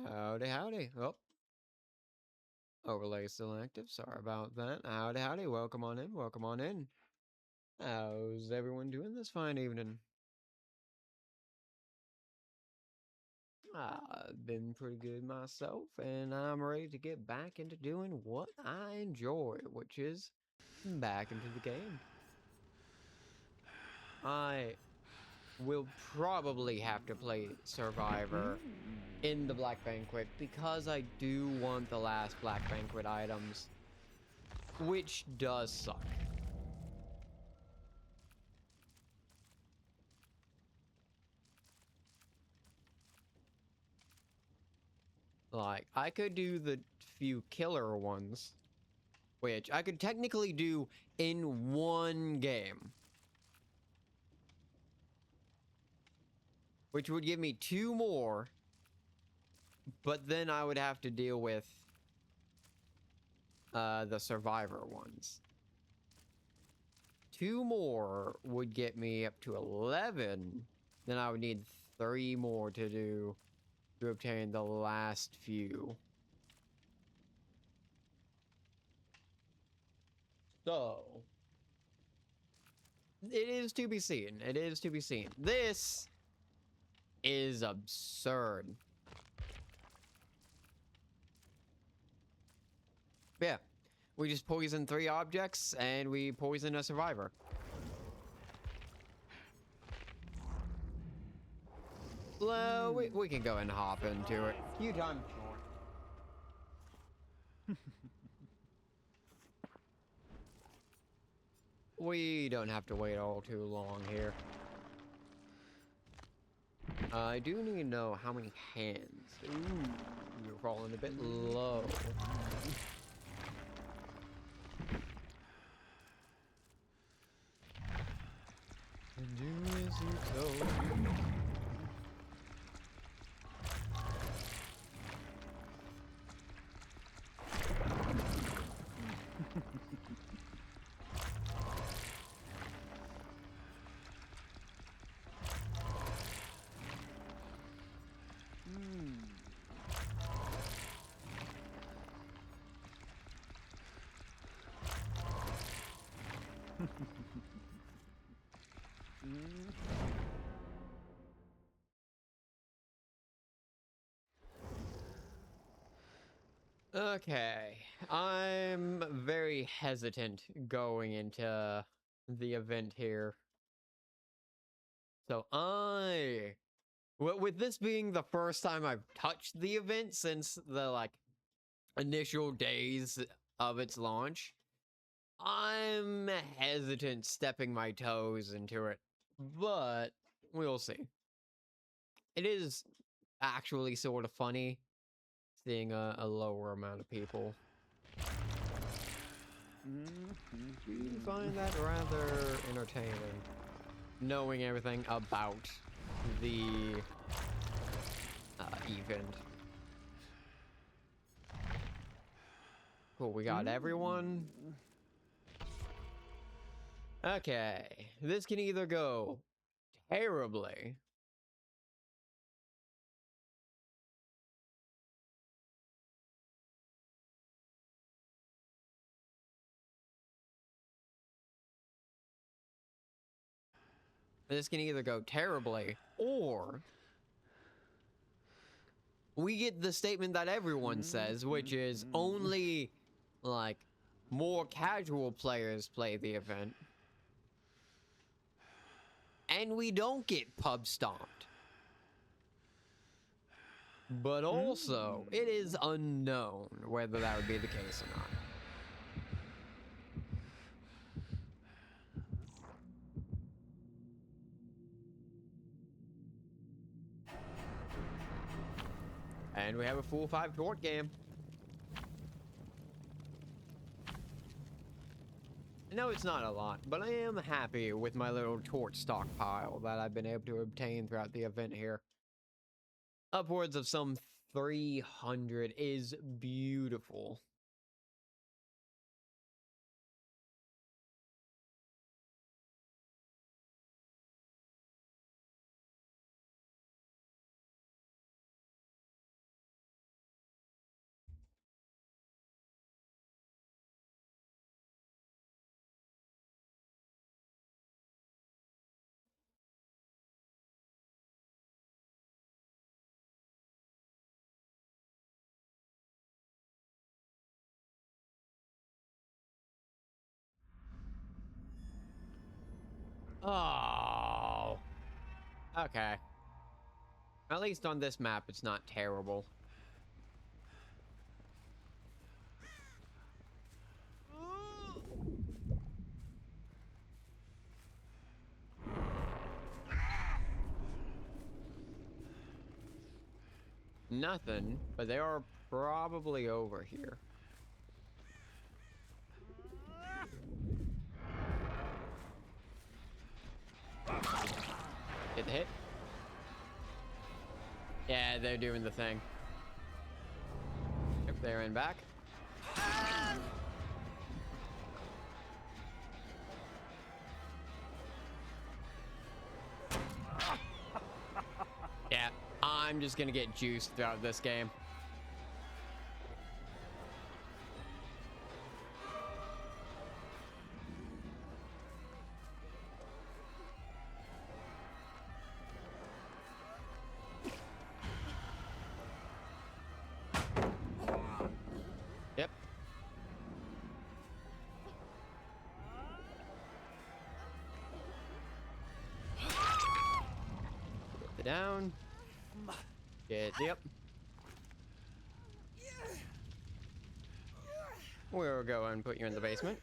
Howdy, howdy. Oh, overlay still active. Sorry about that. Howdy, howdy. Welcome on in. Welcome on in. How's everyone doing this fine evening? I've been pretty good myself, and I'm ready to get back into doing what I enjoy, which is back into the game. I will probably have to play Survivor in the Black Banquet because I do want the last Black Banquet items, which does suck. Like, I could do the few killer ones, which I could technically do in one game, which would give me 2 more, but then I would have to deal with the Survivor ones. 2 more would get me up to 11, then I would need 3 more to do to obtain the last few. So, it is to be seen. It is to be seen. This is absurd. Yeah, we just poison 3 objects and we poison a survivor. Well, we can go and hop into it. You time. We don't have to wait all too long here. I do need to know how many hands. Ooh, you're falling a bit low. And do as you told. Okay, I'm very hesitant going into the event here. So with this being the first time I've touched the event since the like initial days of its launch, I'm hesitant stepping my toes into it, but we'll see. It is actually sort of funny seeing a lower amount of people. We find that rather entertaining, knowing everything about the event. Cool, we got everyone. Okay, this can either go terribly. This can either go terribly, or we get the statement that everyone says, which is only, like, more casual players play the event. And we don't get pub stomped. But also, it is unknown whether that would be the case or not. And we have a full 5 tort game. I know it's not a lot, but I am happy with my little tort stockpile that I've been able to obtain throughout the event here. Upwards of some 300 is beautiful. Oh. Okay. At least on this map, it's not terrible. Nothing, but they are probably over here. Get the hit. Yeah, they're doing the thing. If they're in back. Yeah, I'm just gonna get juiced throughout this game. Yep. Get down. Yep. We'll go and put you in the basement.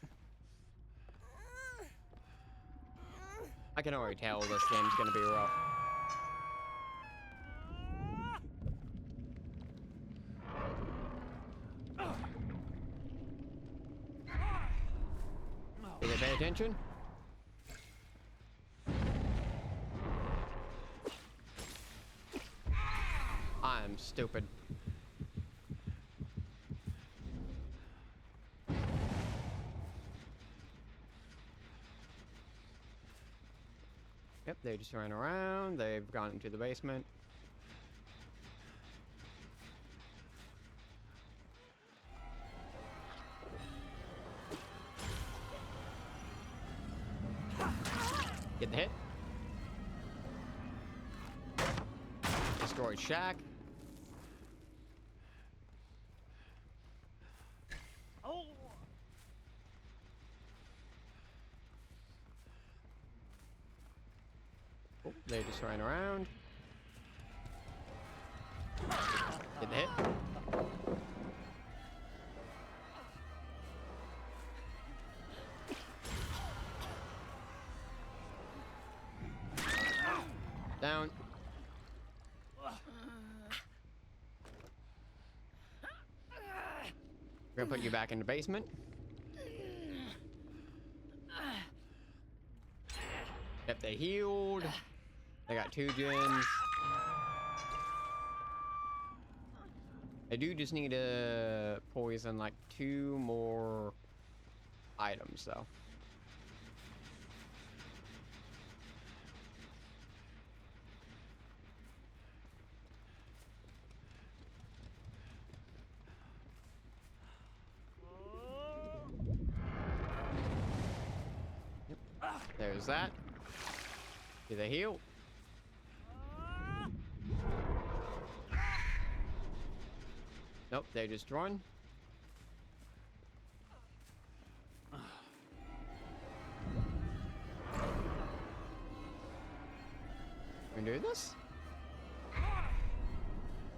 I can already tell this game's gonna be rough. Did they pay attention? I'm stupid. Yep, they just ran around. They've gone into the basement. Get the hit. Destroyed shack. Oh, they just ran around. Get the hit. Down. We're gonna put you back in the basement. Yep, they healed. They got 2 gens. I do just need to poison like 2 more items though. Yep. There's that. Do they heal? Nope, they just run. We can do this?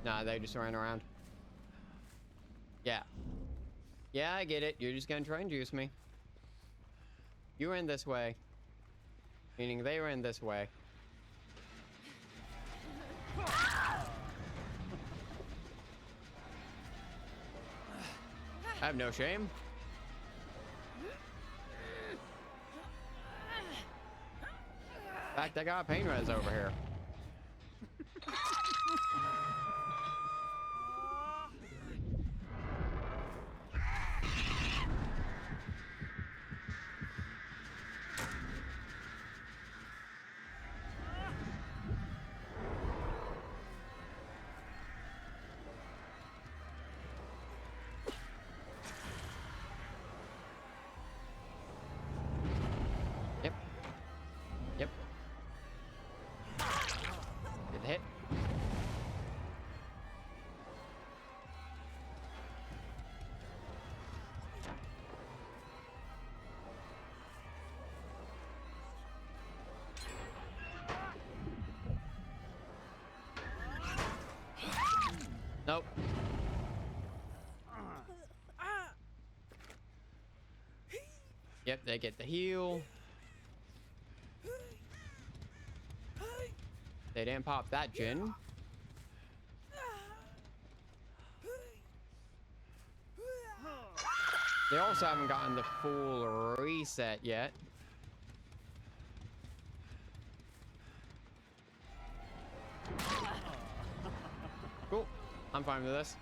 Nah, they just ran around. Yeah. Yeah, I get it. You're just gonna try and juice me. You ran this way. Meaning they ran this way. I have no shame. In fact, I got pain res over here. Yep. Yep. Nope. Yep, they get the heal. They didn't pop that gen. They also haven't gotten the full reset yet. Cool. I'm fine with this.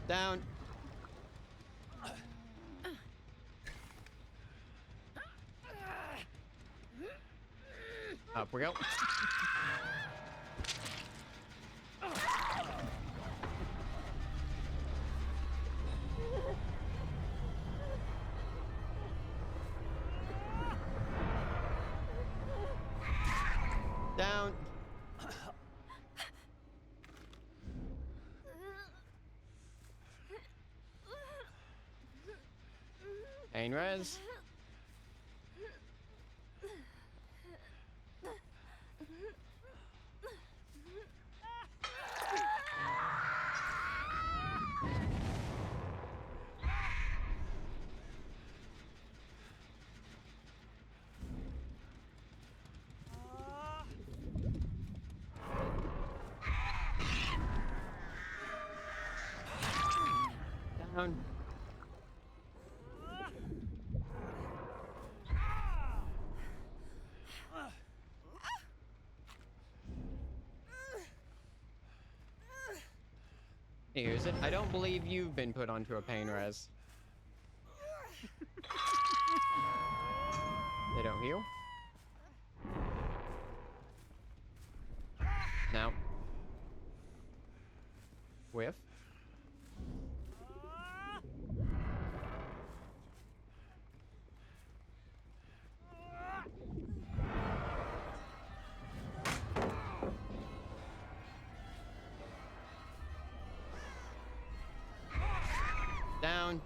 Down. Up we go. Down. Pain res. Down. Here's it. I don't believe you've been put onto a pain res. They don't heal. Now. Whiff. Down.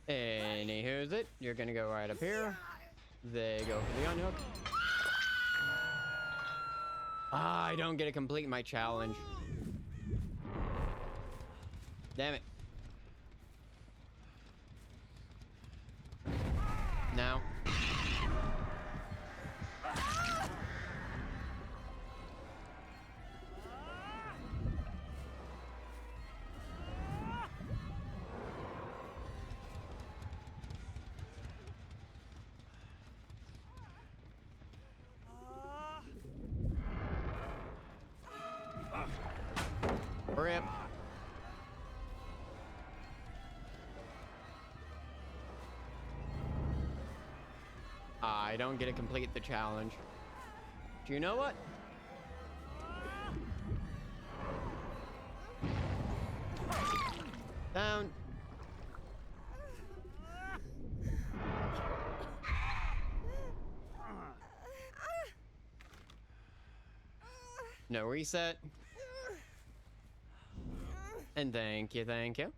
Anywho's it. You're gonna go right up here. They go for the unhook. Ah, I don't get to complete my challenge. Damn it. Now. Rip. I don't get to complete the challenge. Do you know what? Down. No reset. And thank you, thank you.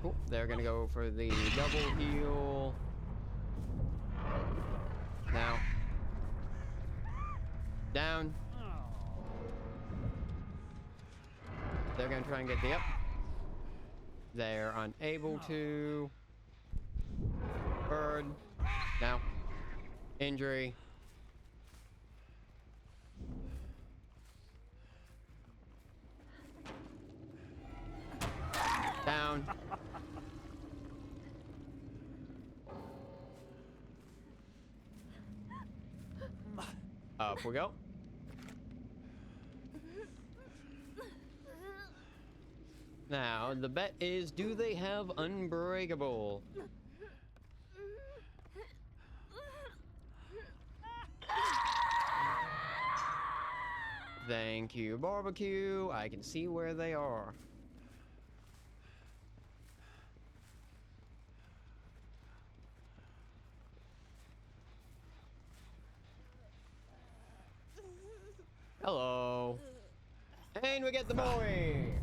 Cool. They're gonna go for the double heal. Now. Down. They're gonna try and get the up. They're unable to. Bird. Now. Injury. Down. Up we go. Now, the bet is, do they have Unbreakable? Thank you, barbecue. I can see where they are. Hello. And we get the boy!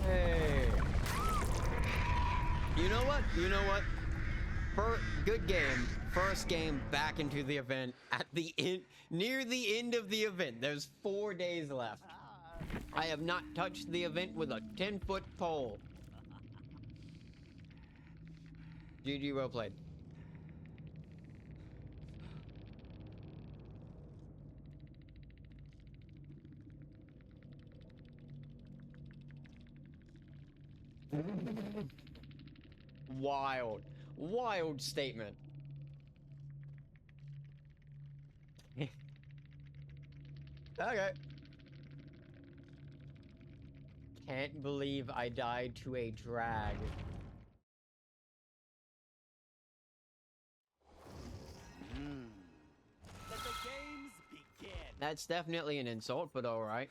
Hey! You know what? You know what? Good game. First game back into the event at the end, near the end of the event. There's 4 days left. I have not touched the event with a 10-foot pole. GG, well played. Wild. Wild statement. Okay. Can't believe I died to a drag. Let the games begin. That's definitely an insult, but alright.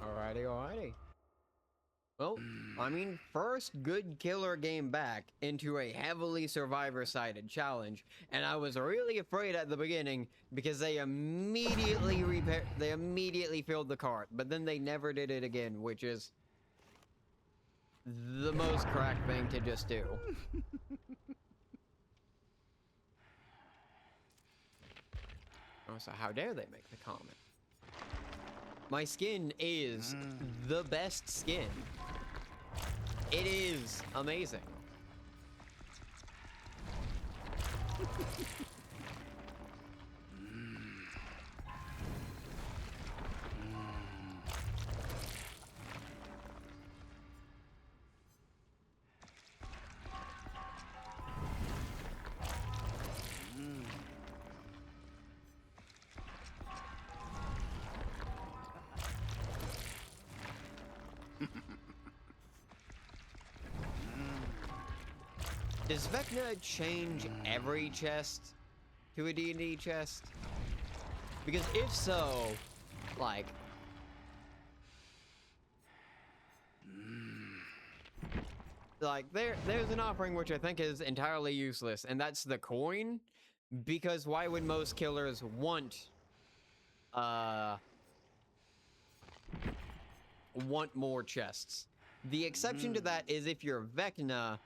Alrighty, alrighty. Well, I mean, first good killer game back into a heavily survivor-sided challenge, and I was really afraid at the beginning because they immediately filled the cart, but then they never did it again, which is the most crack thing to just do. Oh, so how dare they make the comment? My skin is the best skin. It is amazing. Does Vecna change every chest to a D&D chest? Because if so, like... there's an offering which I think is entirely useless, and that's the coin. Because why would most killers want more chests? The exception to that is if you're Vecna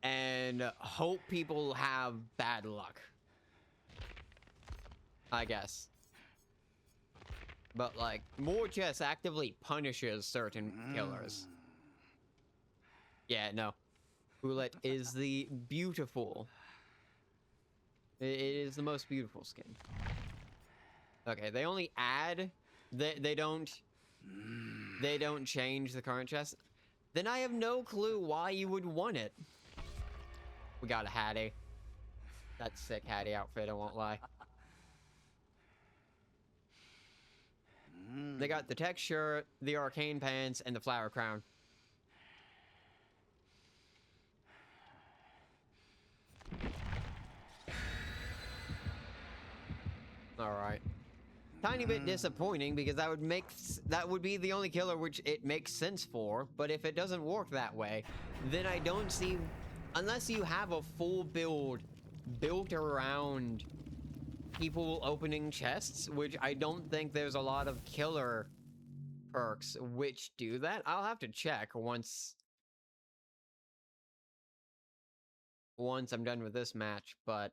and hope people have bad luck, I guess. But like, more chests actively punishes certain killers. Yeah, no. Bullet is the beautiful. It is the most beautiful skin. Okay, they only add. They don't change the current chest. Then I have no clue why you would want it. We got a Hattie. That's sick Hattie outfit, I won't lie. They got the tech shirt, the arcane pants, and the flower crown. Alright. Tiny bit disappointing because that would be the only killer which it makes sense for, but if it doesn't work that way, then I don't see, unless you have a full build built around people opening chests, which I don't think there's a lot of killer perks which do that. I'll have to check once I'm done with this match, but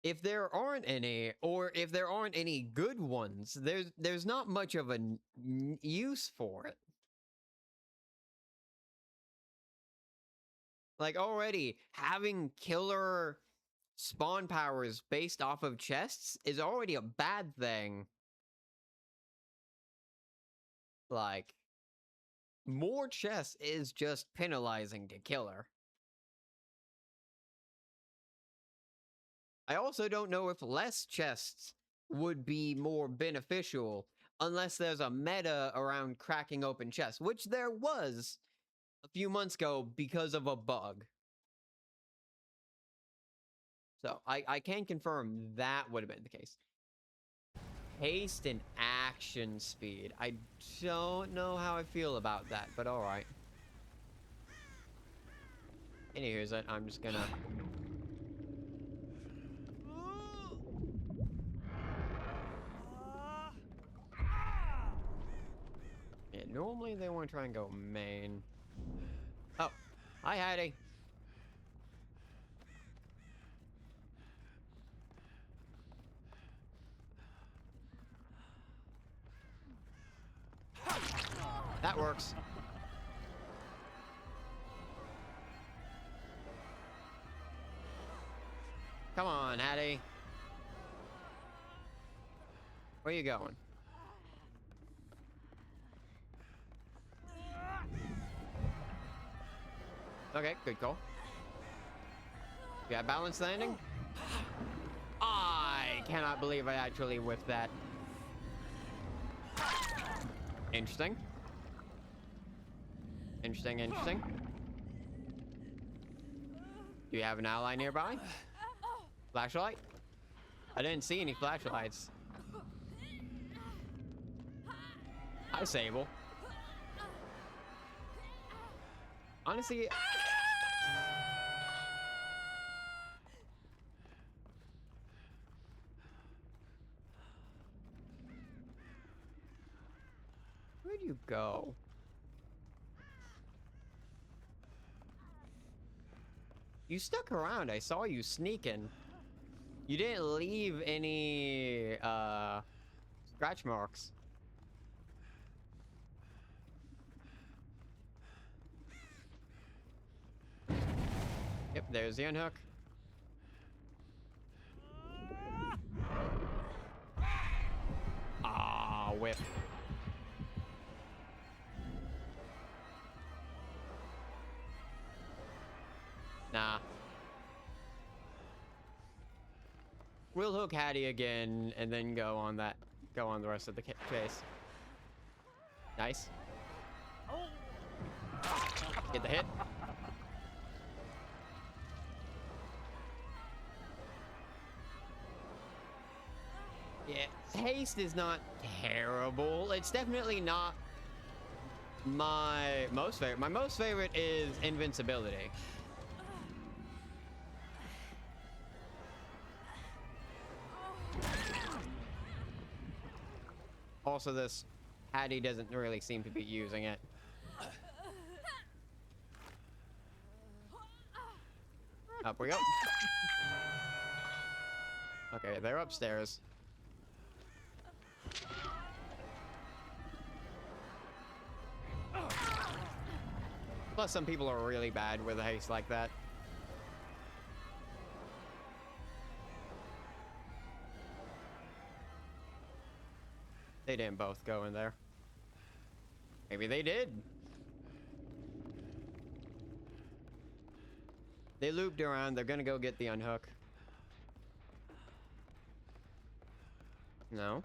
if there aren't any, or if there aren't any good ones, there's not much of a use for it. Like, already, having killer spawn powers based off of chests is already a bad thing. Like, more chests is just penalizing to killer. I also don't know if less chests would be more beneficial unless there's a meta around cracking open chests, which there was a few months ago because of a bug. So I can confirm that would have been the case. haste and action speed. I don't know how I feel about that, but alright. Anywho's it, I'm just gonna... Yeah, normally they want to try and go main. Oh, hi Hattie. That works. Come on, Hattie. Where you going? Okay, good call. Yeah, balance landing. I cannot believe I actually whiffed that. Interesting. Interesting, interesting. Do you have an ally nearby? Flashlight? I didn't see any flashlights. Hi, Sable. Honestly... Where'd you go? You stuck around. I saw you sneaking. You didn't leave any, scratch marks. Yep, there's the unhook. Ah, whip. Nah. We'll hook Hattie again and then go on the rest of the chase. Nice. Get the hit. Yeah, haste is not terrible. It's definitely not my most favorite. My most favorite is invincibility. Also, this Hattie doesn't really seem to be using it. Up we go. Okay, they're upstairs. Plus, some people are really bad with a haste like that. They didn't both go in there. Maybe they did. They looped around. They're gonna go get the unhook. No.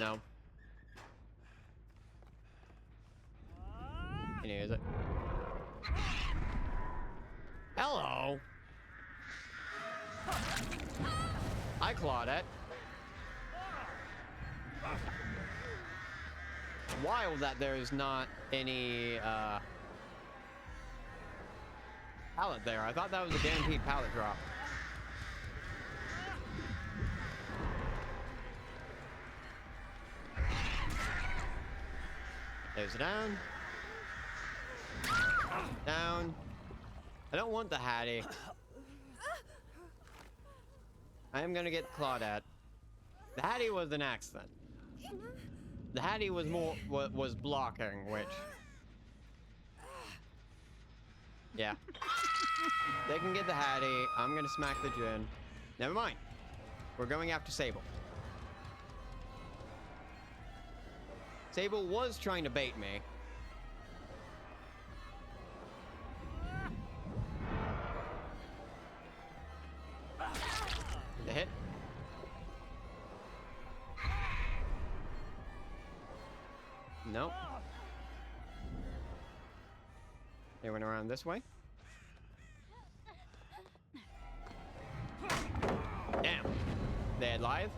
No. And here's it. Hello. I Claudette. Wild that there's not any pallet there. I thought that was a guaranteed pallet drop. There's a down. Down. I don't want the Hattie. I am gonna get Claudette. The Hattie was an accident. The Hattie was was blocking, which... Yeah. They can get the Hattie. I'm gonna smack the Jinn. Never mind. We're going after Sable. Sable was trying to bait me. The hit. Nope. They went around this way. Damn. They had live.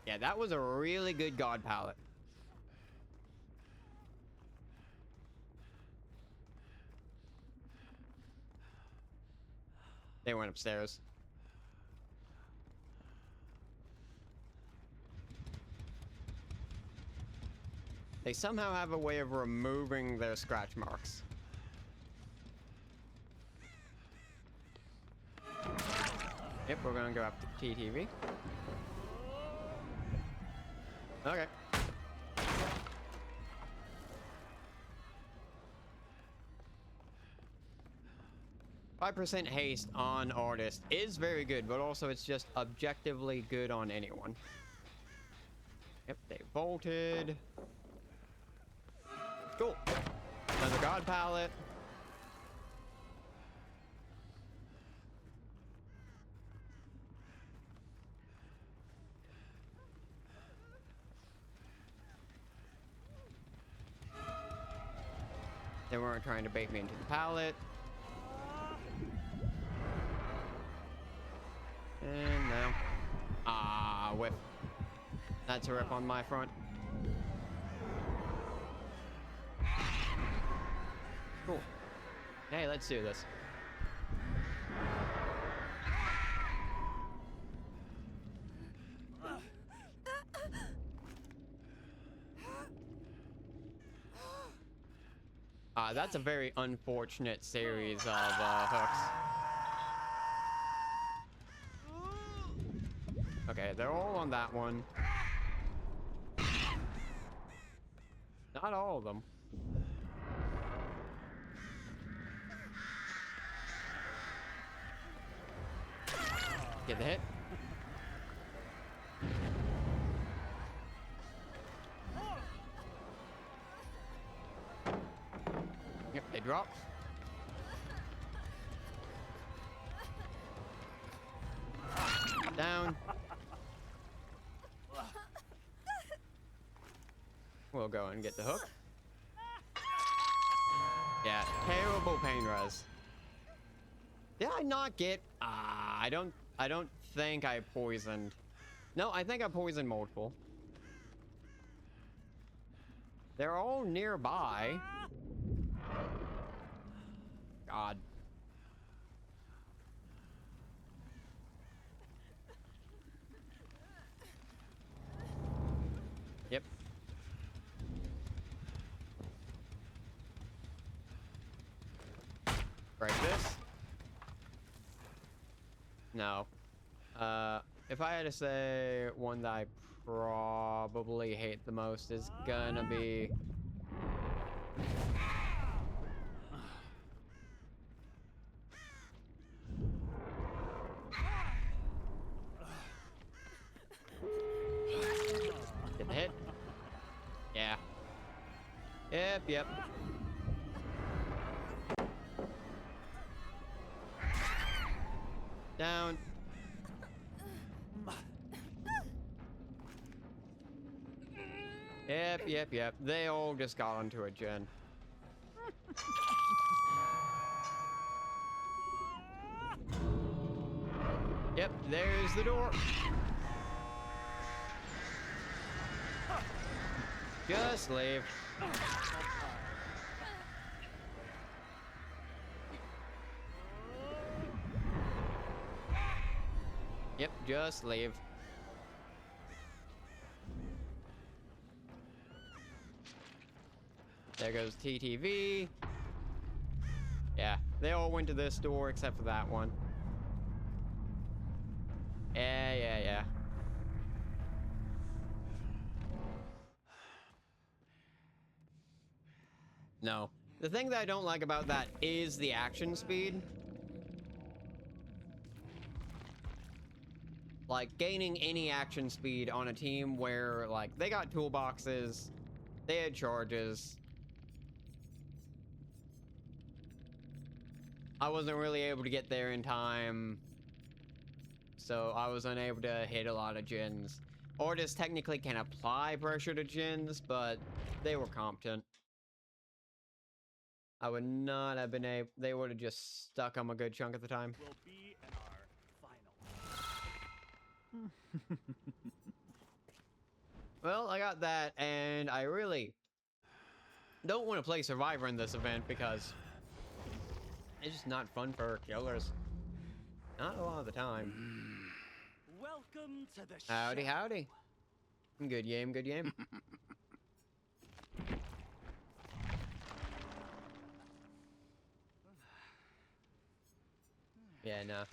Yeah, that was a really good god palette. They went upstairs. They somehow have a way of removing their scratch marks. Yep, we're gonna go up to TTV. Okay. 5% haste on artist is very good, but also it's just objectively good on anyone. Yep, they bolted. Cool. Another god palette. They weren't trying to bait me into the pallet. And now. Ah, whip. That's a rip on my front. Cool. Hey, let's do this. That's a very unfortunate series of hooks. Okay, they're all on that one. Not all of them. Get the hit. Yep, they drop. Down. We'll go and get the hook. Yeah, terrible pain res. Did I not get? I don't think I poisoned. No, I think I poisoned multiple. They're all nearby. God. Yep. Break this. No. If I had to say one that I probably hate the most is gonna be... Get the hit. Yeah. Yep. Down. Yep. They all just got onto a gen. Yep, there's the door. Just leave. Yep, just leave. There goes TTV. Yeah, they all went to this door except for that one. Yeah. No. The thing that I don't like about that is the action speed. Like, gaining any action speed on a team where, like, they got toolboxes, they had charges. I wasn't really able to get there in time, so I was unable to hit a lot of gens. Orders technically can apply pressure to Jins, but they were competent. I would not have been able. They would have just stuck them a good chunk at the time. Will be in our final. Well, I got that, and I really don't want to play Survivor in this event because it's just not fun for killers. Not a lot of the time. Welcome to the Howdy, show. howdy. Good game, good game. Yeah, no.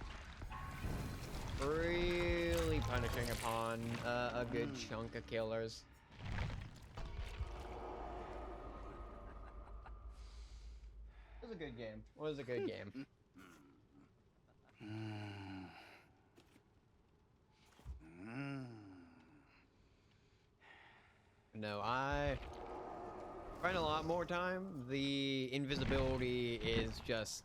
Really punishing upon a good chunk of killers. It was a good game. It was a good game. No, I spent a lot more time. The invisibility is just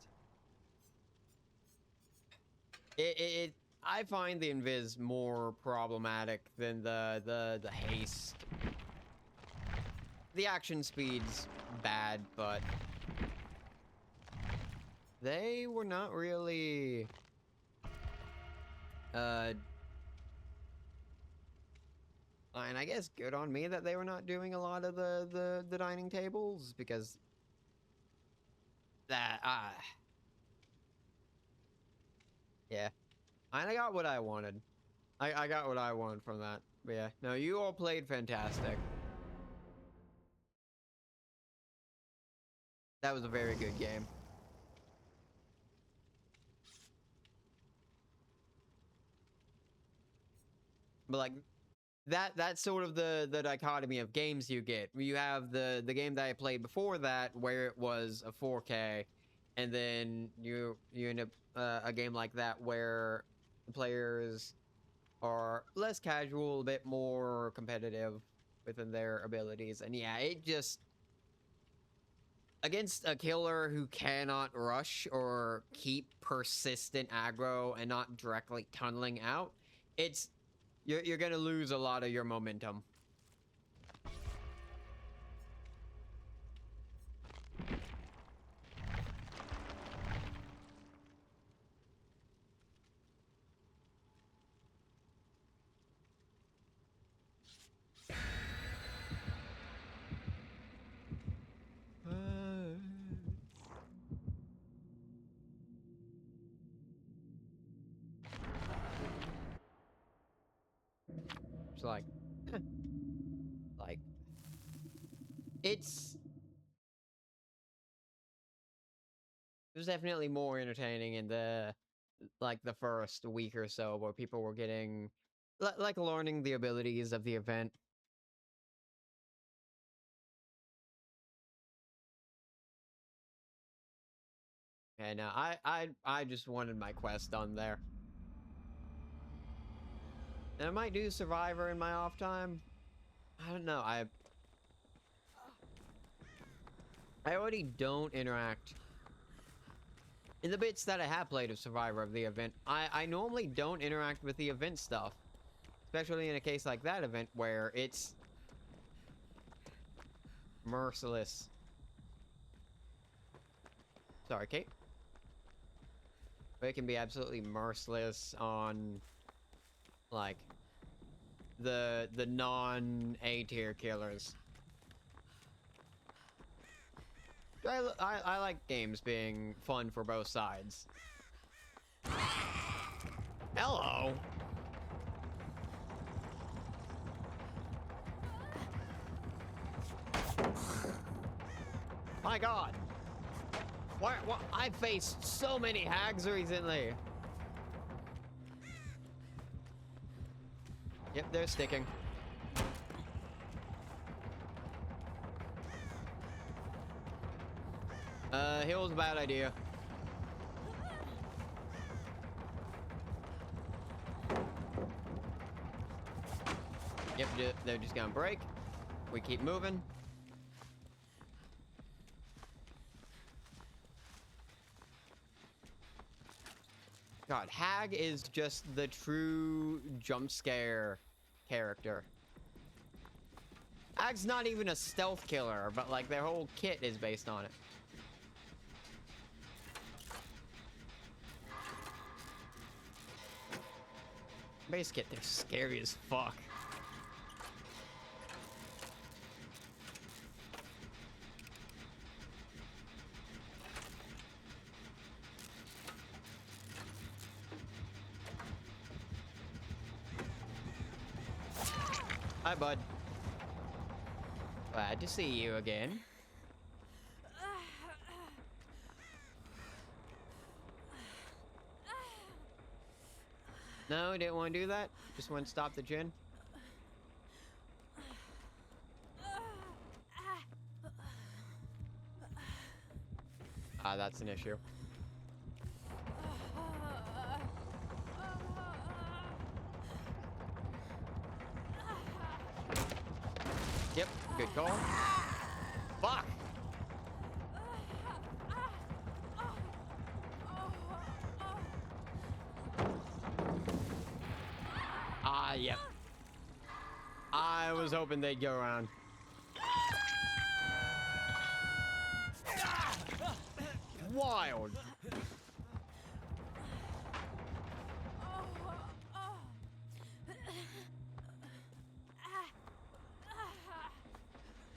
I find the invis more problematic than the haste. The action speed's bad, but they were not really and I guess good on me that they were not doing a lot of the dining tables, because that yeah. And I got what I wanted. I got what I wanted from that. But yeah, no, you all played fantastic. That was a very good game. But like that's sort of the dichotomy of games you get. You have the game that I played before that, where it was a 4K, and then you end up a game like that where the players are less casual, a bit more competitive within their abilities. And yeah, it just, against a killer who cannot rush or keep persistent aggro and not directly tunneling out, it's you're gonna lose a lot of your momentum. It's like, like, it was definitely more entertaining in the first week or so, where people were getting like learning the abilities of the event. And I just wanted my quest done there. And I might do Survivor in my off time. I don't know. I already don't interact. In the bits that I have played of Survivor of the event, I normally don't interact with the event stuff. Especially in a case like that event where it's merciless. Sorry, Kate. But it can be absolutely merciless on, like, the non-A tier killers. I like games being fun for both sides. Hello. My God. Why? I faced so many hags recently. Yep, they're sticking. Heal's a bad idea. Yep, they're just gonna break. We keep moving. God, Hag is just the true jump scare character. Ag's not even a stealth killer, but like their whole kit is based on it. Base kit, they're scary as fuck. Hi, bud. Glad to see you again. No, didn't want to do that. Just want to stop the gin. Ah, that's an issue. Yep, good call. Fuck! Ah, yep. I was hoping they'd go around. Wild.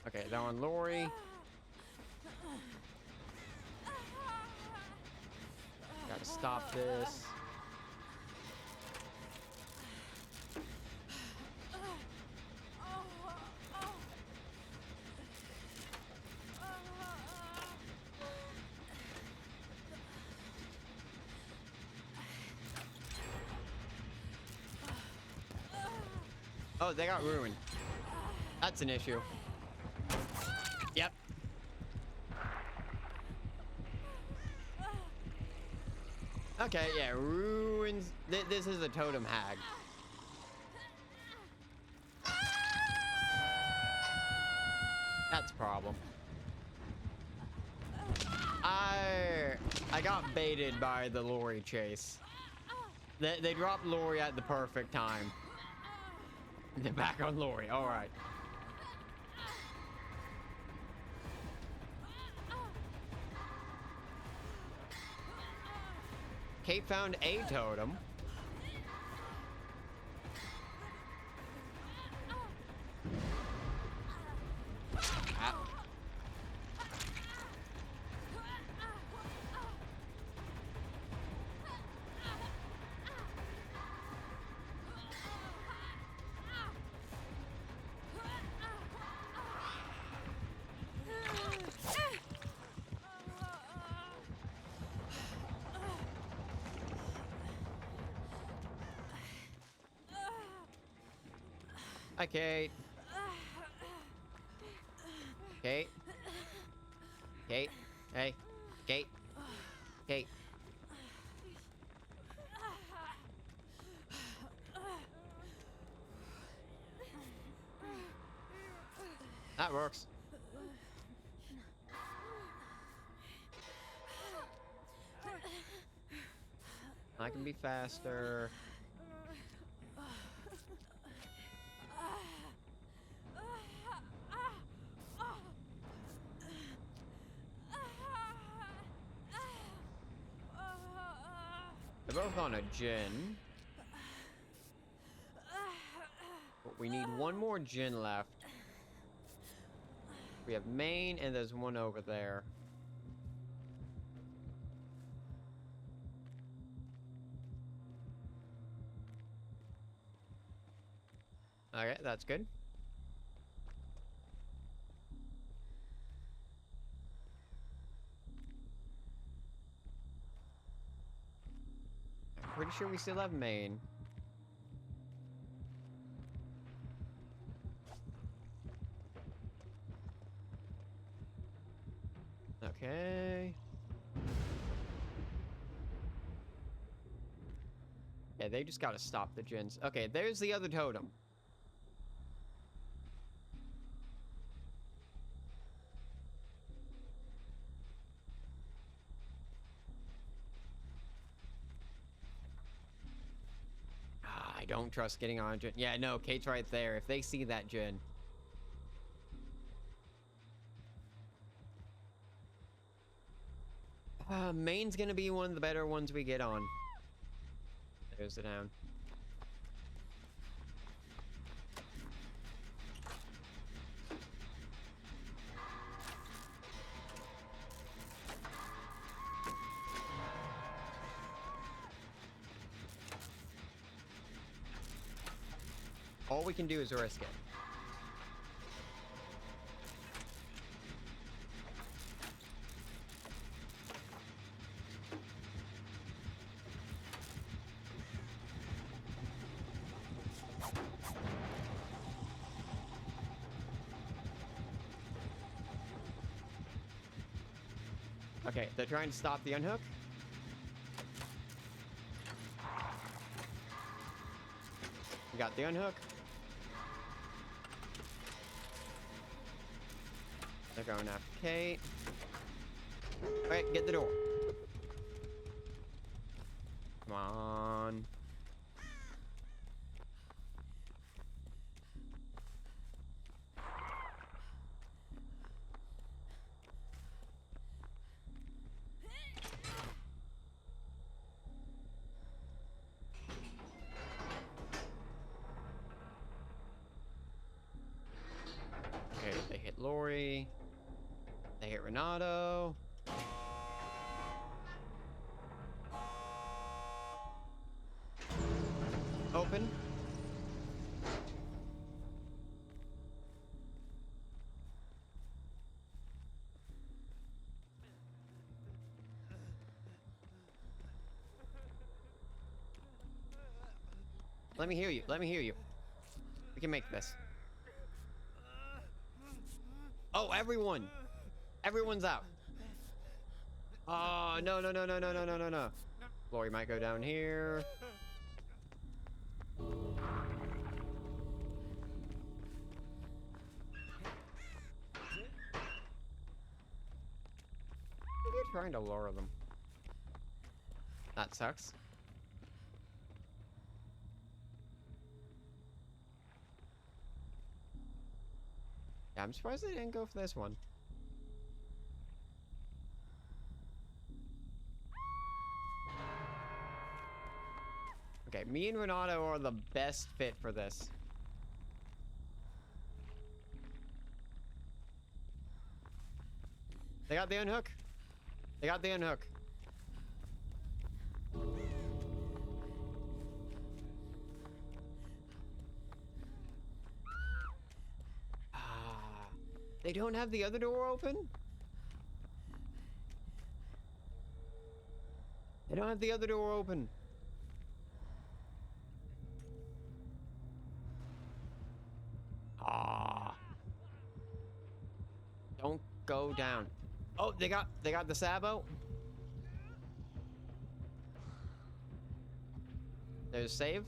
Okay, they're on Lori. Gotta stop this. Oh, they got ruined. That's an issue. Yep. Okay, yeah, ruins. This is a totem hag. That's a problem. I got baited by the Lori chase. They dropped Lori at the perfect time. They're back on Lori. All right. Kate found a totem. Ah. Hi, Kate. Kate. Kate. Hey. Kate. Kate. That works. I can be faster. They're both on a gin. But we need one more gin left. We have main and there's one over there. Okay, that's good. I'm pretty sure we still have main. Okay. Yeah, they just gotta stop the gins. Okay, there's the other totem. don't trust getting on a Jin. Yeah, no, Kate's right there. If they see that Jin. Main's gonna be one of the better ones we get on. There's the down. All we can do is risk it. Okay, they're trying to stop the unhook. We got the unhook. They're going after Kate. Alright, get the door. Come on. Okay, they hit Lori. They hit Renato. Open. Let me hear you. Let me hear you. We can make this. Oh, everyone. Everyone's out. Oh, no, no, no, no, no, no, no, no, no. Lori might go down here. You're trying to lure them. That sucks. Yeah, I'm surprised they didn't go for this one. Okay, me and Renato are the best fit for this. They got the unhook. They got the unhook. They don't have the other door open? They don't have the other door open. Don't go down. Oh, they got the Sabo. There's save.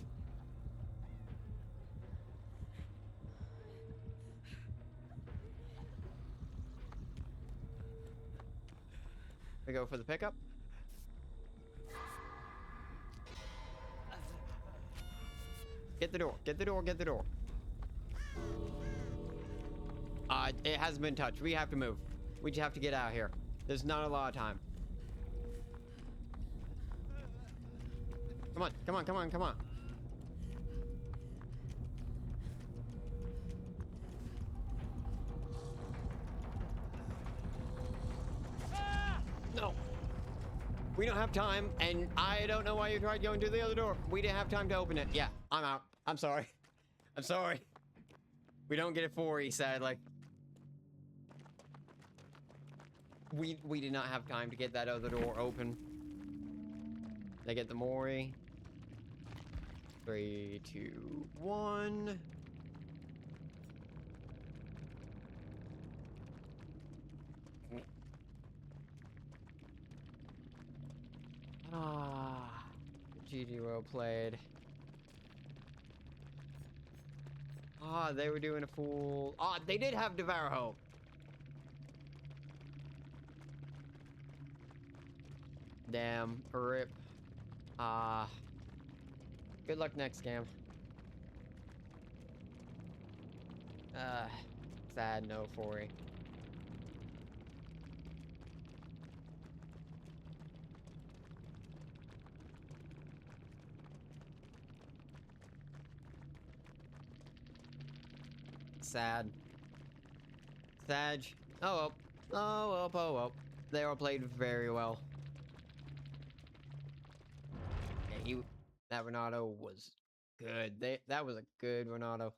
We go for the pickup. Get the door. Get the door. Get the door. It hasn't been touched. We have to move. We just have to get out of here. There's not a lot of time. Come on. Come on. Come on. Come on. No. We don't have time, and I don't know why you tried going to the other door. We didn't have time to open it. Yeah, I'm out. I'm sorry. I'm sorry. We don't get a 4E, sadly. We did not have time to get that other door open. They get the Mori. 3, 2, 1. Ah, GG, well played. Ah, they were doing a full. Ah, they did have Devour. Damn, rip. Good luck next game. Sad no 4. Sad. Sag. Oh well. Oh well, oh well. They all played very well. Yeah, that Renato was good. That was a good Renato.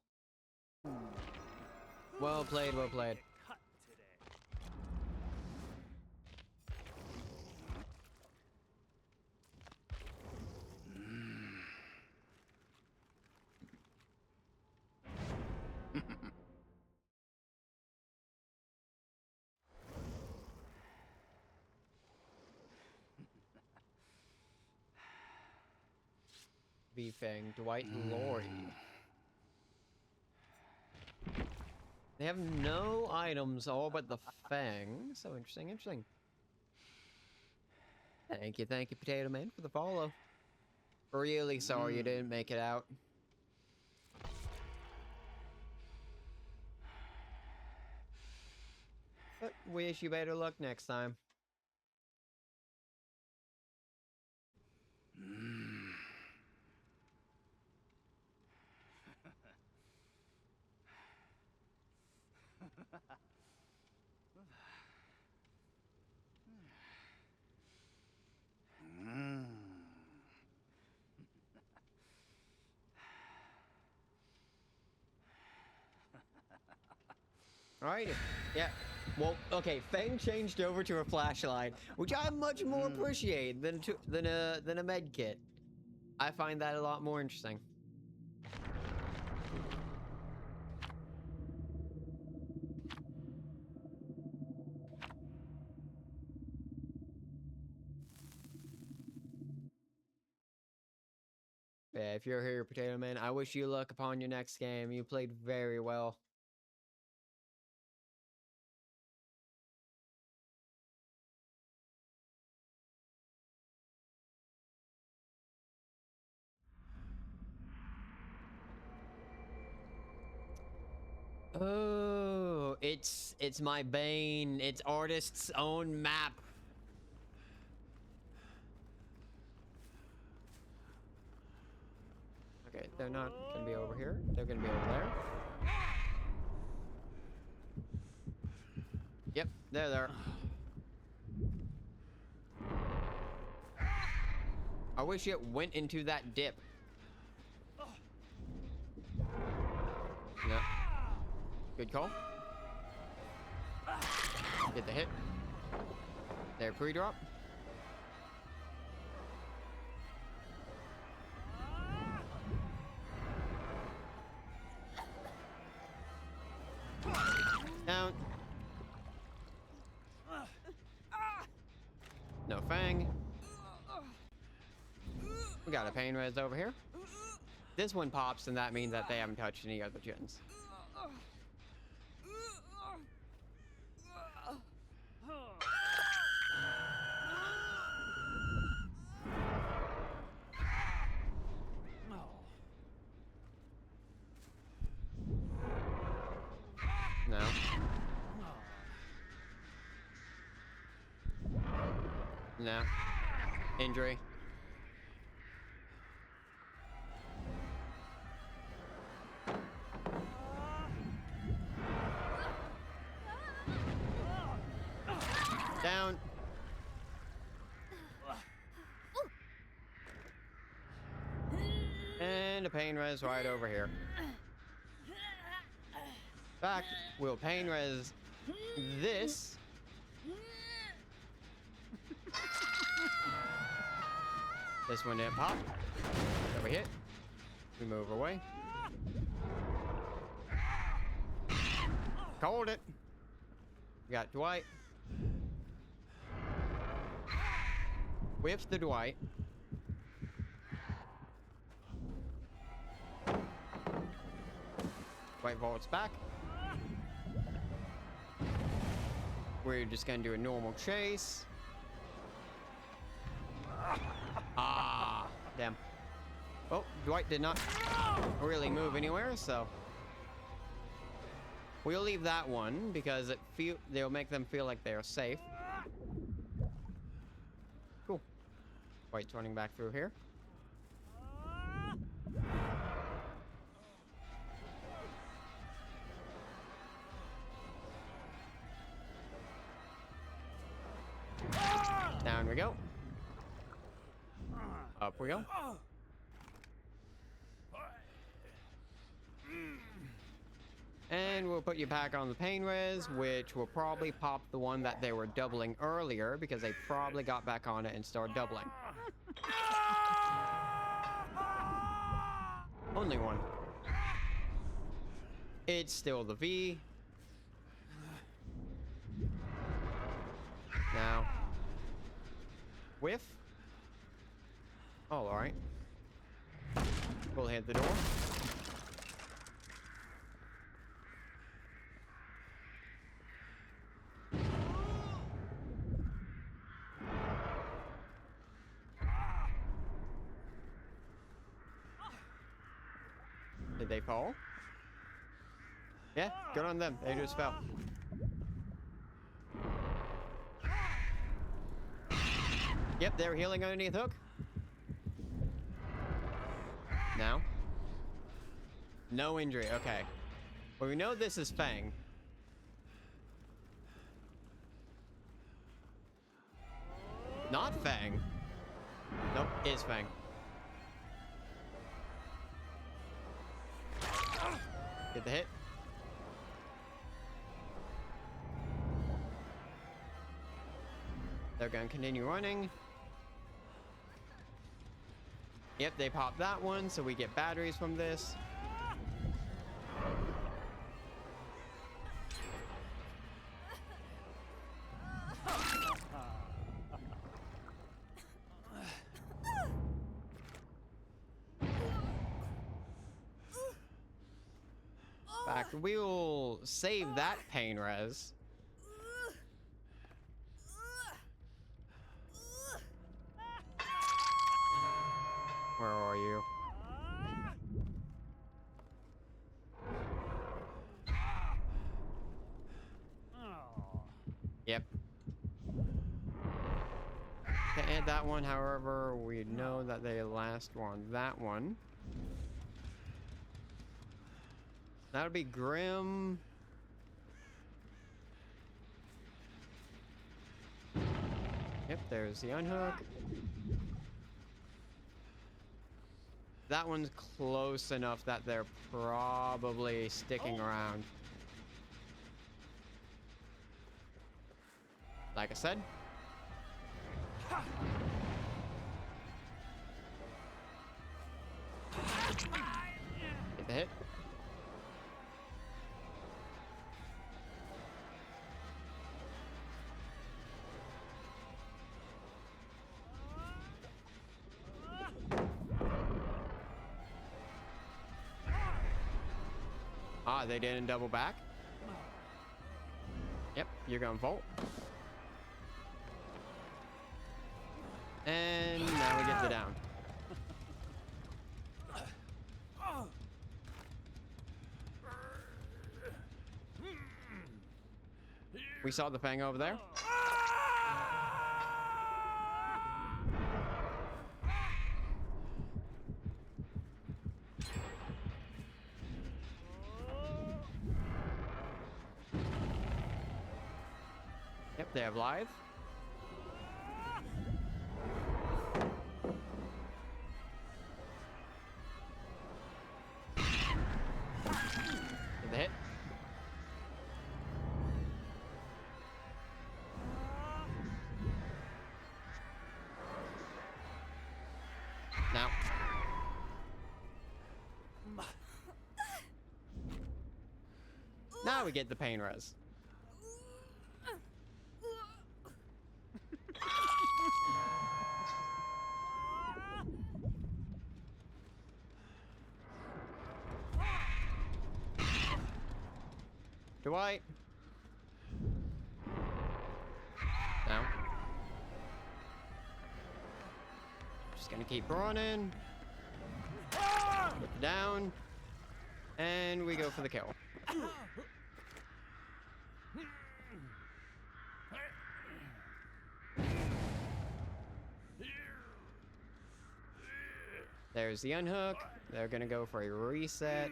Well played, well played. Cut today. Fang, Dwight Laurie. They have no items, all but the Fang. So interesting, interesting. Thank you, Potato Man, for the follow. Really sorry you didn't make it out. But wish you better luck next time. Alright, yeah. Well, okay, Fang changed over to a flashlight, which I much more appreciate than a med kit. I find that a lot more interesting. Yeah, if you're here, Potato Man, I wish you luck upon your next game. You played very well. Oh, it's my bane. It's artist's own map. Okay, they're not gonna be over here. They're gonna be over there. Yep, they're there. I wish it went into that dip. No. Good call. Get the hit. There, pre-drop. Down. No Fang. We got a pain res over here. This one pops, and that means that they haven't touched any other gens. No. No. Injury. Down. And a pain res right over here. In fact, we'll pain res this. This one didn't pop. So we hit. We move away. Called it. We got Dwight. Whips the Dwight. Dwight vaults back. We're just gonna do a normal chase. Ah, damn. Oh, Dwight did not really move anywhere, so. We'll leave that one because they'll make them feel like they are safe. Cool. White's running back through here. Down we go. Up we go. And we'll put you back on the pain res, which will probably pop the one that they were doubling earlier because they probably got back on it and started doubling. Only one. It's still the V. Now. Whiff. Oh, alright. We'll hit the door. Did they fall? Yeah, good on them. They just fell. Yep, they're healing underneath hook. Now. No injury, okay. Well, we know this is Fang. Not Fang. Nope, is Fang. Get the hit. They're gonna continue running. Yep, they pop that one, so we get batteries from this. In fact, we'll save that pain res. Where are you? Yep. To add that one, however, we know that they last on that one. That'll be Grim. Yep, there's the unhook. That one's close enough that they're probably sticking around. Like I said. Get the hit. Ah, they didn't double back. Yep, you're gonna vault. And now we get the down. We saw the Fang over there. Yep, they have live. Get the hit. Now. Now we get the pain res. Dwight. Now. Just gonna keep running. Put it down. And we go for the kill. There's the unhook. They're gonna go for a reset.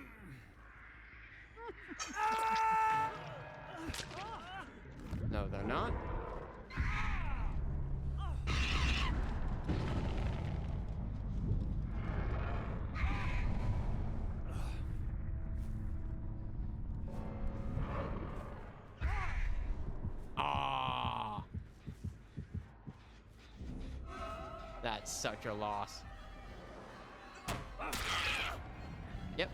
No, they're not. Ah, that's such a loss. Yep.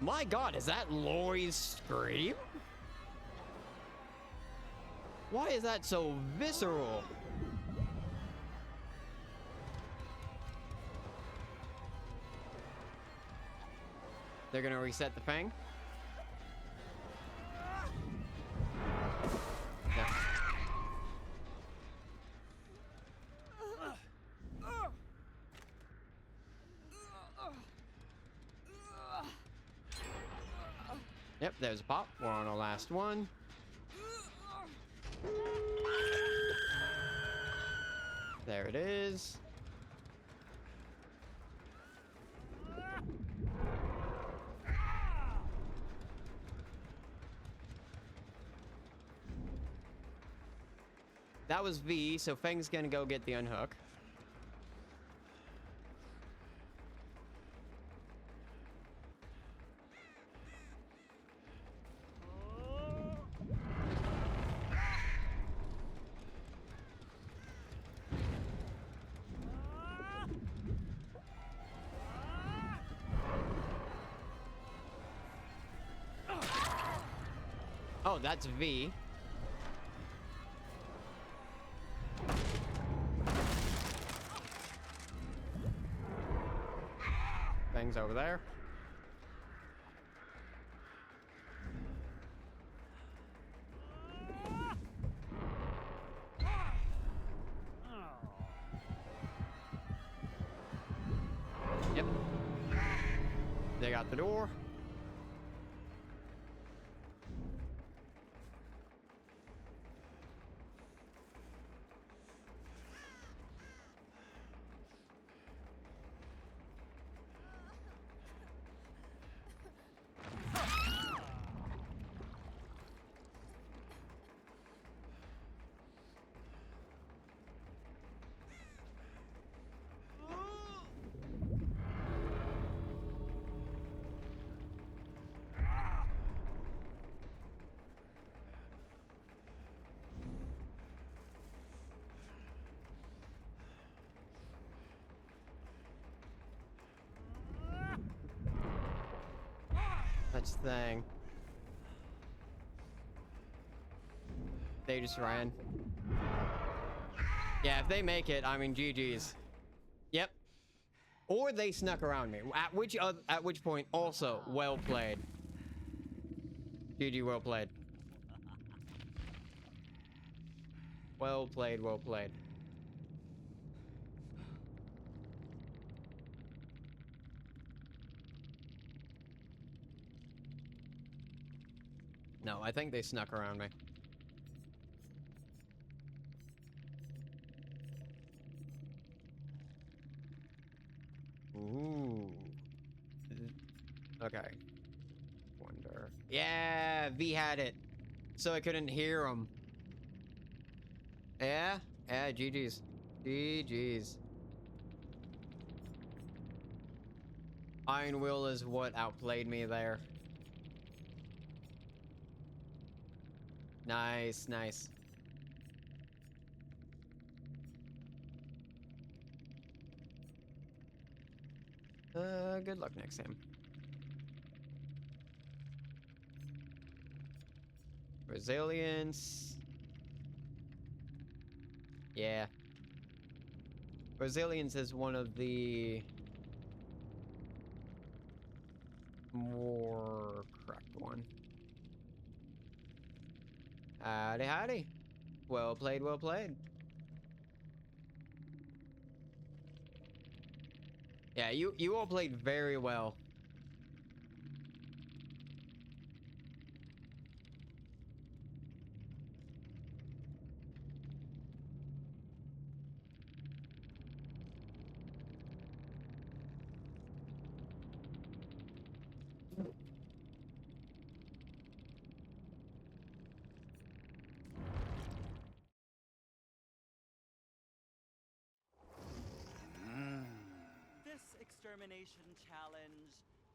My God, is that Lori's scream? Why is that so visceral? They're gonna reset the Fang? No. Yep, there's a pop. We're on our last one. There it is. That was V, so Fang's gonna go get the unhook. Oh, that's V. Fang's over there. Yep. They got the door. That's the thing. They just ran. Yeah, if they make it, I mean, GG's. Yep. Or they snuck around me. At which point, also, well played. GG, well played. Well played, well played. No, I think they snuck around me. Ooh. Okay. Wonder. Yeah, V had it. So I couldn't hear him. Yeah? Yeah, GG's. GG's. Iron Will is what outplayed me there. Nice, nice. Good luck next time. Resilience. Yeah. Resilience is one of the more correct one. Howdy, howdy. Well played, well played. Yeah, you all played very well. extermination challenge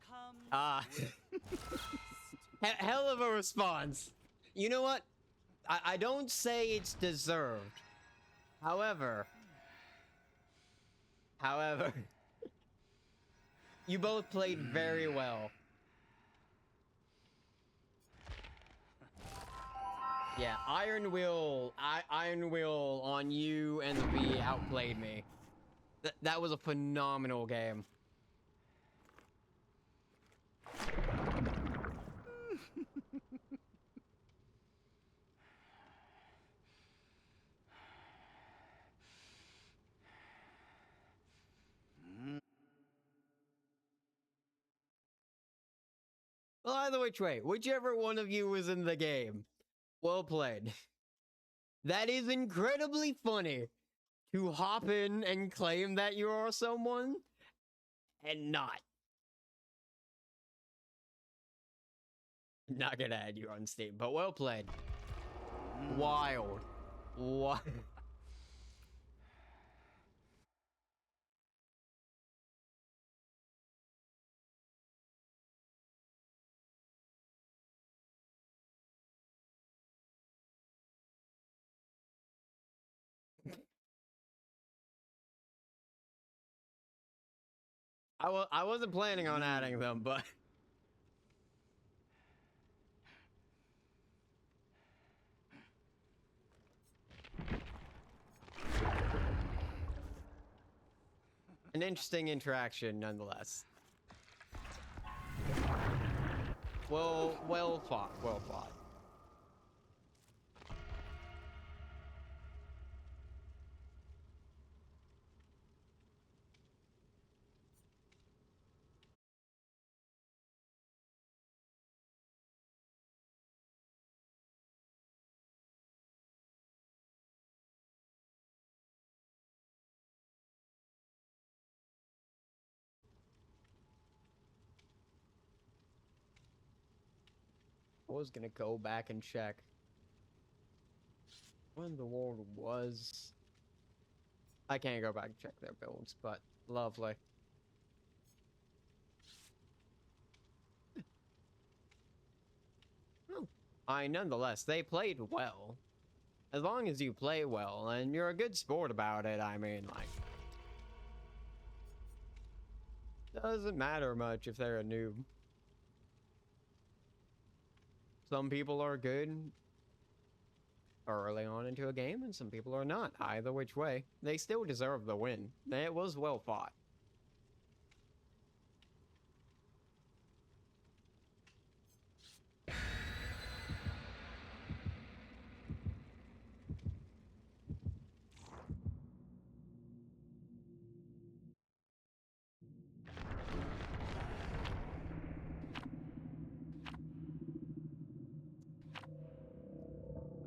comes Ah. with Hell of a response. You know what? I don't say it's deserved. However, you both played very well. Yeah, Iron Will on you and the V outplayed me. That was a phenomenal game. Well, either which way, whichever one of you was in the game, well played. That is incredibly funny to hop in and claim that you are someone and not. Not gonna add you on Steam, but well played. Wild. What? I wasn't planning on adding them, but an interesting interaction nonetheless. Well fought, well fought. I was gonna go back and check when the war was. I can't go back and check their builds, but lovely. Oh, nonetheless, they played well. As long as you play well and you're a good sport about it, I mean, like, doesn't matter much if they're a noob. Some people are good early on into a game, and some people are not. Either which way, they still deserve the win. It was well fought.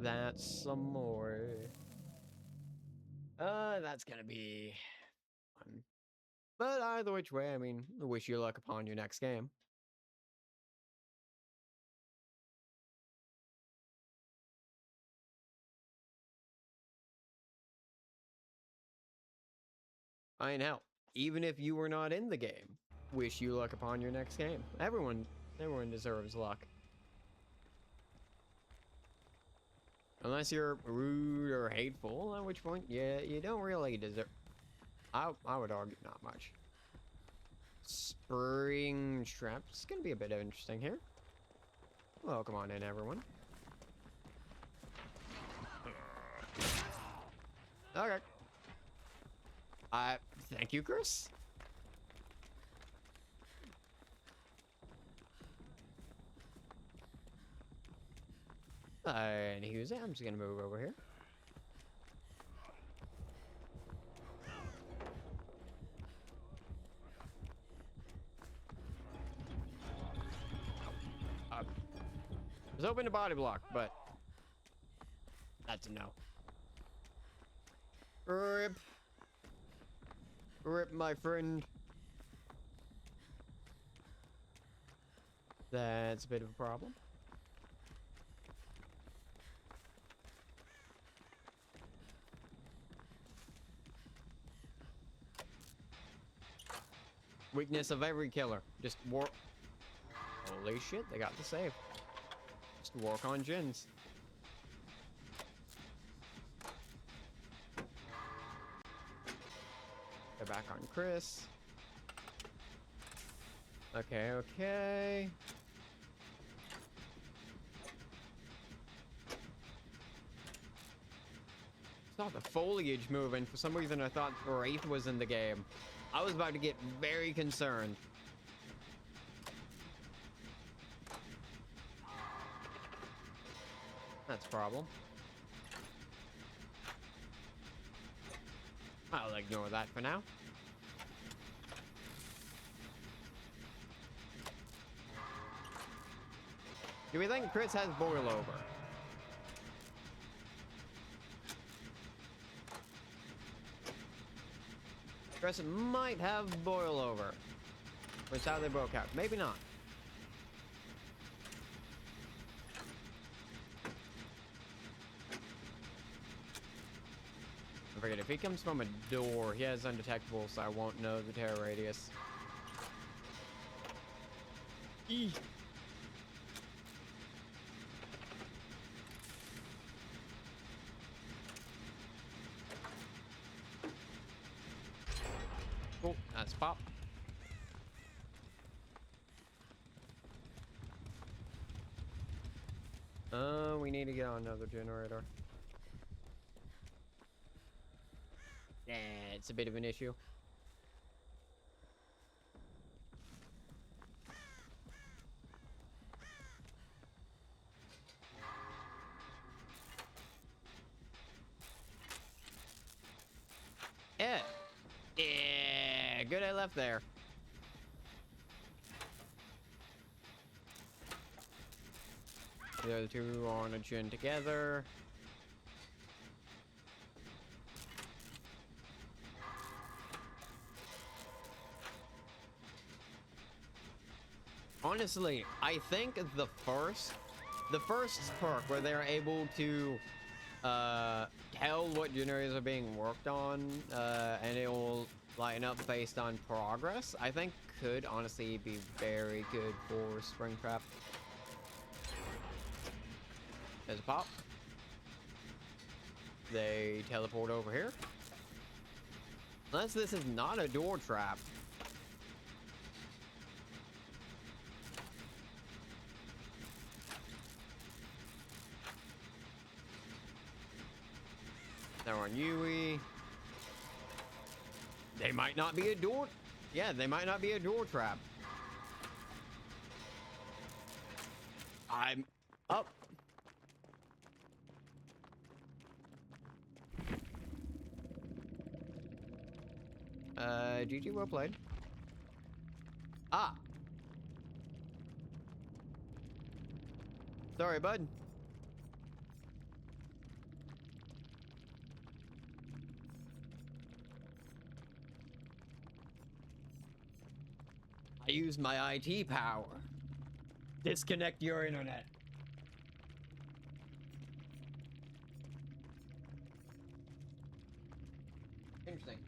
That's some more. That's gonna be fun. But either which way, I mean, I wish you luck upon your next game. I mean, hell, even if you were not in the game, wish you luck upon your next game. Everyone deserves luck. Unless you're rude or hateful, at which point, yeah, you don't really deserve. I would argue not much. Spring trap. It's gonna be a bit interesting here. Welcome on in, everyone. Okay. Thank you, Chris. And who's that? I'm just gonna move over here. I was hoping to body block, but that's a no. Rip. Rip, my friend. That's a bit of a problem. Weakness of every killer. Just work. Holy shit, they got the save. Just work on Jins. They're back on Chris. Okay, okay. Saw the foliage moving. For some reason, I thought Wraith was in the game. I was about to get very concerned. That's a problem. I'll ignore that for now. Do we think Chris has boil over? Chris might have boil over. Which how they broke out. Maybe not. I forget, if he comes from a door, he has undetectable, so I won't know the terror radius. Eee. Oh, that's pop. We need to get on another generator. Yeah, it's a bit of an issue. Yeah. Yeah, good I left there. The other two are on a gen together. Honestly, I think the first perk where they're able to tell what generators are being worked on and it will line up based on progress, I think could honestly be very good for Springtrap. There's a pop. They teleport over here. Unless this is not a door trap. They're on Yui. They might not be a door. Yeah, they might not be a door trap. I'm up. GG, well played. Ah. Sorry, bud. I used my IT power. Disconnect your internet. Interesting.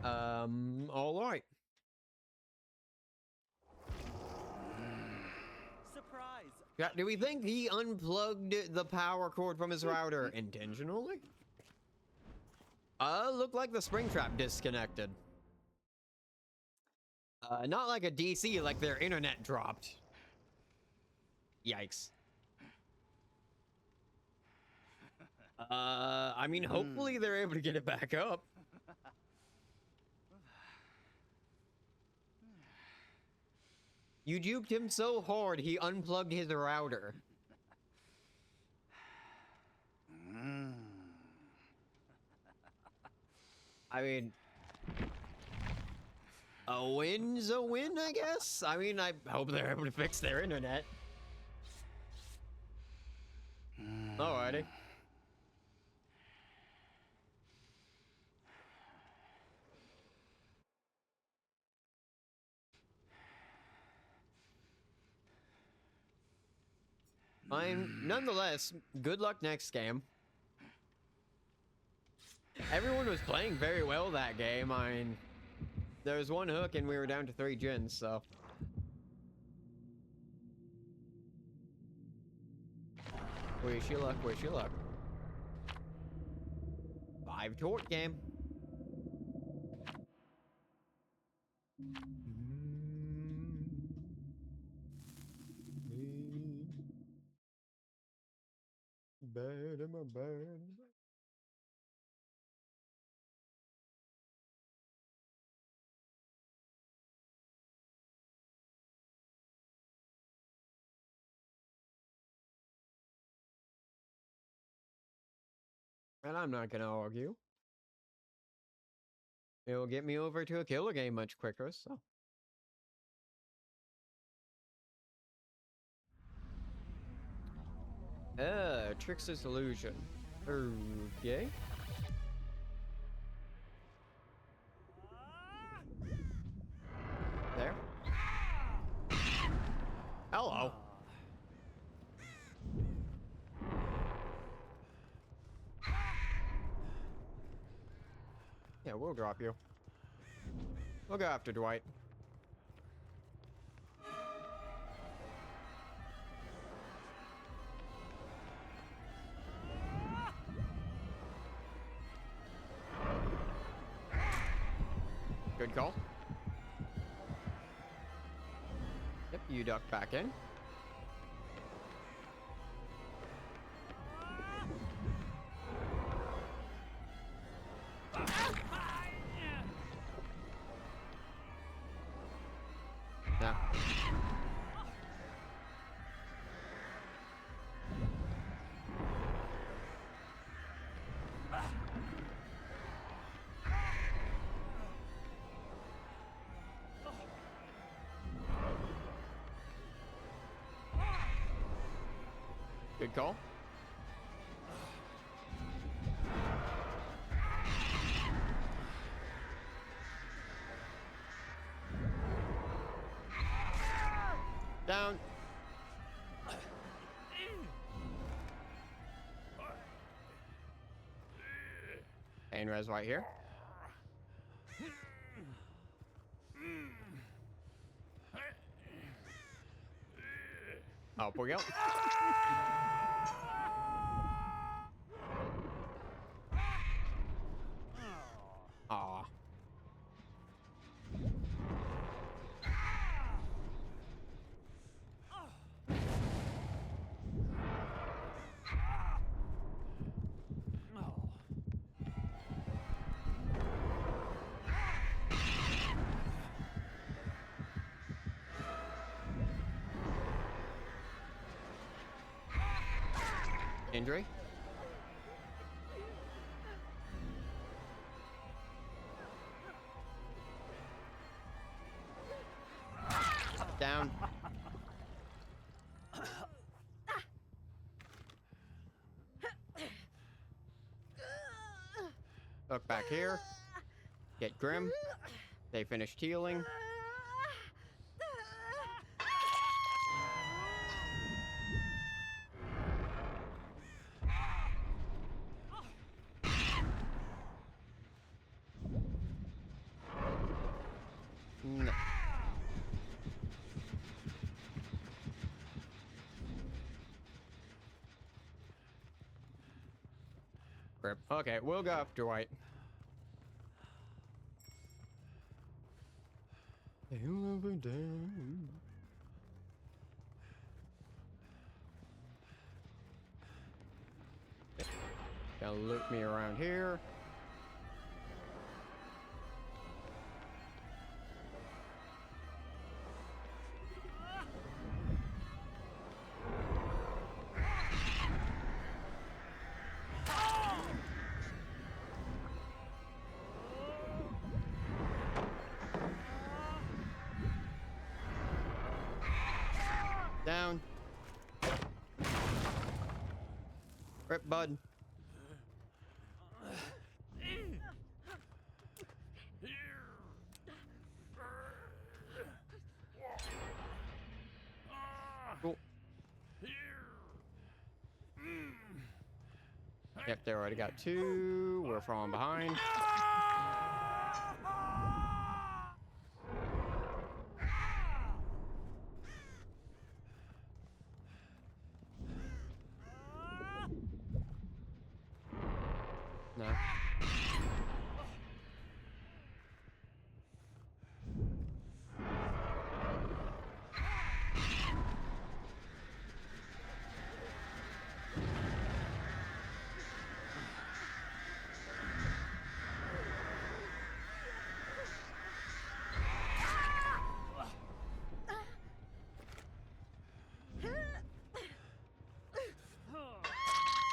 All right. Surprise! Yeah, do we think he unplugged the power cord from his router intentionally? Looked like the Springtrap disconnected. Not like a DC, like their internet dropped. Yikes. I mean, hopefully they're able to get it back up. You juked him so hard, he unplugged his router. I mean, a win's a win, I guess? I mean, I hope they're able to fix their internet. Alrighty. Nonetheless, good luck next game. Everyone was playing very well that game. I mean, there was one hook and we were down to 3 gens, so. Wish you luck, wish you luck. 5 tort game. Bad in my bad. And I'm not gonna argue. It'll get me over to a killer game much quicker, so. Trickster's Illusion. Okay. There. Hello. Yeah, we'll drop you. We'll go after Dwight. Good call. Yep, you duck back in. Yeah. Good call. Down. Pain res right here. Up we go. Aw. Injury. Down. Look back here. Get Grim. They finished healing. No. Grip. Okay, we'll go after Dwight. Gonna loop me around here. Down. Rip, bud. Cool. Yep, they already got two. We're falling behind. No.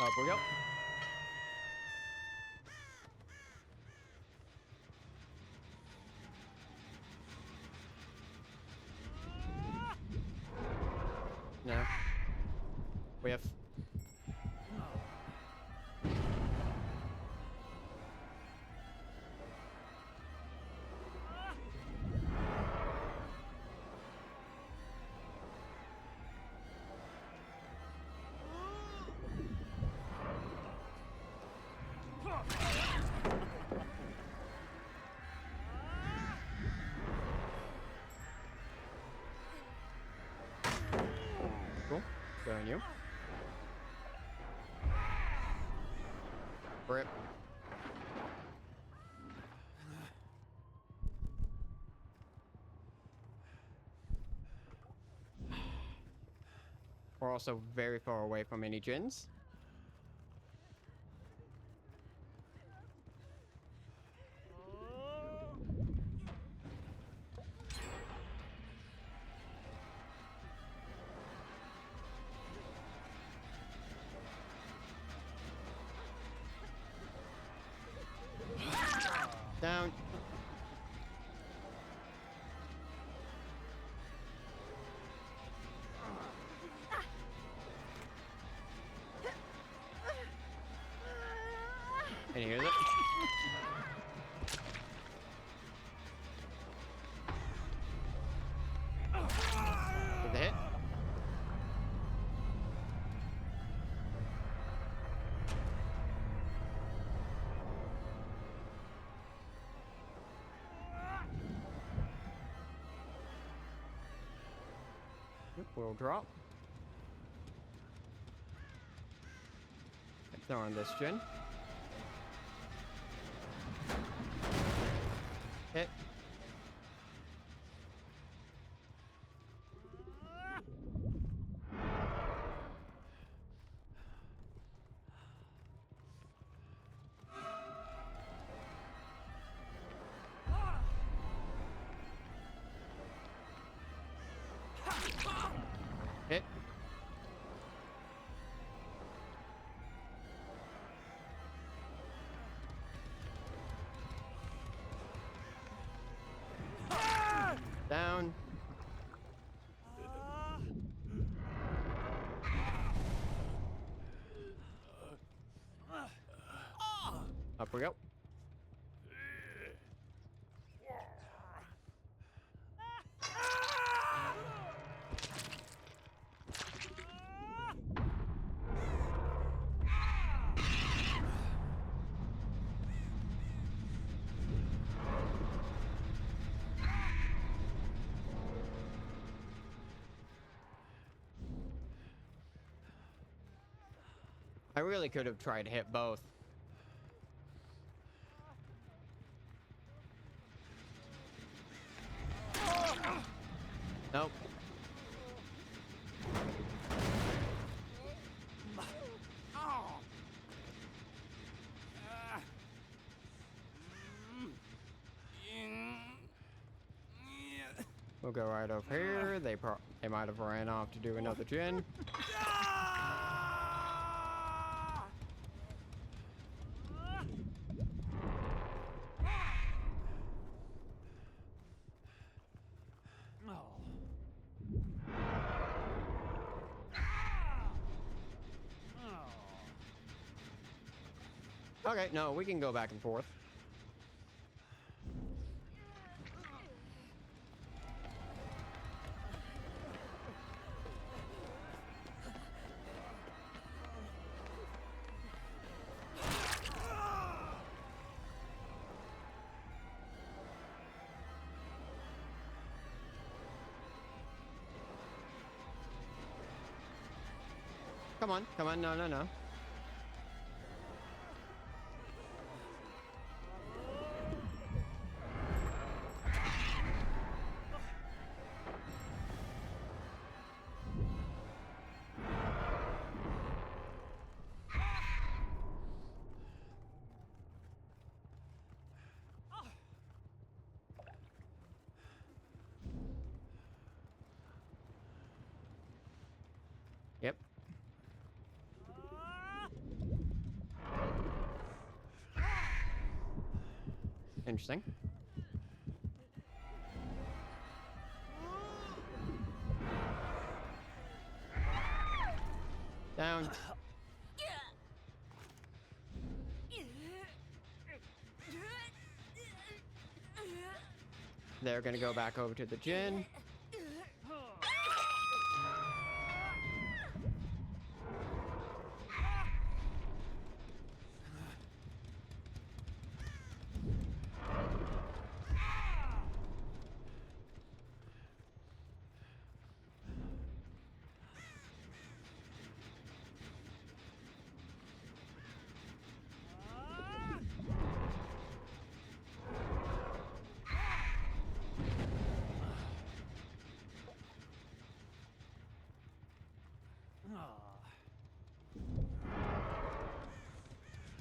Up we go. No. We have. Cool. Good on you. Rip. We're also very far away from any gens. Down. And here's it. With the hit. We'll drop. Throw on this gen. Hit. Hit. Down. Up we go. I really could have tried to hit both. Nope. We'll go right over here. They might have ran off to do another gen. Okay, no, we can go back and forth. Come on, come on, no, no, no. Yep. Interesting. Down. They're gonna go back over to the gin.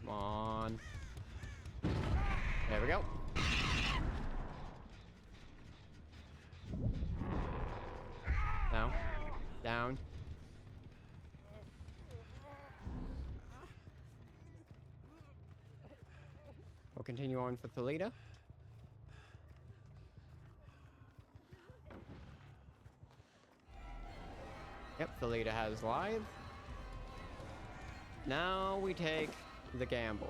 Come on. There we go. Down. Down. We'll continue on for Thalita. Yep, Thalita has live. Now we take the gamble.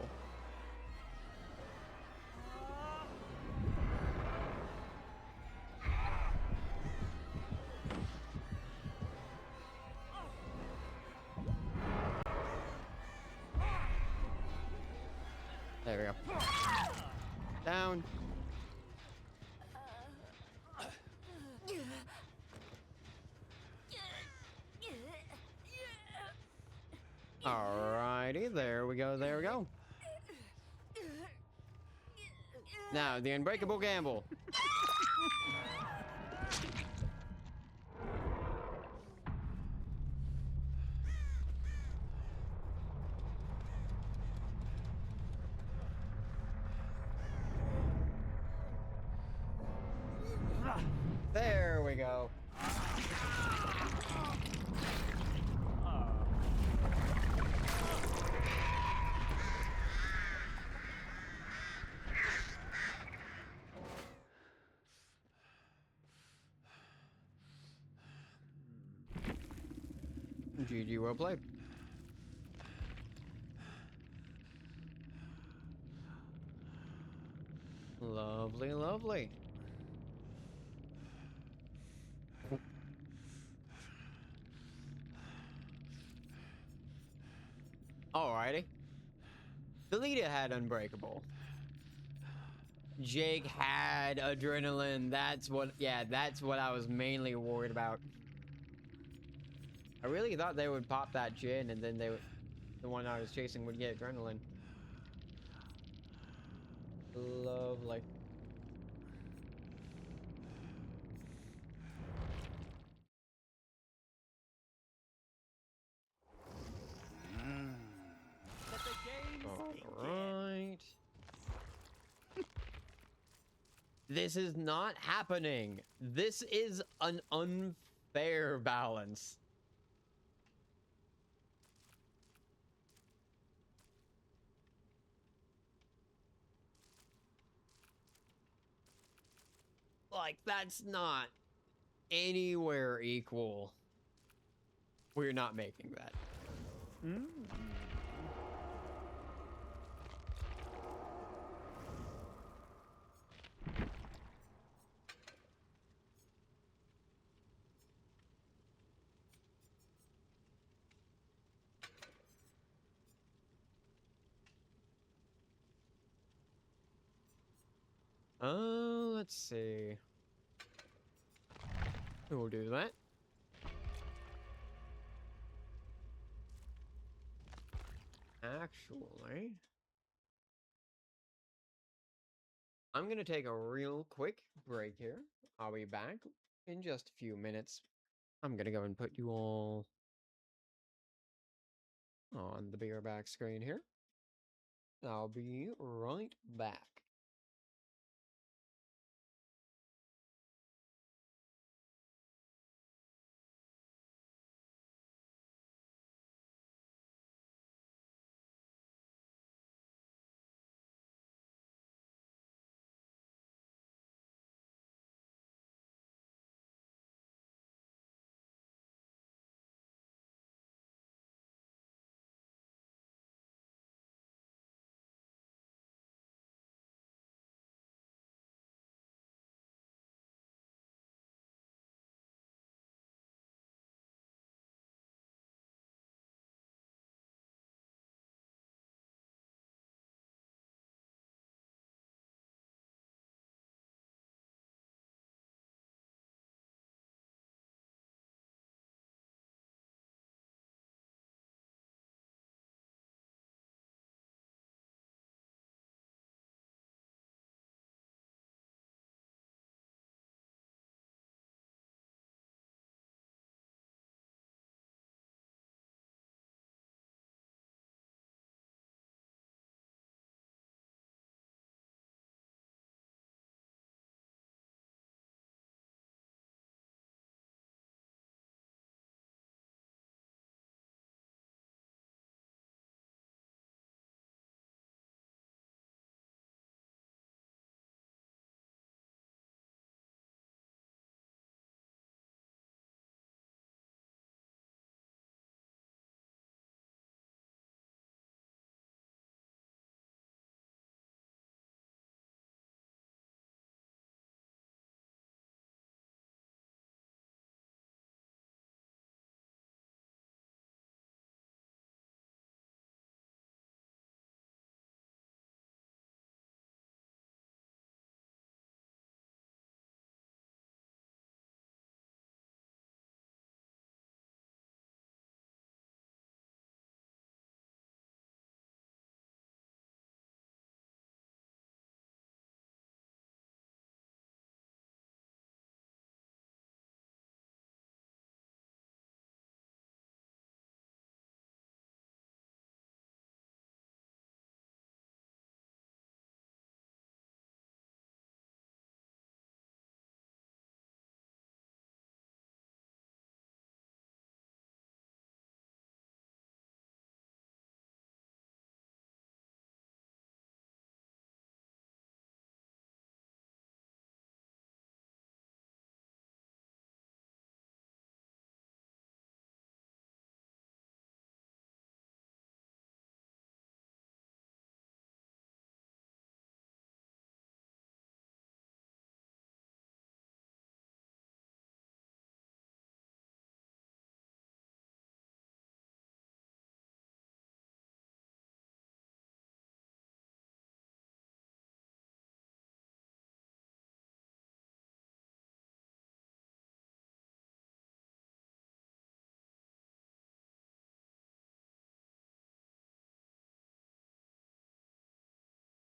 There we go. Down. Alrighty, there we go, there we go. Now, the unbreakable gamble. There we go. GG, well played. Lovely, lovely. Alrighty. Thalita had Unbreakable. Jake had Adrenaline. That's what I was mainly worried about. I really thought they would pop that gin and then the one I was chasing would get Adrenaline. Lovely. Alright. This is not happening. This is an unfair balance. Like, that's not anywhere equal. We're not making that. Let's see. We'll do that. Actually, I'm gonna take a real quick break here. I'll be back in just a few minutes. I'm gonna go and put you all on the bigger back screen here. I'll be right back.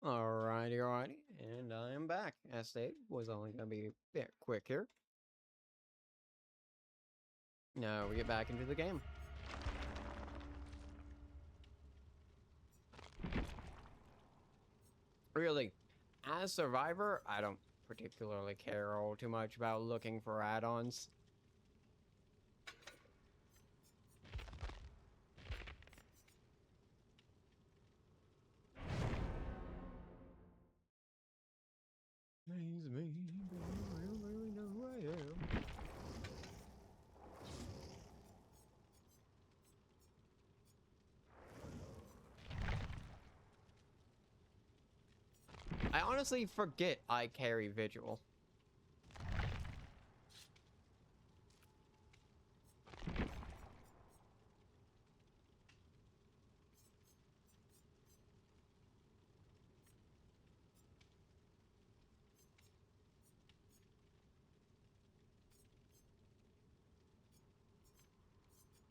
Alrighty, alrighty, and I am back. As stated, was only gonna be a bit quick here. Now we get back into the game. Really, as Survivor, I don't particularly care all too much about looking for add-ons. Amaze me, but you really know who I am. I honestly forget I carry Vigil.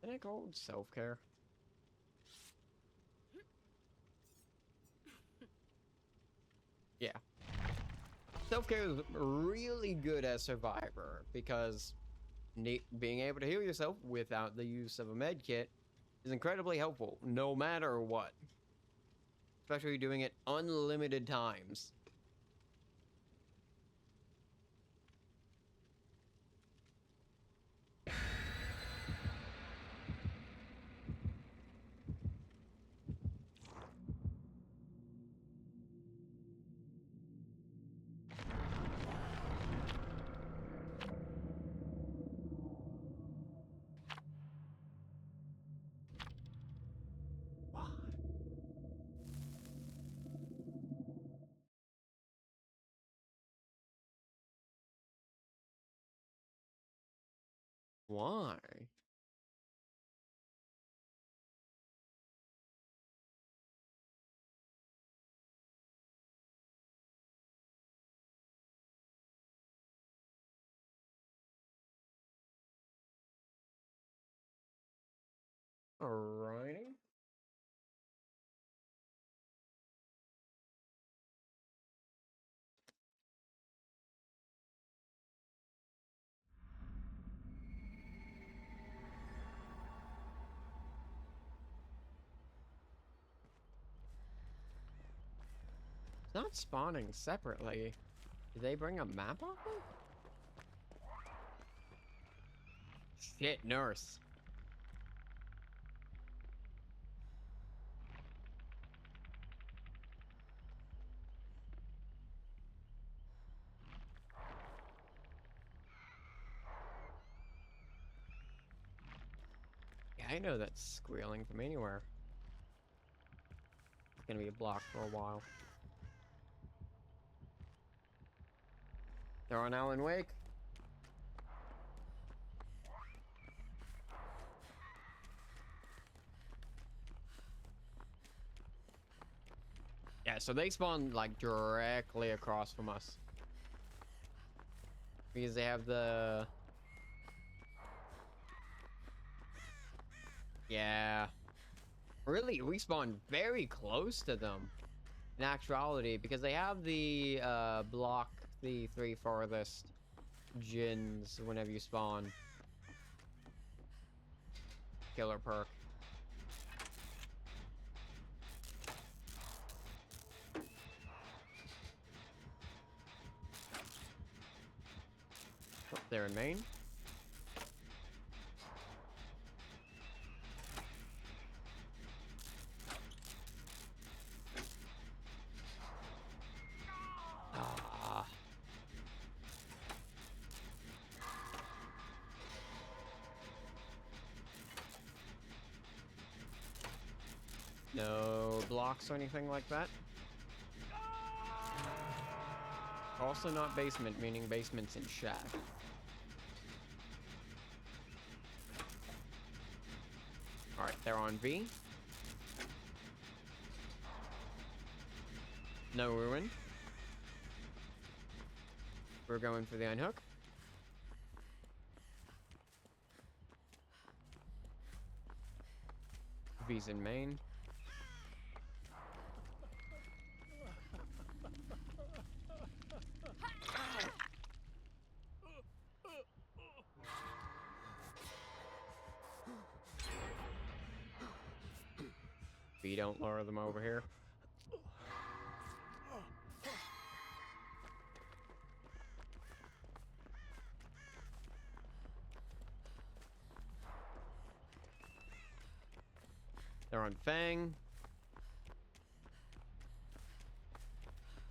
Isn't it called self-care? self-care is really good as Survivor because being able to heal yourself without the use of a med kit is incredibly helpful, no matter what. Especially doing it unlimited times. Why? Alrighty. It's not spawning separately. Did they bring a map off it? Shit, nurse. Yeah, I know that's squealing from anywhere. It's gonna be a block for a while. They're on Alan Wake. Yeah, so they spawn like directly across from us. Because they have the... Yeah. Really, we spawn very close to them. In actuality, because they have the block the 3 farthest gins whenever you spawn. Killer perk. Oh, they're in main. Ah. No blocks or anything like that. Also not basement, meaning basement's in shack. Alright, they're on V. No ruin. We're going for the unhook. V's in main. V, don't lure them over here. They're on Fang.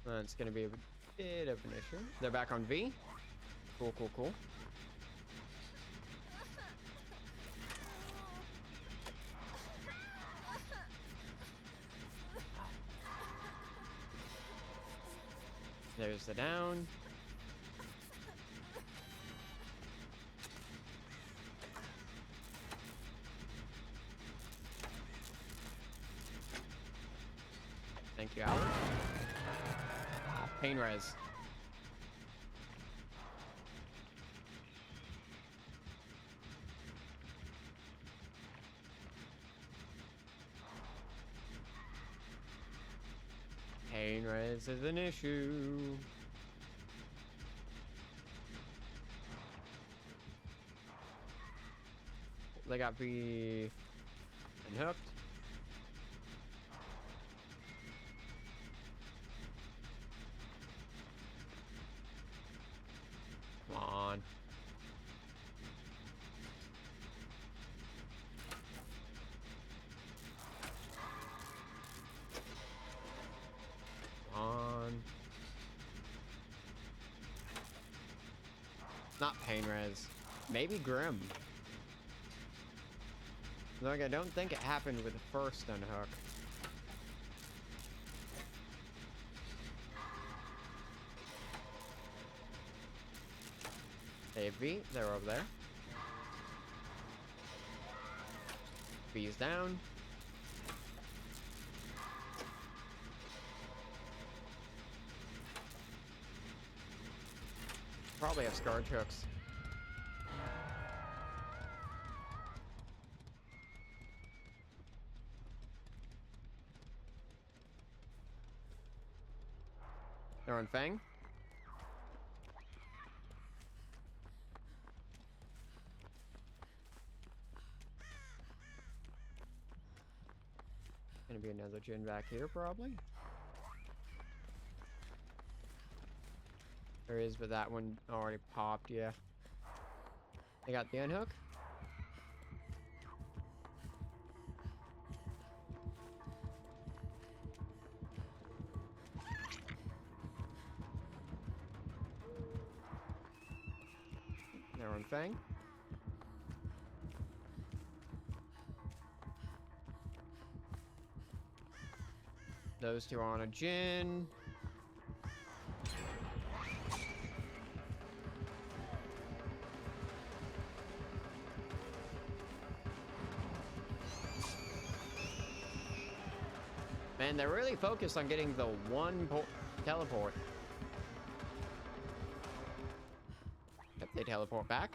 That's gonna be a bit of an issue. They're back on V. Cool, cool, cool. There's the down. Thank you, Howard. Pain res. Pain res is an issue. got B unhooked. Come on. Come on. Not pain res. Maybe Grim. Like, I don't think it happened with the first unhook. Hey, V, they're over there. B's down. Probably have Scourge hooks. They're on Fang. Gonna be another Jin back here, probably. There is, but that one already popped, yeah. They got the unhook. They're on Fang. Those two are on a Jin. Man, they're really focused on getting the one teleport. Yep, they teleport back.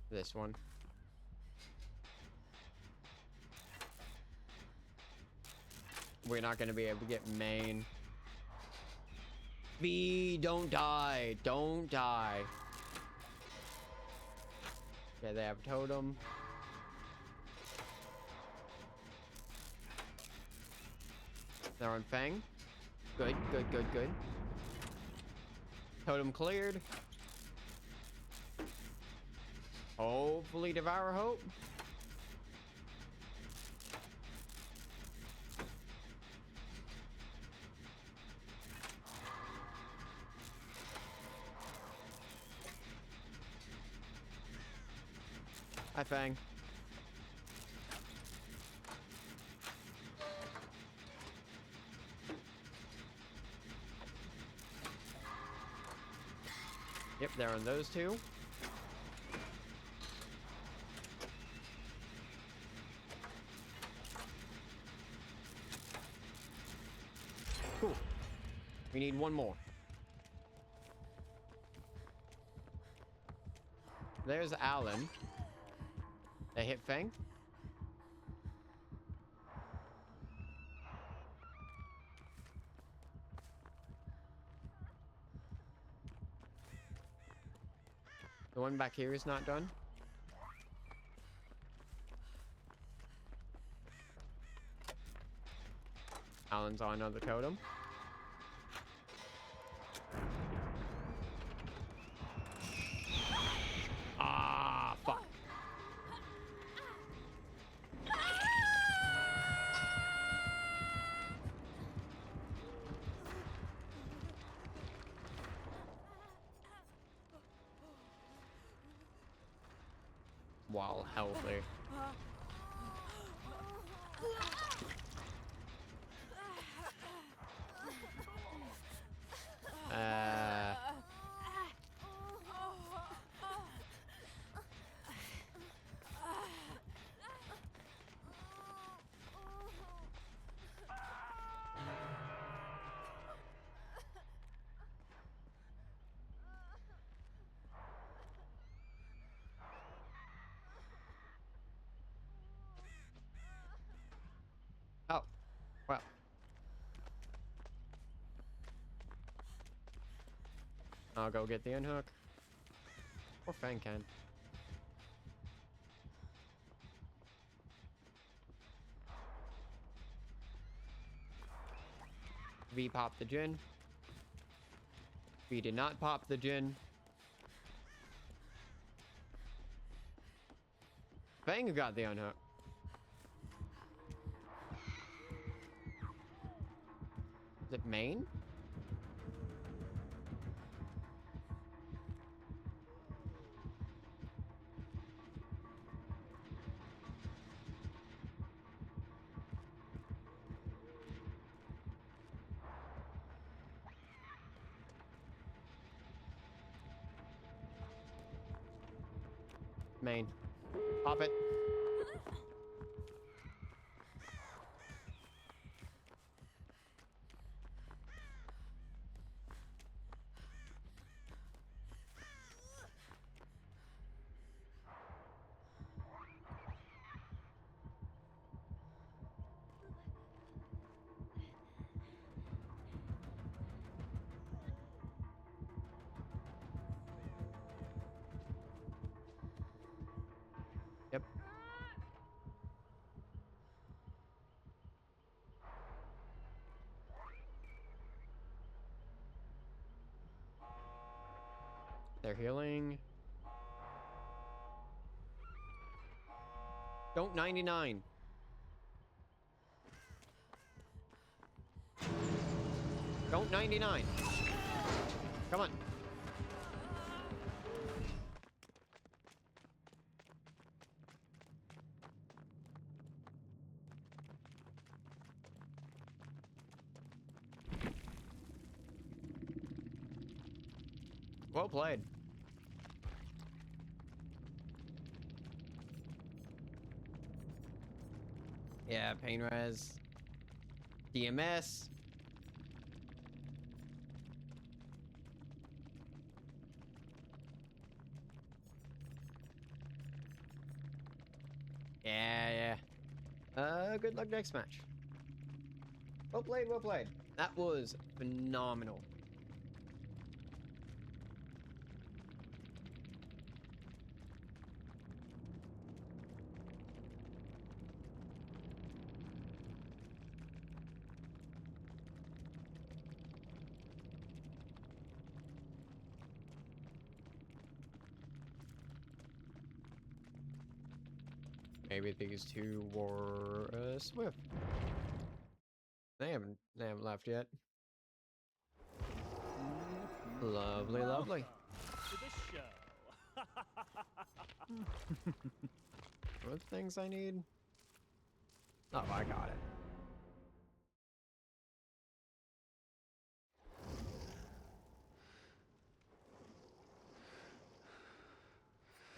This one. We're not going to be able to get main. V, don't die. Don't die. Okay, they have totem. They're on Fang. Good, good, good, good. Totem cleared. Hopefully Devour Hope. Hi, Fang. Yep, they're on those two. Cool. We need one more. There's Alan. They hit Fang. The one back here is not done. Alan's on another totem. Ah, fuck. While healthy. I'll go get the unhook. Or Fang can. V popped the Jin. V did not pop the Jin. Fang got the unhook. Is it main? Main. Pop it. Yep. They're healing. Don't 99. Don't 99. Come on. Well played. Yeah, pain res. DMS. Yeah. Good luck next match. Well played, well played. That was phenomenal. Maybe these two were Swift. They haven't left yet. Lovely, lovely. To the show. What are the things I need? Oh, I got it.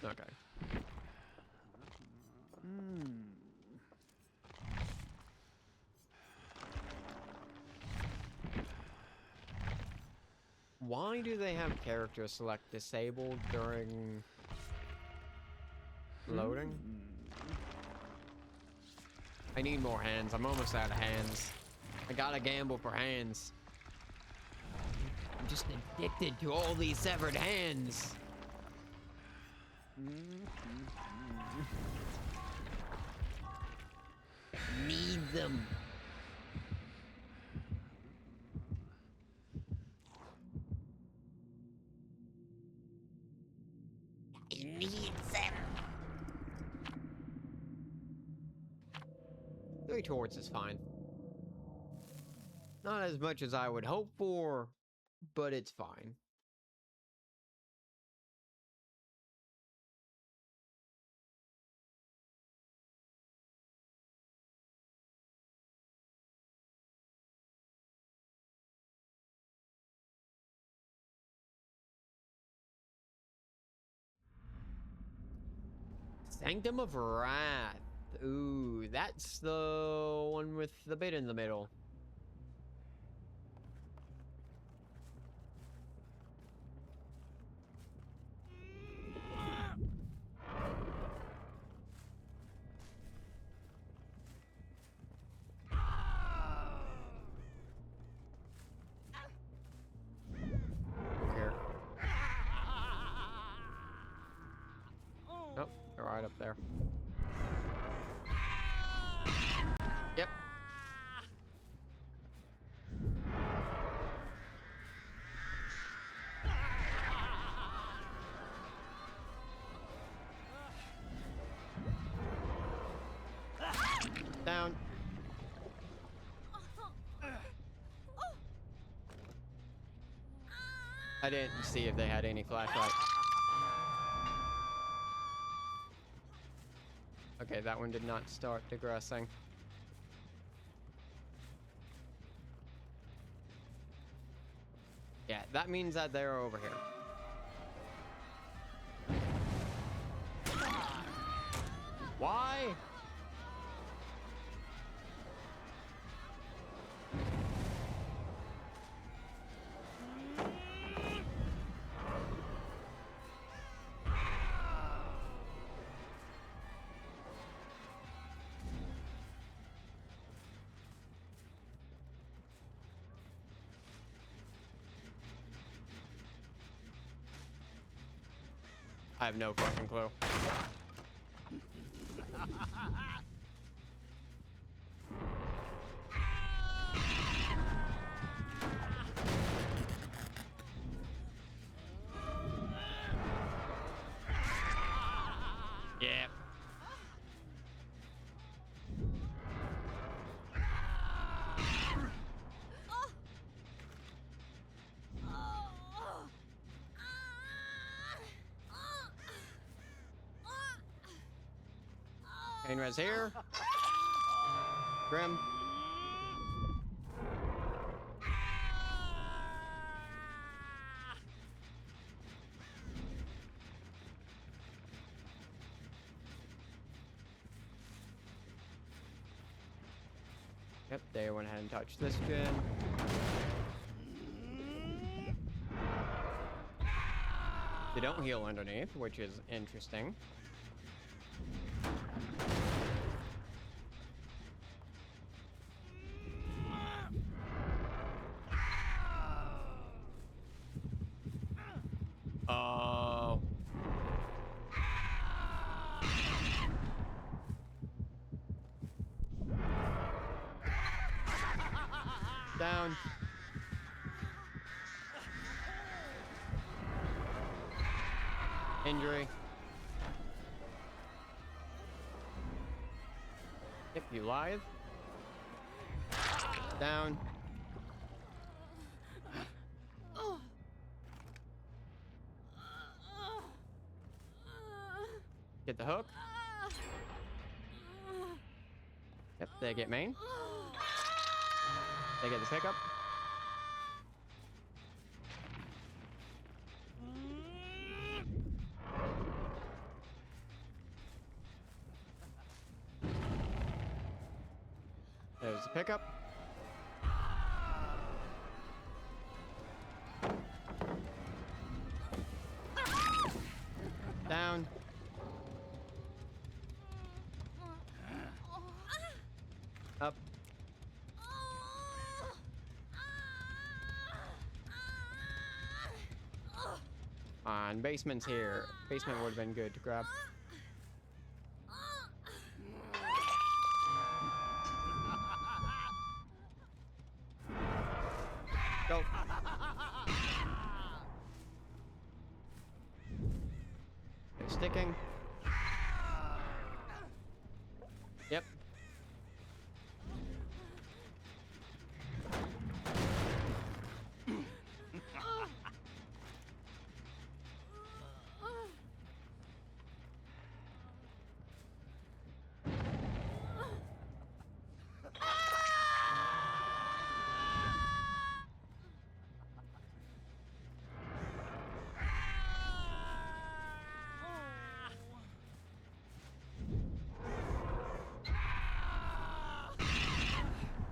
Okay. Why do they have character select disabled during loading? I need more hands. I'm almost out of hands. I gotta gamble for hands. I'm just addicted to all these severed hands. Need them. I need them. 3 towards is fine. Not as much as I would hope for, but it's fine. Sanctum of Wrath. Ooh, that's the one with the bit in the middle. Don't care. up there. Yep. Down. I didn't see if they had any flashlight. Okay, that one did not start digressing. Yeah, that means that they're over here. Why? I have no fucking clue. Yeah. Pain res here. Grim. Yep, they went ahead and touched this gen. They don't heal underneath, which is interesting. Oh. Down. Injury. Yep, you live. Down. Get the hook. Yep, they get main. They get the pickup. There's the pickup. Down. Up. On basement's here. Basement would have been good to grab. Go. They're sticking. Yep.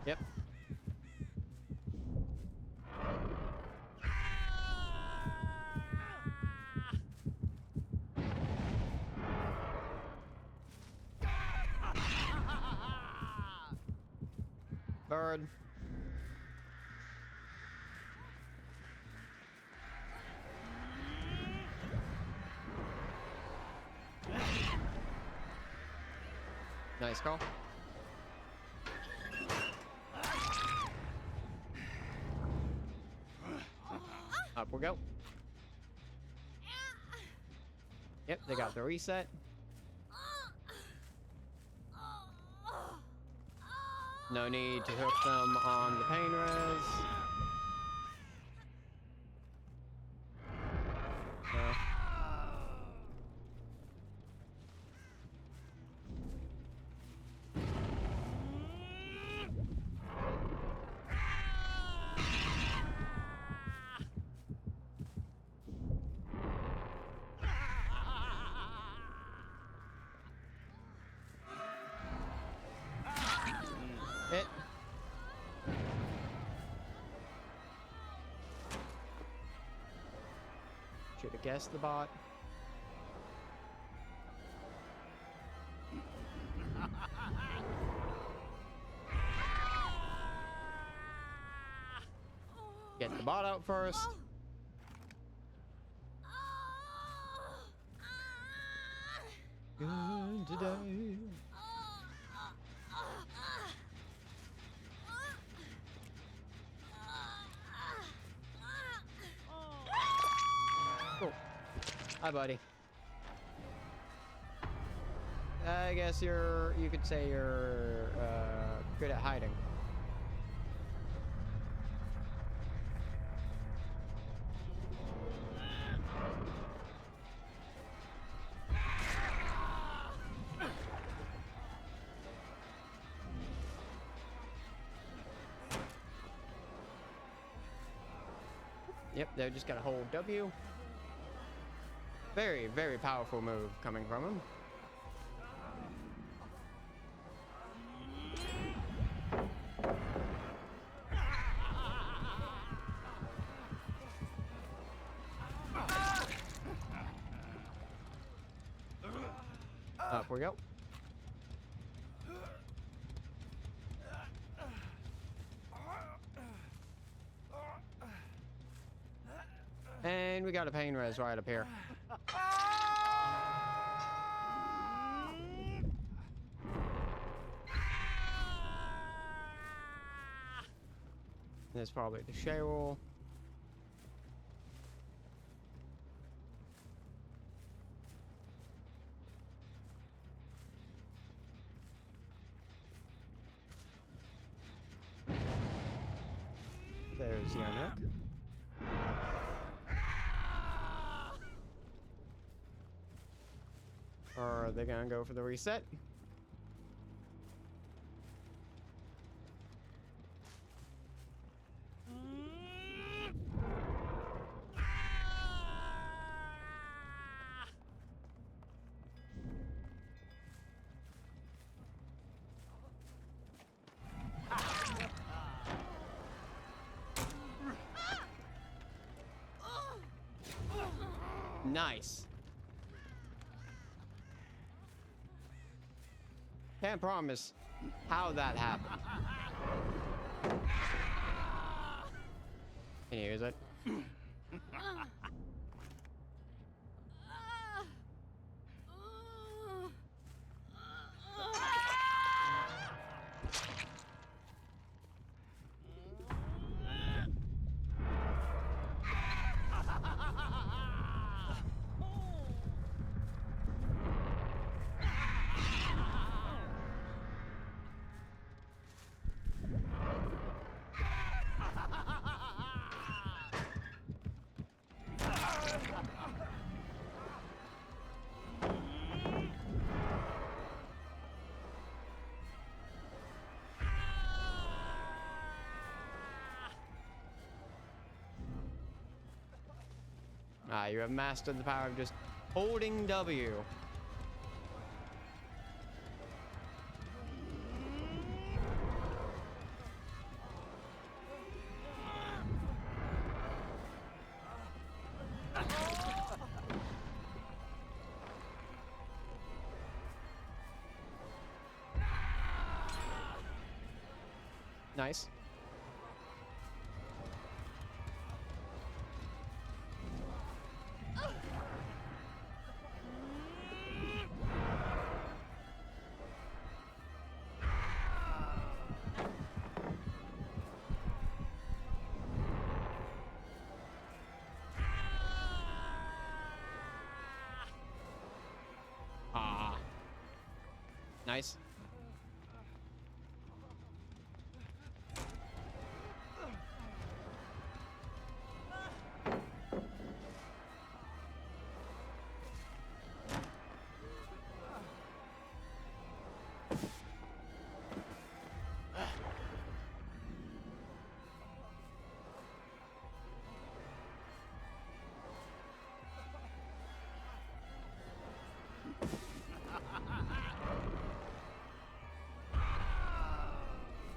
Yep. Bird. Nice call. Up we go. Yep, they got the reset. No need to hook them on the pain res. No. Hit. Should have guessed the bot. Get the bot out first. Good today. Cool. Hi, buddy. I guess you could say you're good at hiding. Yep, they just got a hold W. Very, very powerful move coming from him. Up we go. And we got a pain res right up here. There's probably the Cheryl. There's Yannick. Are they gonna go for the reset? Nice. Can't promise how that happened. Can you use it? Ah, you have mastered the power of just holding W. Nice. Nice.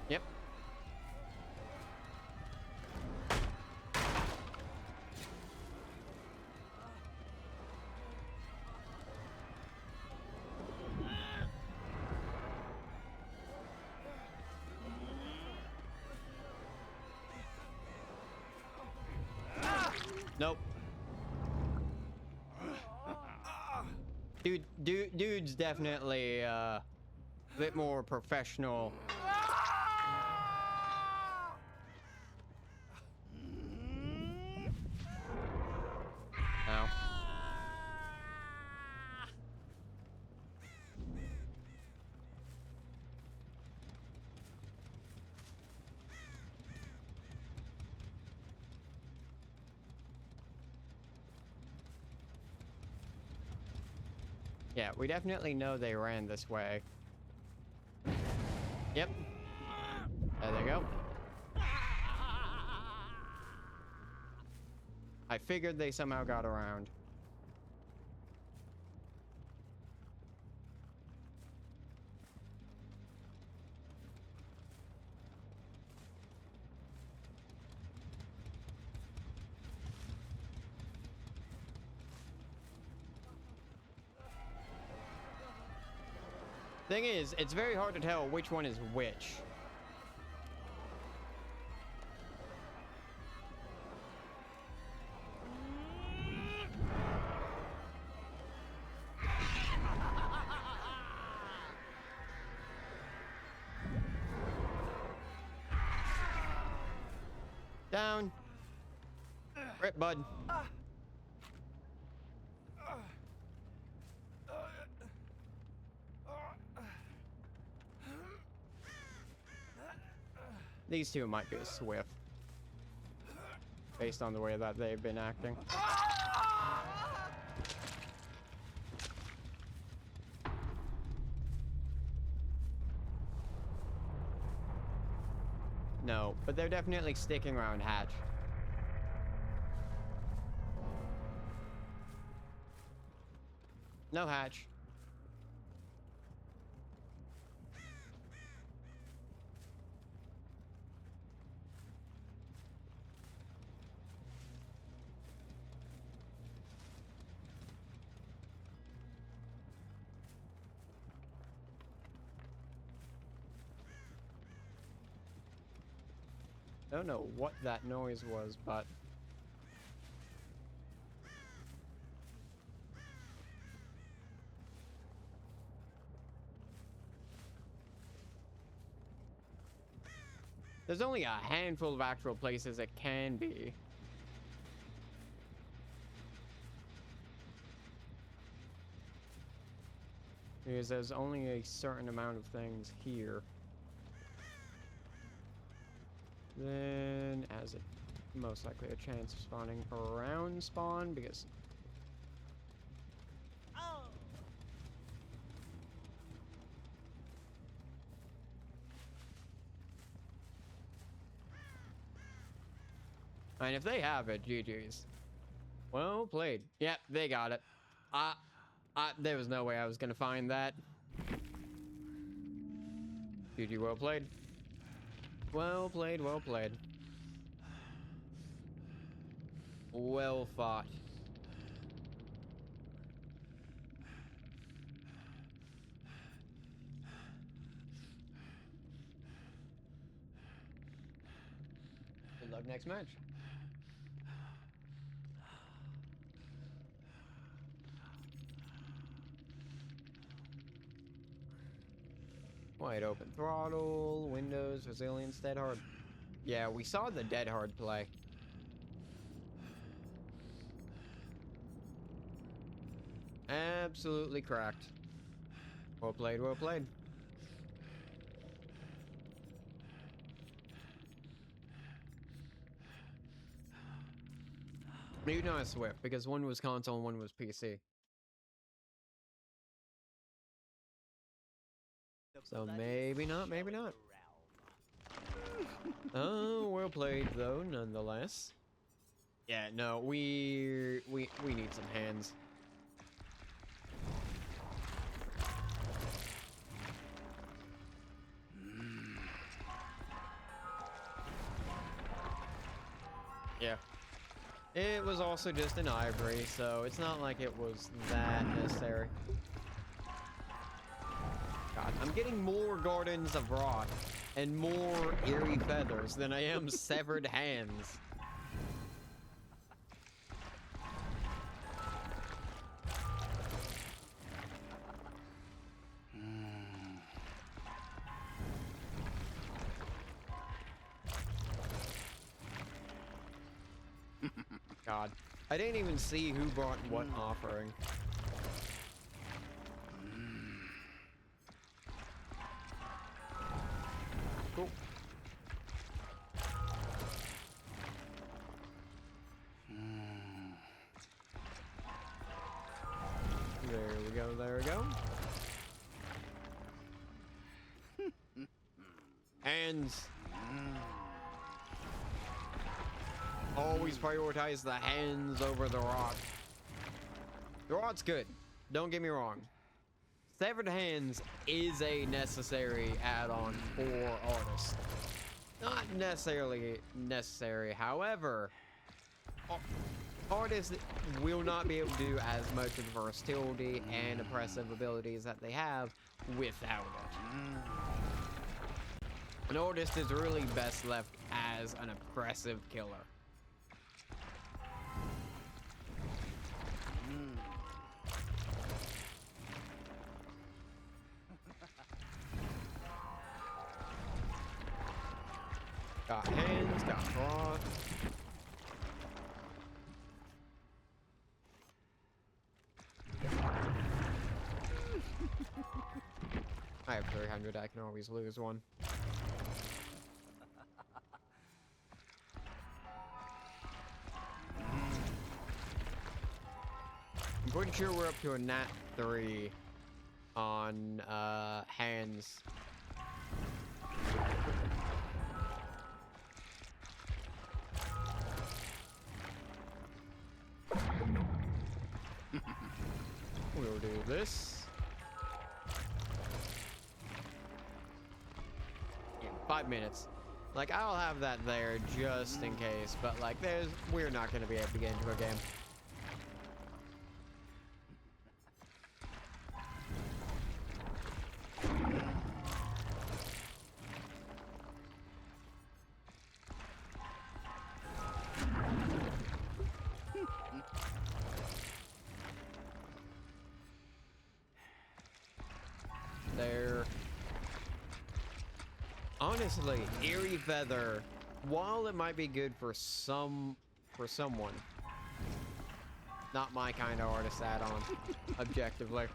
Yep. Nope. Dude's definitely a bit more professional. Now. Yeah, we definitely know they ran this way. Yep. There they go. I figured they somehow got around. Thing is, it's very hard to tell which one is which. Down. Rip, bud. These two might be swift, based on the way that they've been acting. No, but they're definitely sticking around Hatch. No Hatch. Don't know what that noise was, but there's only a handful of actual places it can be. Because there's only a certain amount of things here. Then, as it most likely a chance of spawning around spawn, because Oh. and if they have it, GG's. Well played. Yep, they got it. There was no way I was gonna find that. GG, well played. Well played, well played. Well fought. Good luck next match. Wide open throttle, Windows, Resilience, Dead Hard. Yeah, we saw the Dead Hard play. Absolutely cracked. Well played, well played. Maybe not a Swift, because one was console and one was PC. So maybe not, maybe not. Oh, well played though, nonetheless. Yeah, no, we need some hands. Yeah. It was also just an ivory, so it's not like it was that necessary. God, I'm getting more Gardens of Rot and more Eerie Feathers than I am Severed Hands. God, I didn't even see who brought what offering. Cool. There we go, there we go. Hands. Always prioritize the hands over the rot. The rot's good, don't get me wrong. Severed Hands is a necessary add-on for artists. Not necessarily necessary, however, artists will not be able to do as much of the versatility and oppressive abilities that they have without it. An artist is really best left as an oppressive killer. Got hands, got rot. I have 300, I can always lose one. I'm pretty sure we're up to a nat 3 on hands. We'll do this. Yeah, 5 minutes. Like, I'll have that there just in case, but like, we're not gonna be able to get into a game. There. Honestly, Eerie Feather, while it might be good for someone, not my kind of artist add-on, objectively.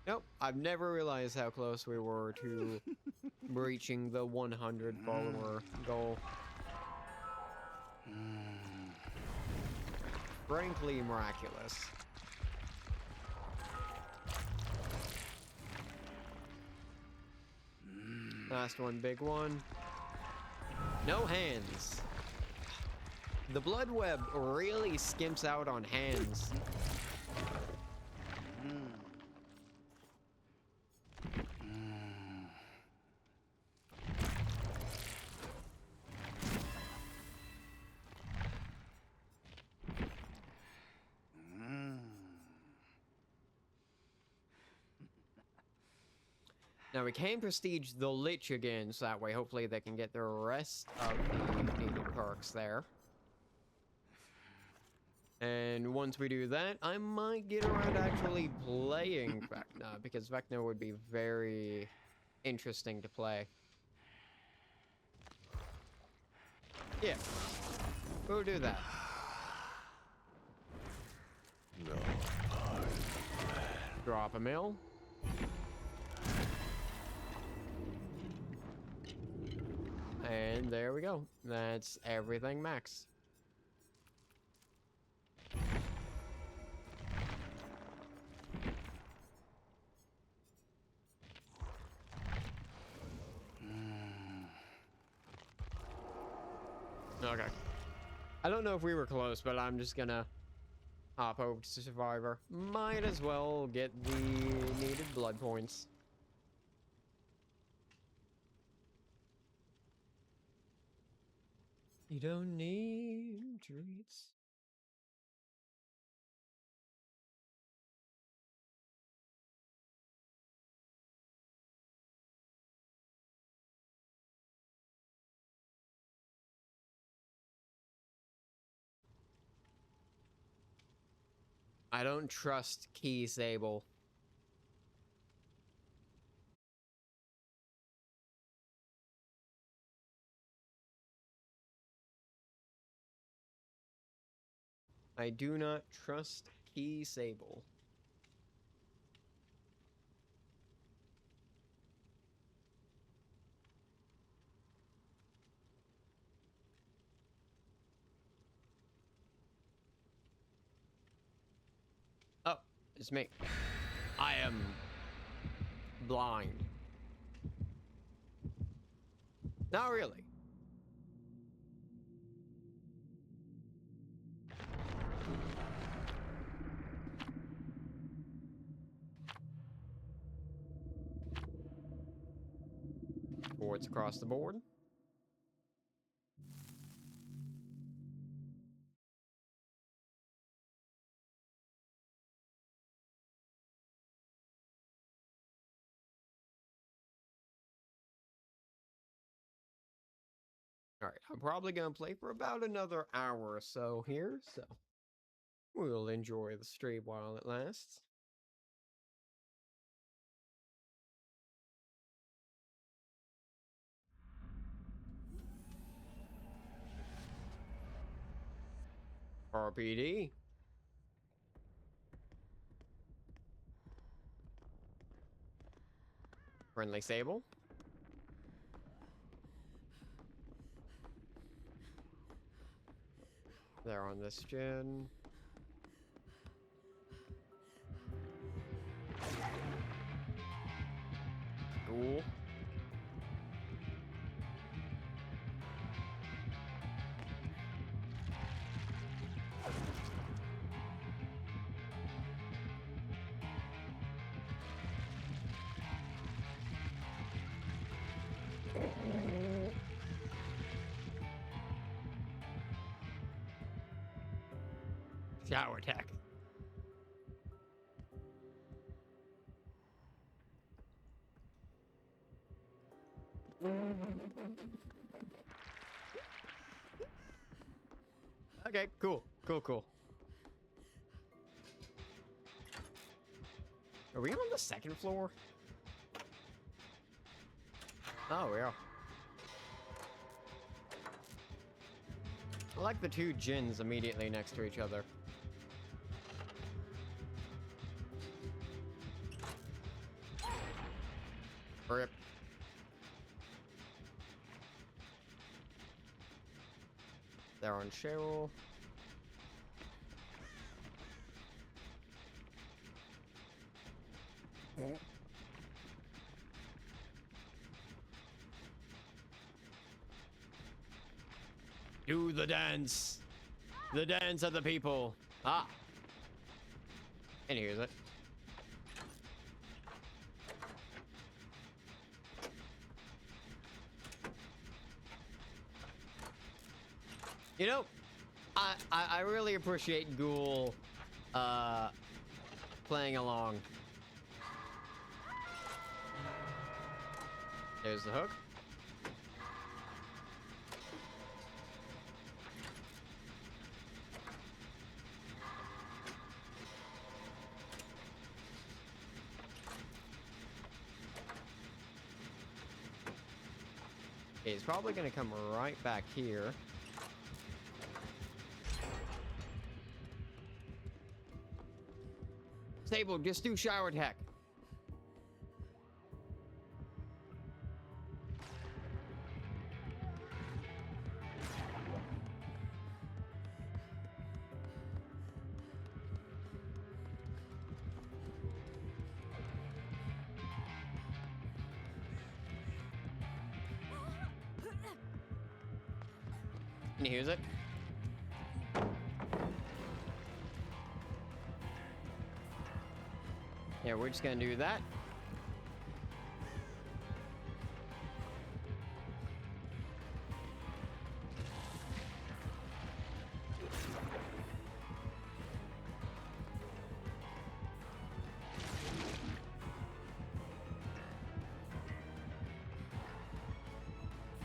Nope, I've never realized how close we were to reaching the 100 follower goal. Frankly, miraculous. Last one, big one. No hands. The blood web really skimps out on hands. Now we can prestige the Lich again, so that way hopefully they can get the rest of the needed perks there. And once we do that, I might get around to actually playing Vecna, because Vecna would be very interesting to play. Yeah. We'll do that. No. Drop a mill. And there we go. That's everything max. Okay. I don't know if we were close, but I'm just gonna hop over to Survivor. Might as well get the needed blood points. You don't need treats. I don't trust Key Sable. I do not trust Key Sable. Oh, it's me. I am blind. Not really. Boards across the board. Alright, I'm probably gonna play for about another hour or so here, so we'll enjoy the stream while it lasts. RPD. Friendly Sable. They're on this gen. Ghoul. Shower attack. Okay, cool. Cool. Are we on the second floor? Oh, yeah. I like the two gins immediately next to each other. Rip. They're on Cheryl. Do the dance. The dance of the people. Ah. And here's it. You know, I really appreciate Ghoul playing along. There's the hook. He's probably gonna come right back here. Sable, just do shower attack. Can you use it? Yeah, we're just gonna do that.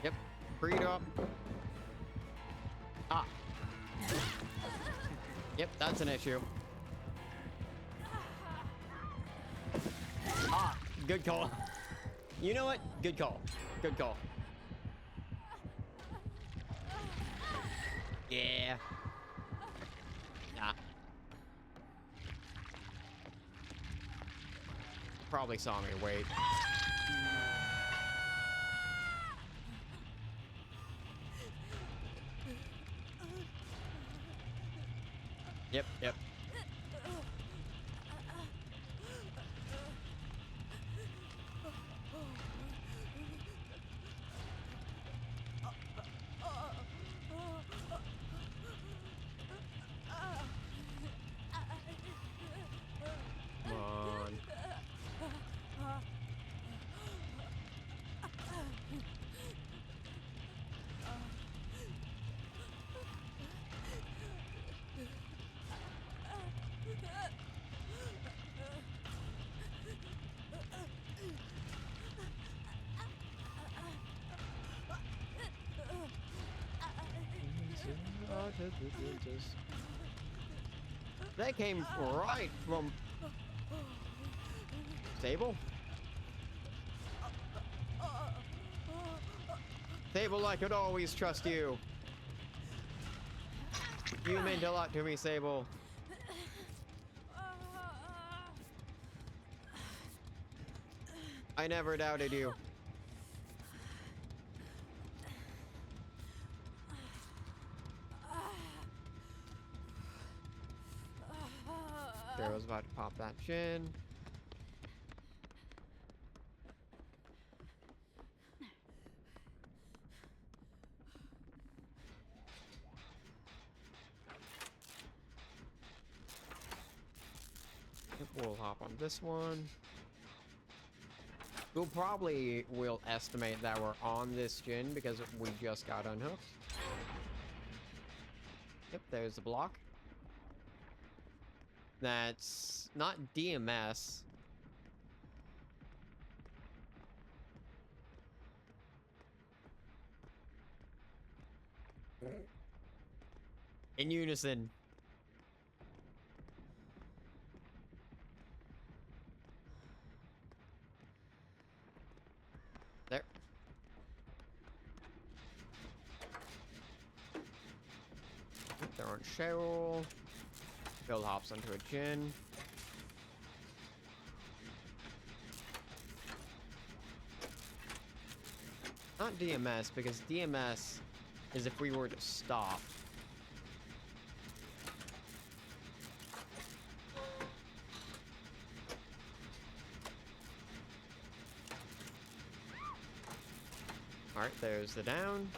Yep, freed up. Ah. Yep, that's an issue. Ah, good call. You know what? Good call. Good call. Yeah. Nah. Probably saw me wait. Yep, yep. Come on. That came right from Sable. Sable, I could always trust you. You meant a lot to me, Sable. I never doubted you. I was about to pop that shin. We'll hop on this one. We'll probably will estimate that we're on this gin because we just got unhooked. Yep, there's the block. That's not DMS. In unison. There. They're on Cheryl. Bill hops onto a gin. Not DMS, because DMS is if we were to stop. Alright, there's the down.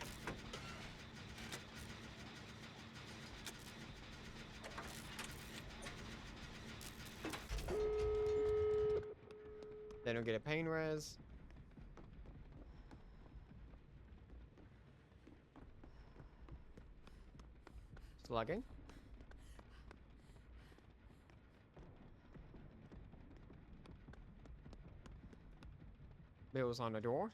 They don't get a pain res. Slugging. Bill's on the door.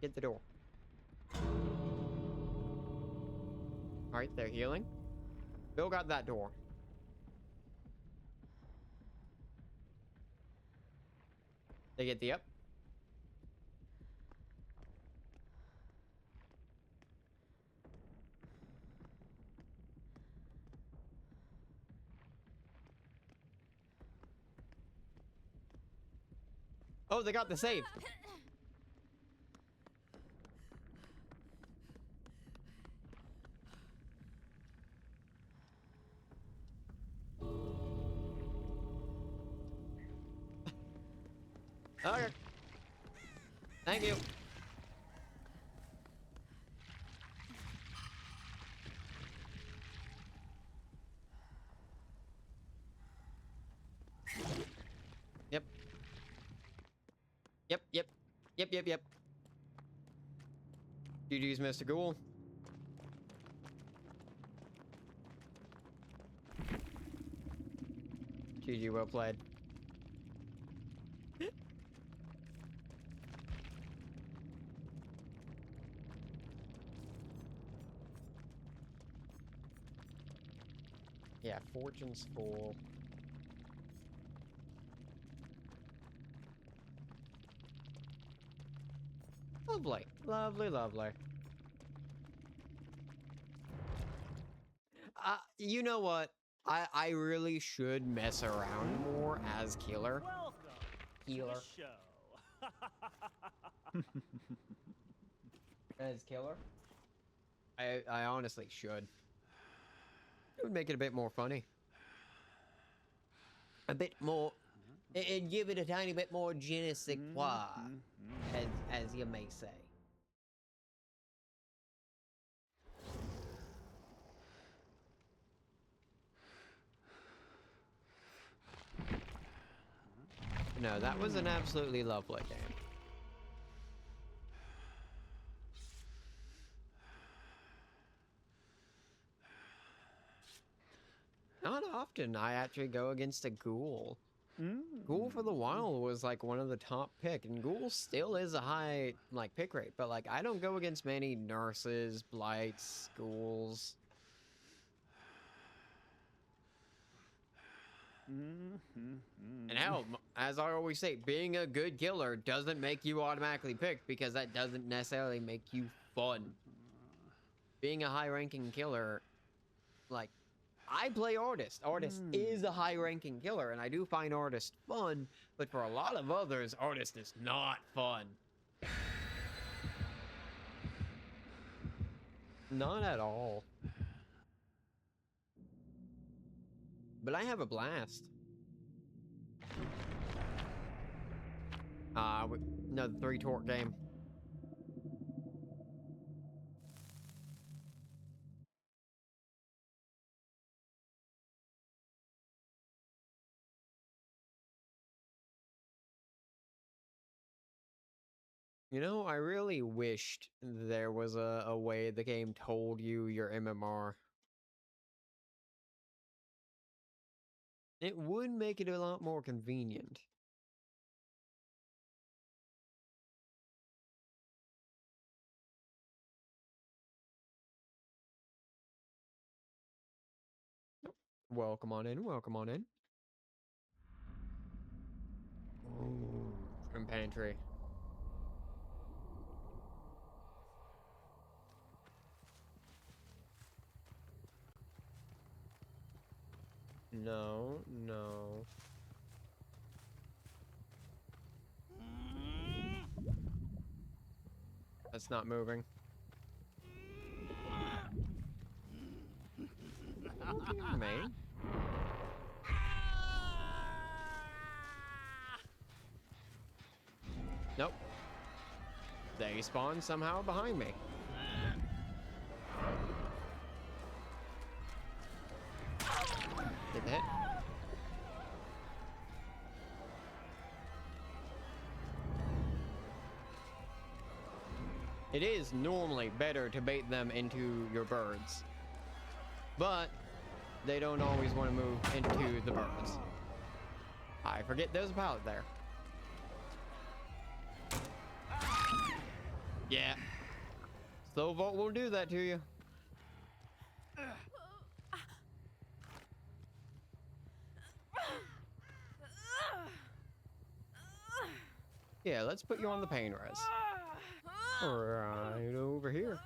Get the door. Alright, they're healing. Bill got that door. They get the up. Oh, they got the save. Okay. Thank you. Yep. Yep, yep. Yep, yep, yep. GG's, Mr. Ghoul. GG, well played. Yeah, fortune's full. Lovely. Lovely, lovely. You know what? I really should mess around more as killer. Welcome Healer. to the show. As killer? I honestly should. It would make it a bit more funny. A bit more... It'd give it a tiny bit more je ne sais quoi, as you may say. No, that was an absolutely lovely game. Not often I actually go against a ghoul. Ghoul for the Wild was like one of the top pick, and Ghoul still is a high like pick rate, but like I don't go against many nurses, blights, ghouls. And hell, as I always say, being a good killer doesn't make you automatically picked because that doesn't necessarily make you fun. Being a high-ranking killer, like, I play Artist. Artist is a high-ranking killer, and I do find Artist fun, but for a lot of others, Artist is not fun. Not at all. But I have a blast. Another 3 torque game. You know, I really wished there was a way the game told you your MMR. It would make it a lot more convenient. Welcome on in, welcome on in. Ooh, from pantry. No, no. That's not moving. What do you mean? Nope. They spawned somehow behind me. Did that? It is normally better to bait them into your birds, but they don't always want to move into the birds. I forget there's a pallet there. Yeah. Slow vault will do that to you. Yeah, let's put you on the pain res. Right over here.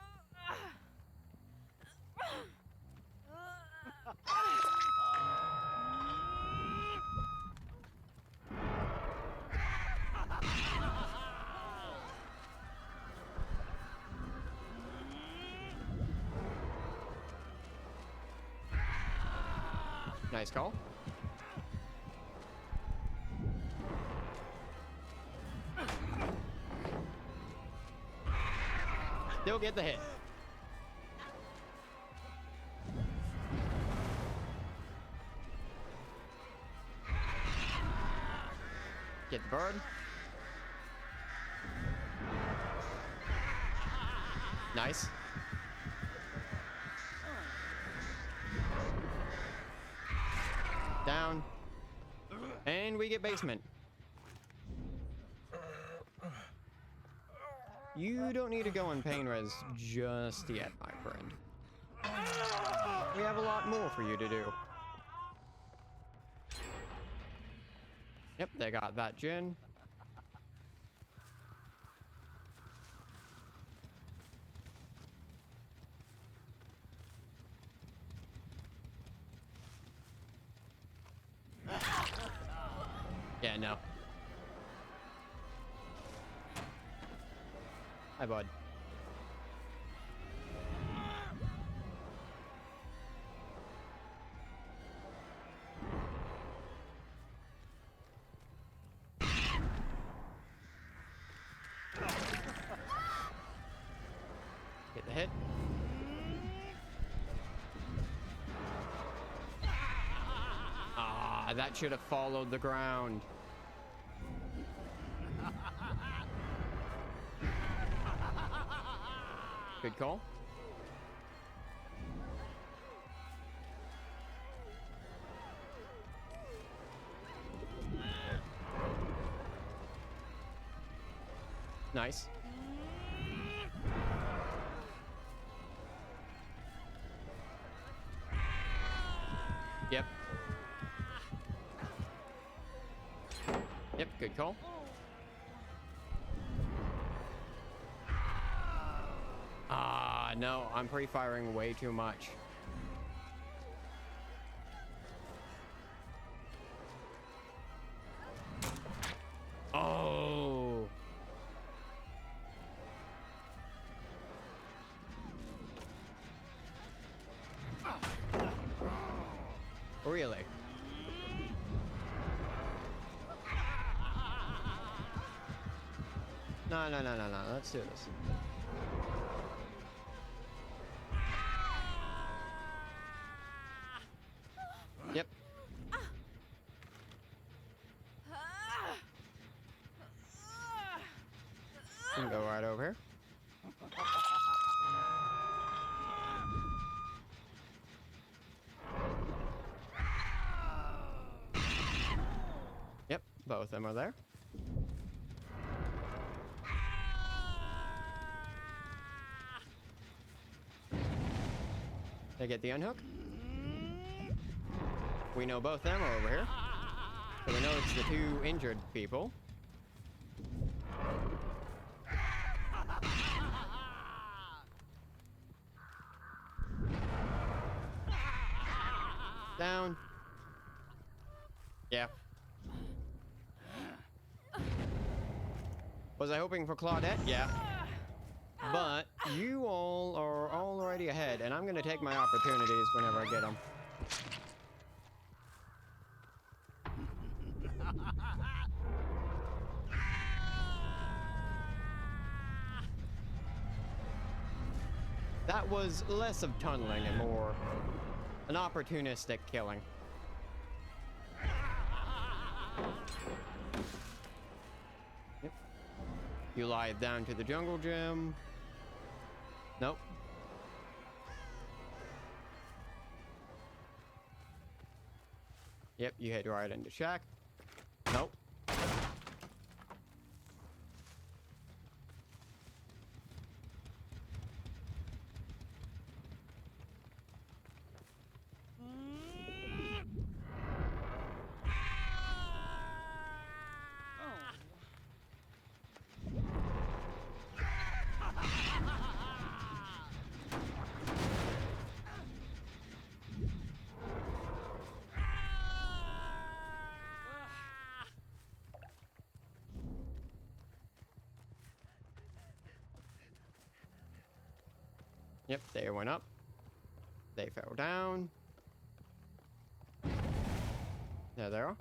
Nice call. Still get the hit. Get the bird. Nice. Down. And we get basement. You don't need to go on pain res just yet, my friend. We have a lot more for you to do. Yep, they got that gin. Yeah, no. Hi, bud. Get the hit. Ah, that should have followed the ground. Good call. Nice. Yep. Yep, good call. Ah, no, I'm pre-firing way too much. Oh. Really? No, no, no, no, no. Let's do this. Yep. You can go right over here. Yep, both of them are there. They get the unhook. We know both of them are over here. So we know it's the two injured people. Down. Yeah. Was I hoping for Claudette? Yeah. But you all are already ahead, and I'm going to take my opportunities whenever I get them. That was less of tunneling and more an opportunistic killing. Yep. You lie down to the jungle gym. Nope. Yep, you head right into Shack. Nope. Yep, they went up. They fell down. There they are.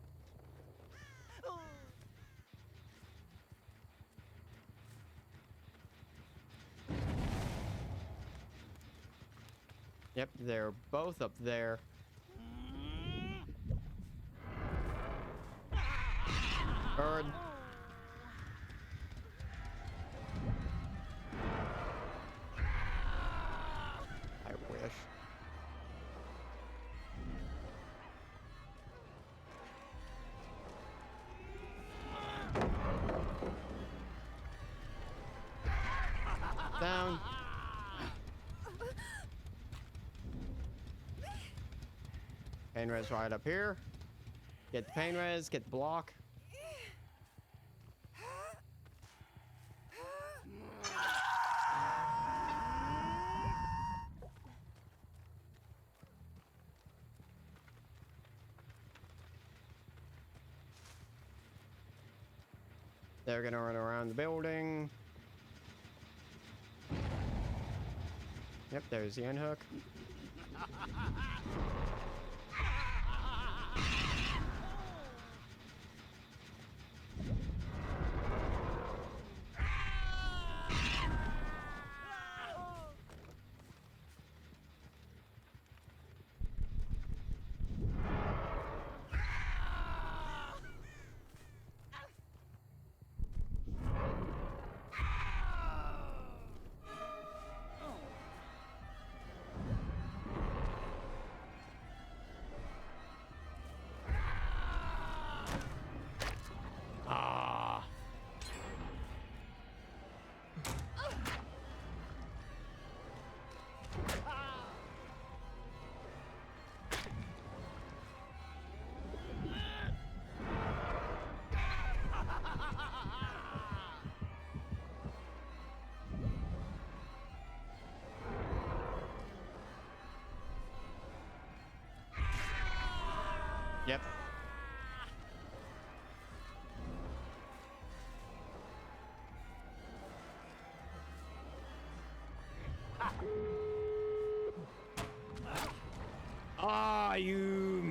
Yep, they're both up there. Bird. I wish. Down. Pain res right up here. Get the pain res, get the block. They're gonna run around the building. Yep, there's the end hook. Ah. Yep. Ah, you.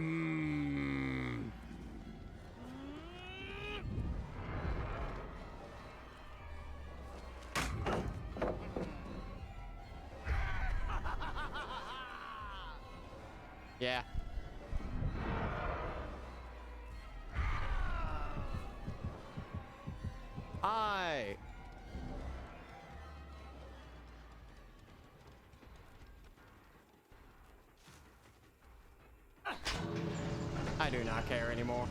Yeah. I do not care anymore.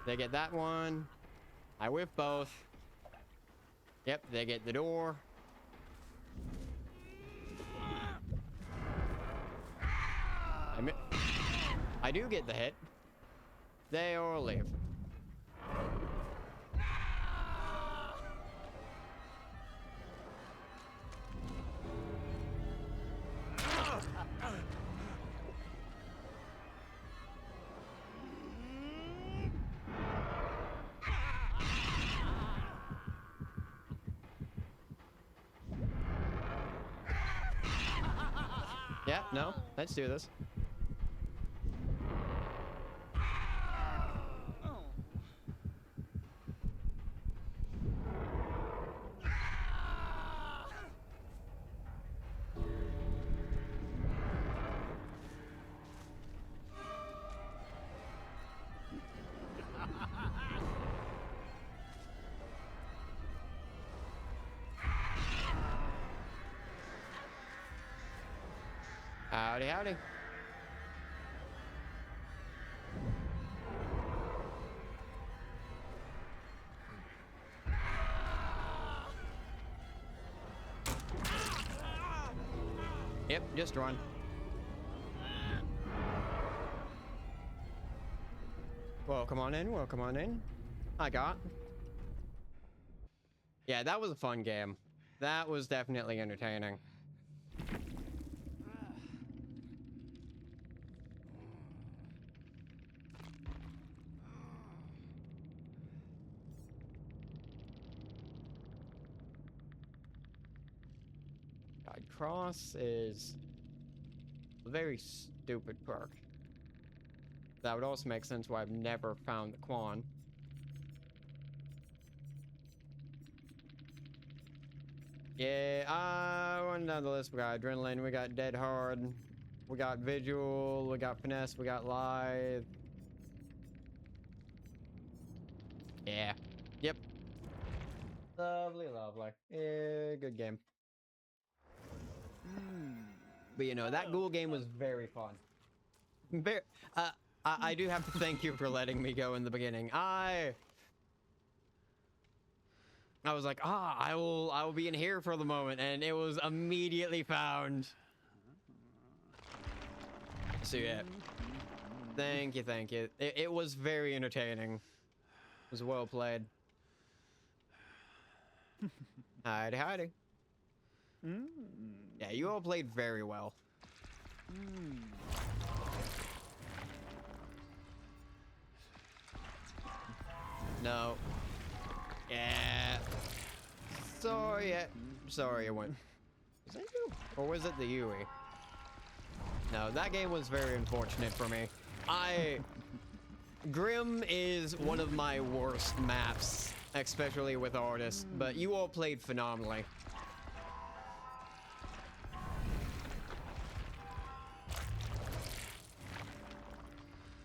They get that one. I whiff both. Yep, they get the door. I do get the hit. They all leave. Yeah, no, let's do this. Howdy, howdy. Yep, just run. Welcome on in, welcome on in. I got. Yeah, that was a fun game. That was definitely entertaining. Cross is a very stupid perk. That would also make sense why I've never found the Quan. Yeah, running down the list, we got Adrenaline, we got Dead Hard, we got Vigil, we got Finesse, we got Lithe. Yeah. Yep. Lovely, lovely. Yeah, good game. But you know, that ghoul game was very fun. Very, I do have to thank you for letting me go in the beginning. I was like, I will be in here for the moment, and it was immediately found. So yeah, thank you, thank you. It was very entertaining. It was well played. Hidey, hidey. Yeah, you all played very well. No. Yeah. Sorry, sorry it went. Was that you? Or was it the Yui? No, that game was very unfortunate for me. Grim is one of my worst maps, especially with artists, but you all played phenomenally.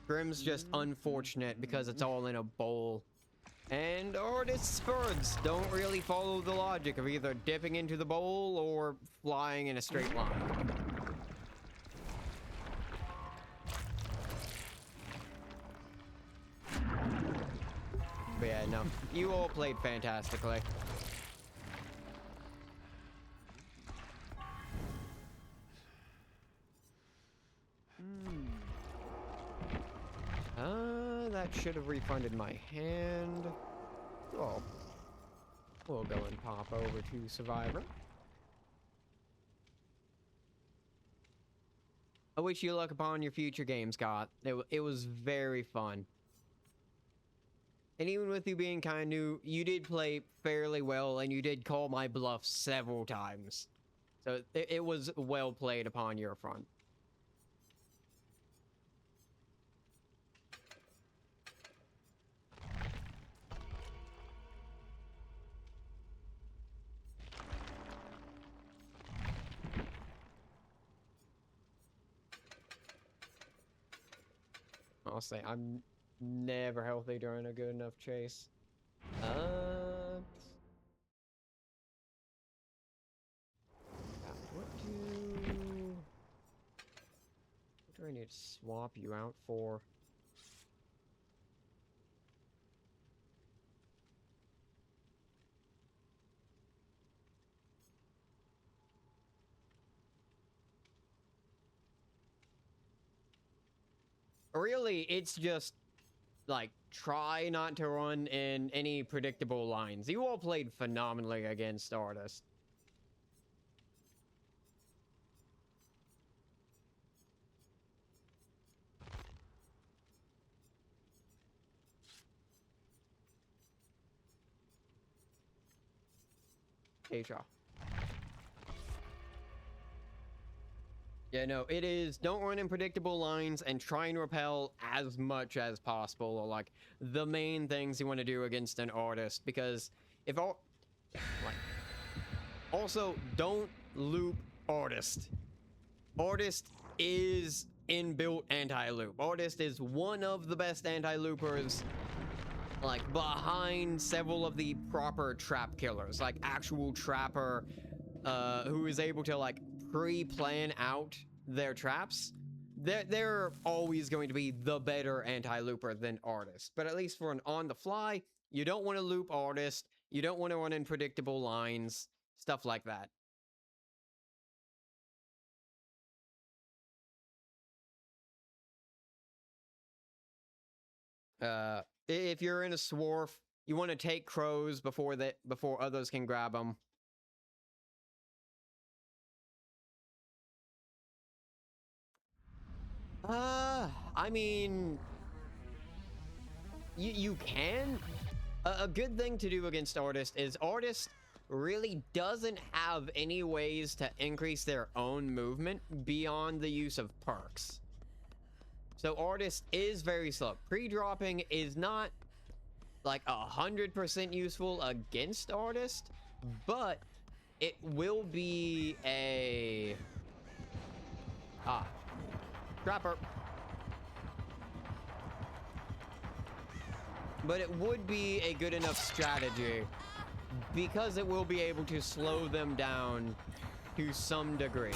Grim's just unfortunate because it's all in a bowl. And artists' birds don't really follow the logic of either dipping into the bowl or flying in a straight line. But yeah, no, you all played fantastically. That should have refunded my hand. Oh. We'll go and pop over to Survivor. I wish you luck upon your future games, Scott. It was very fun. And even with you being kind of new, you did play fairly well, and you did call my bluff several times. So it was well played upon your front. I'll say I'm never healthy during a good enough chase. What do I need to swap you out for? Really, it's just, like, try not to run in any predictable lines. You all played phenomenally against Artist. Asia. Yeah, no, it is. Don't run in predictable lines and try and repel as much as possible, or like the main things you want to do against an artist. Because if all, like, also don't loop artist. Artist is inbuilt anti-loop. Artist is one of the best anti-loopers, like behind several of the proper trap killers, like actual trapper, who is able to like pre-plan out their traps. They're always going to be the better anti-looper than artist. But at least for an on-the-fly, you don't want to loop artist, you don't want to run in predictable lines, stuff like that. If you're in a swarf, you want to take crows before others can grab them. I mean, you can. A good thing to do against artist is artist really doesn't have any ways to increase their own movement beyond the use of perks. So Artist is very slow. Pre-dropping is not like 100% useful against Artist, but it will be a Trapper. But it would be a good enough strategy because it will be able to slow them down to some degree.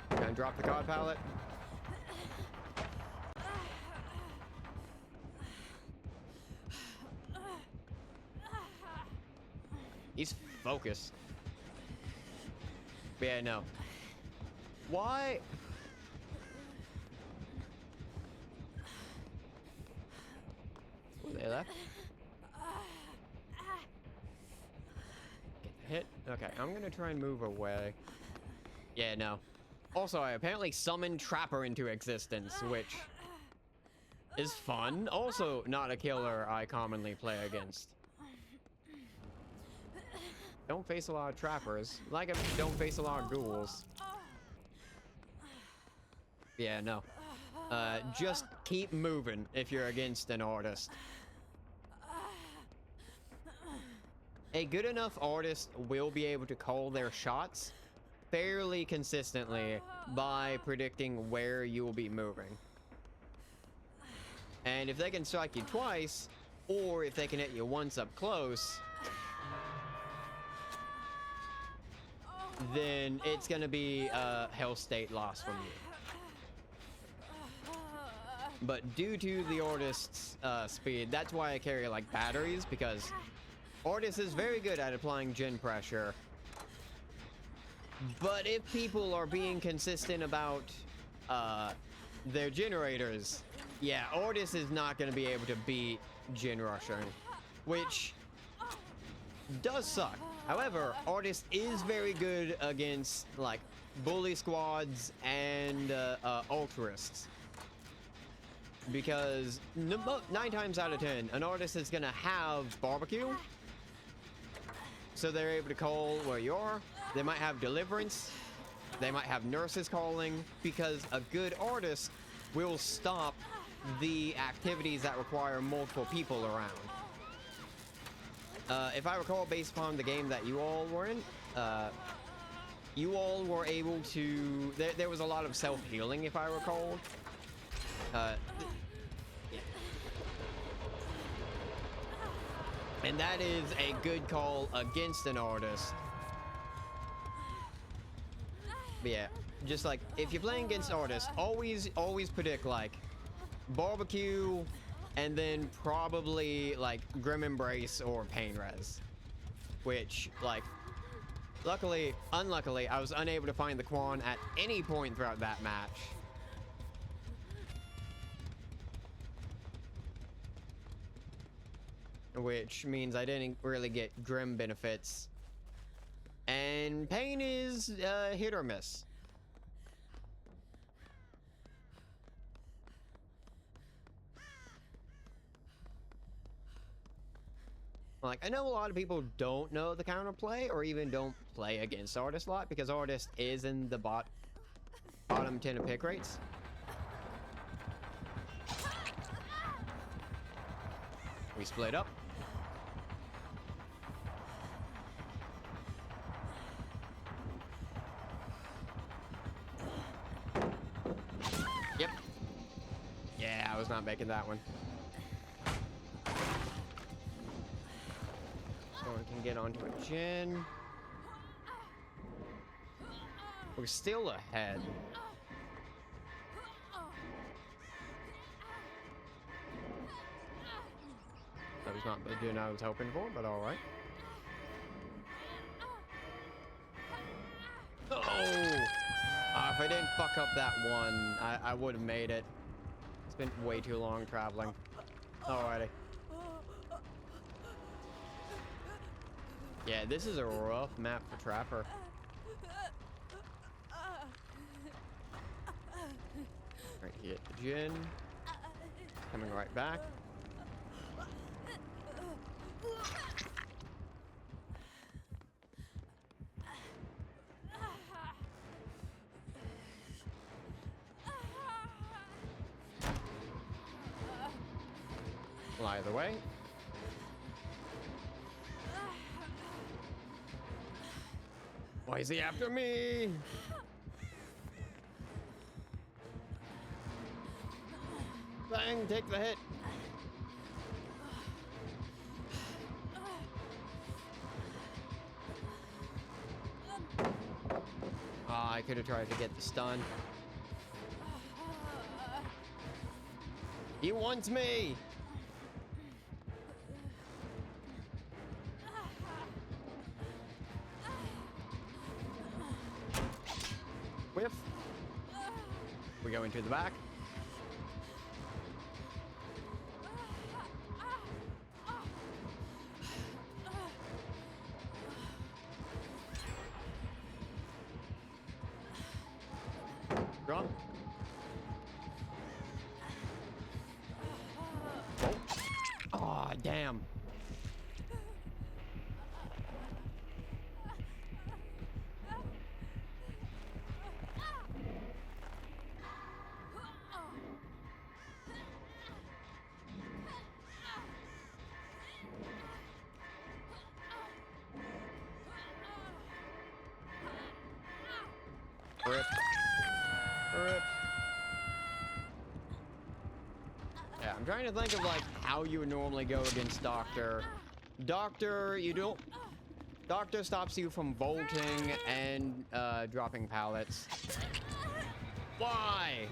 Gonna drop the card pallet. He's focused. But yeah, no. Why? Oh, they left. Get the hit. Okay, I'm gonna try and move away. Yeah, no. Also, I apparently summoned Trapper into existence, which is fun. Also, not a killer I commonly play against. Don't face a lot of trappers. Like, I don't face a lot of ghouls. Yeah, no. Just keep moving if you're against an artist. A good enough artist will be able to call their shots fairly consistently by predicting where you will be moving. And if they can strike you twice, or if they can hit you once up close, then it's gonna be a Hell State loss from you. But due to the Artist's speed, that's why I carry like batteries, because Artist is very good at applying gen pressure. But if people are being consistent about their generators, yeah, Artist is not going to be able to beat gen rushing, which does suck. However, Artist is very good against like bully squads and ultrists. Because 9 times out of 10, an artist is gonna have barbecue, so they're able to call where you are. They might have deliverance, they might have nurses calling, because a good artist will stop the activities that require multiple people around. If I recall, based upon the game that you all were in, you all were able to. There was a lot of self-healing, if I recall. And that is a good call against an artist. But yeah, just like if you're playing against artists, always predict like barbecue and then probably like Grim Embrace or Pain Res. Which, like, unluckily, I was unable to find the Quan at any point throughout that match. Which means I didn't really get Grim benefits. And Pain is hit or miss. Like, I know a lot of people don't know the counterplay or even don't play against Artist a lot because Artist is in the bottom 10 of pick rates. We split up. Yep. Yeah, I was not making that one. So we can get onto a gen. We're still ahead. That was not the gen I was hoping for, but alright. Oh! If I didn't fuck up that one, I would have made it. It's been way too long traveling. Alrighty. Yeah, this is a rough map for Trapper. Right, hit the gen. coming right back. Fly the way. Why is he after me? Bang, take the hit. Ah, I could have tried to get the stun. He wants me. Whiff. We go into the back. Drunk. Oh, aw, damn. Rip. Rip. Yeah, I'm trying to think of like how you would normally go against Doctor. Doctor, you don't. Doctor stops you from vaulting and dropping pallets. Why?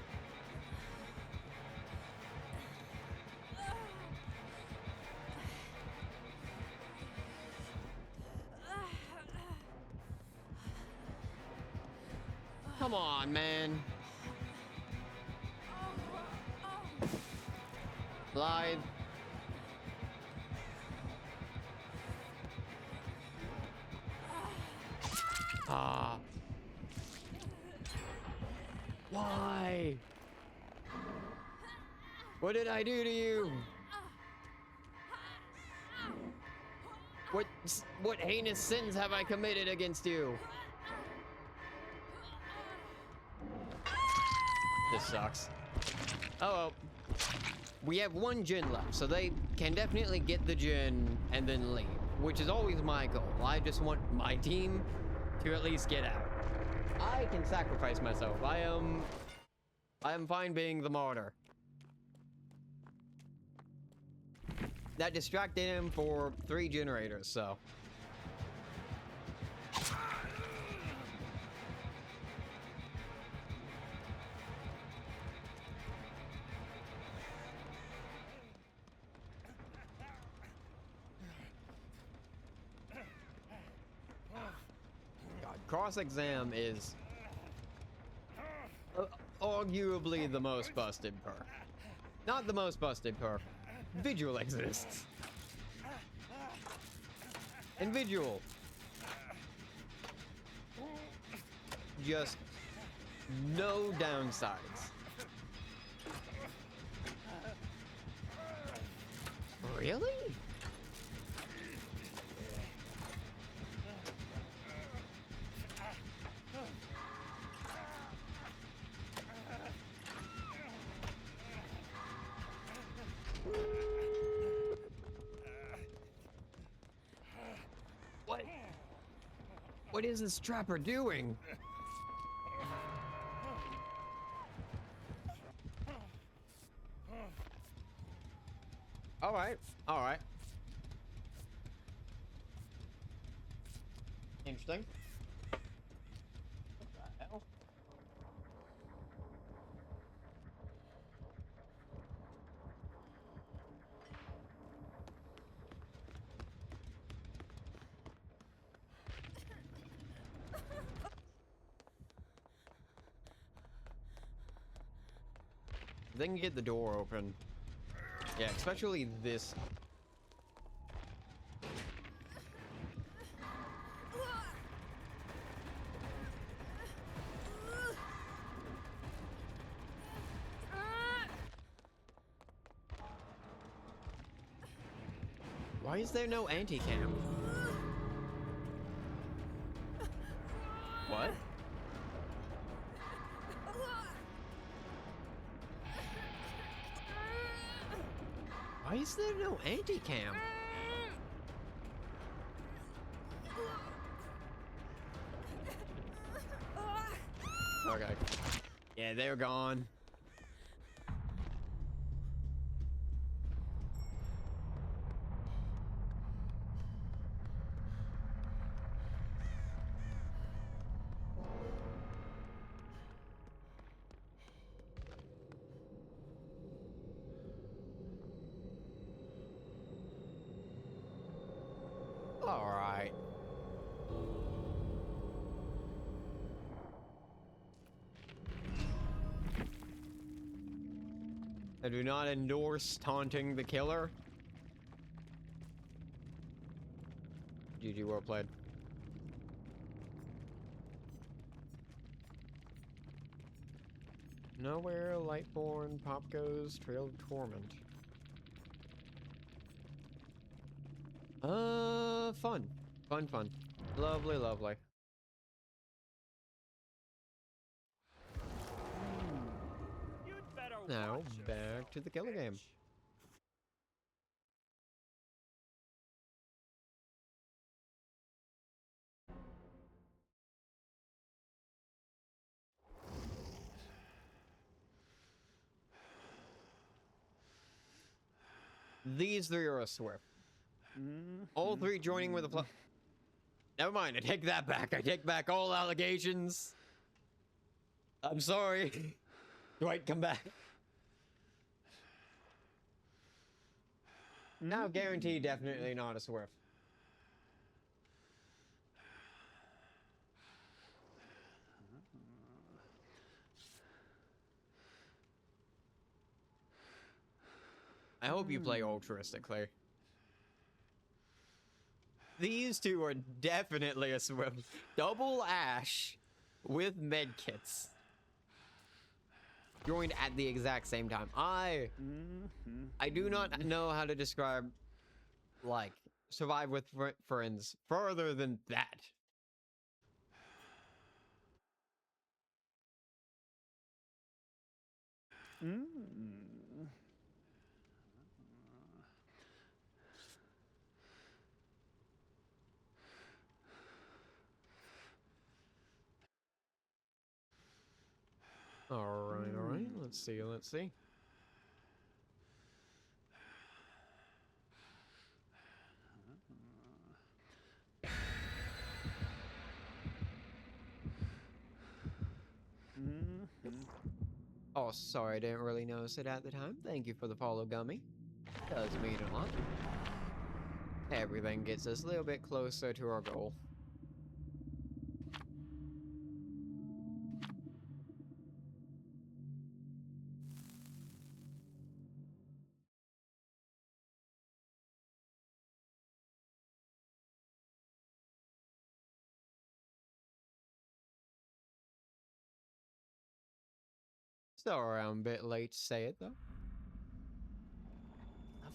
Come on, man. Blythe. Ah. Why? What did I do to you? What heinous sins have I committed against you? This sucks. Oh well. We have one Djinn left, so they can definitely get the Djinn and then leave, which is always my goal. I just want my team to at least get out. I can sacrifice myself. I am fine being the martyr. That distracted him for 3 generators, so. God, cross-exam is arguably the most busted perk. Not the most busted perk. Vigil exists. And Vigil. Just no downsides. Really? What is this trapper doing? All right, all right. Interesting. What the hell? They can get the door open. Yeah, especially this. Why is there no anti-cam? What? Why is there no anti-cam? Okay. Yeah, they're gone. All right. I do not endorse taunting the killer. GG, well played. Nowhere, Lightborn, Pop goes, Trail of Torment. Fun. Fun. Lovely, lovely. You'd better Now, watch back yourself, to the killer game. bitch. These three are a Swift. All three joining with a fl- Never mind, I take that back. I take back all allegations. I'm sorry. Dwight, come back. Now, guaranteed, definitely not a Swift. I hope you play altruistically. These two are definitely a Swift. Double Ash with medkits. Joined at the exact same time. I do not know how to describe, like, survive with friends further than that. All right. Let's see. Oh, sorry, I didn't really notice it at the time. Thank you for the follow, Gummy. Does mean a lot. Everything gets us a little bit closer to our goal. Still around a bit late to say it, though.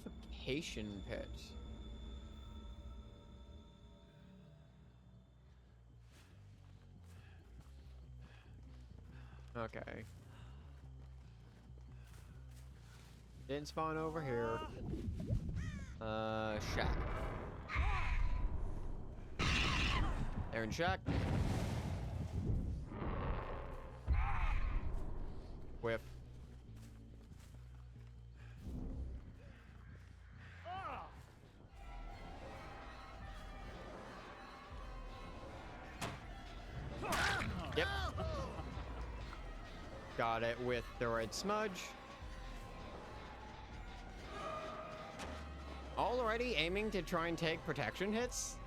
Suffocation pit. Okay. Didn't spawn over here. Shack. They're in shack. Whiff. Yep. Got it with the red smudge. Already aiming to try and take protection hits?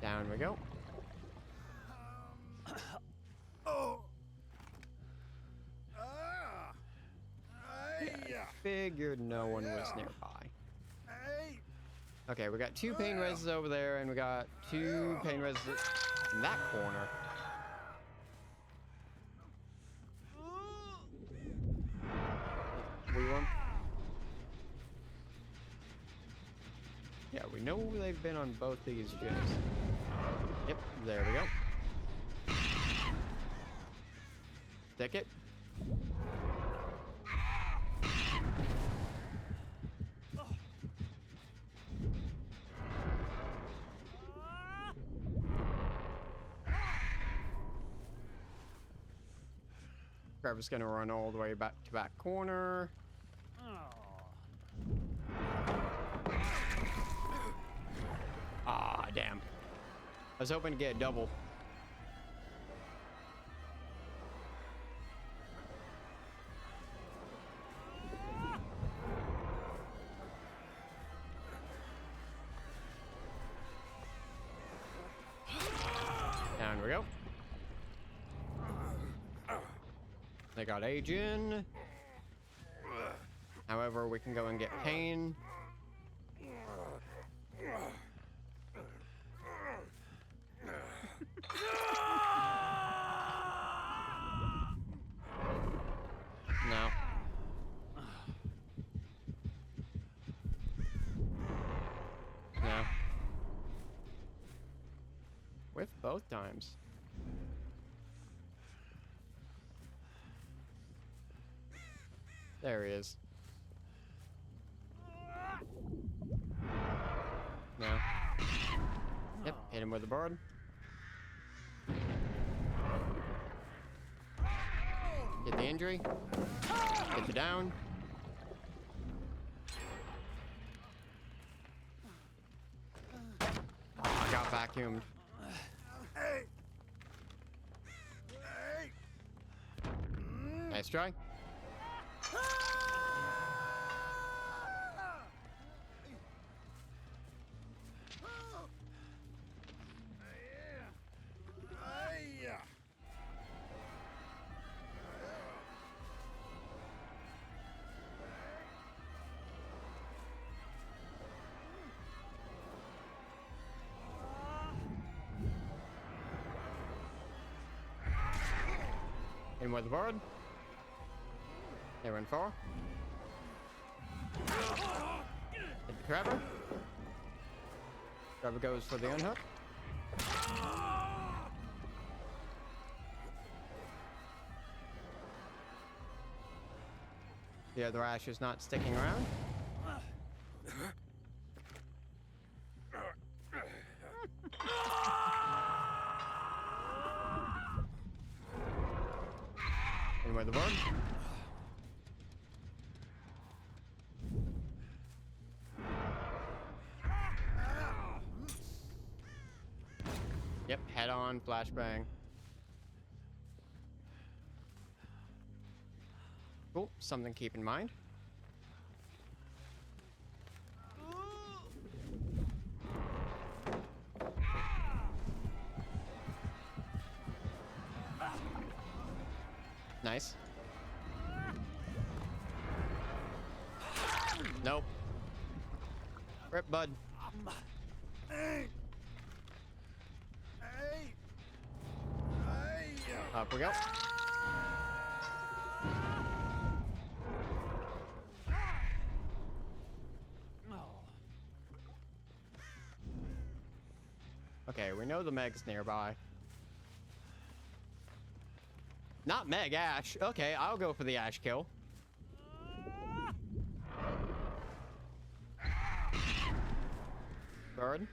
Down we go. Figured no one was nearby. Okay, we got 2 pain reses over there, and we got 2 pain reses in that corner. Yeah, we know they've been on both these jets. Yep, there we go. Stick it. Trevor's gonna run all the way back to back corner. Ah, damn. I was hoping to get a double. Down we go. They got Agent. However, we can go and get Pain. No. No. With both times. There he is. No. Yep, hit him with the board. Get the injury. Get the down. Oh, I got vacuumed. Nice try. In with the board. They went 4. Hit Trevor. Trevor goes for the unhook. The other Ash is not sticking around. In with the board. Yep, head on, flashbang. Cool, something to keep in mind. Nice. Nope. Rip, bud. Up we go. Okay, we know the Meg's nearby. Not Meg, Ash. Okay, I'll go for the Ash kill. Bird.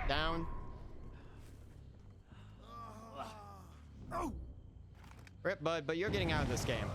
Down. Rip, bud, but you're getting out of this game.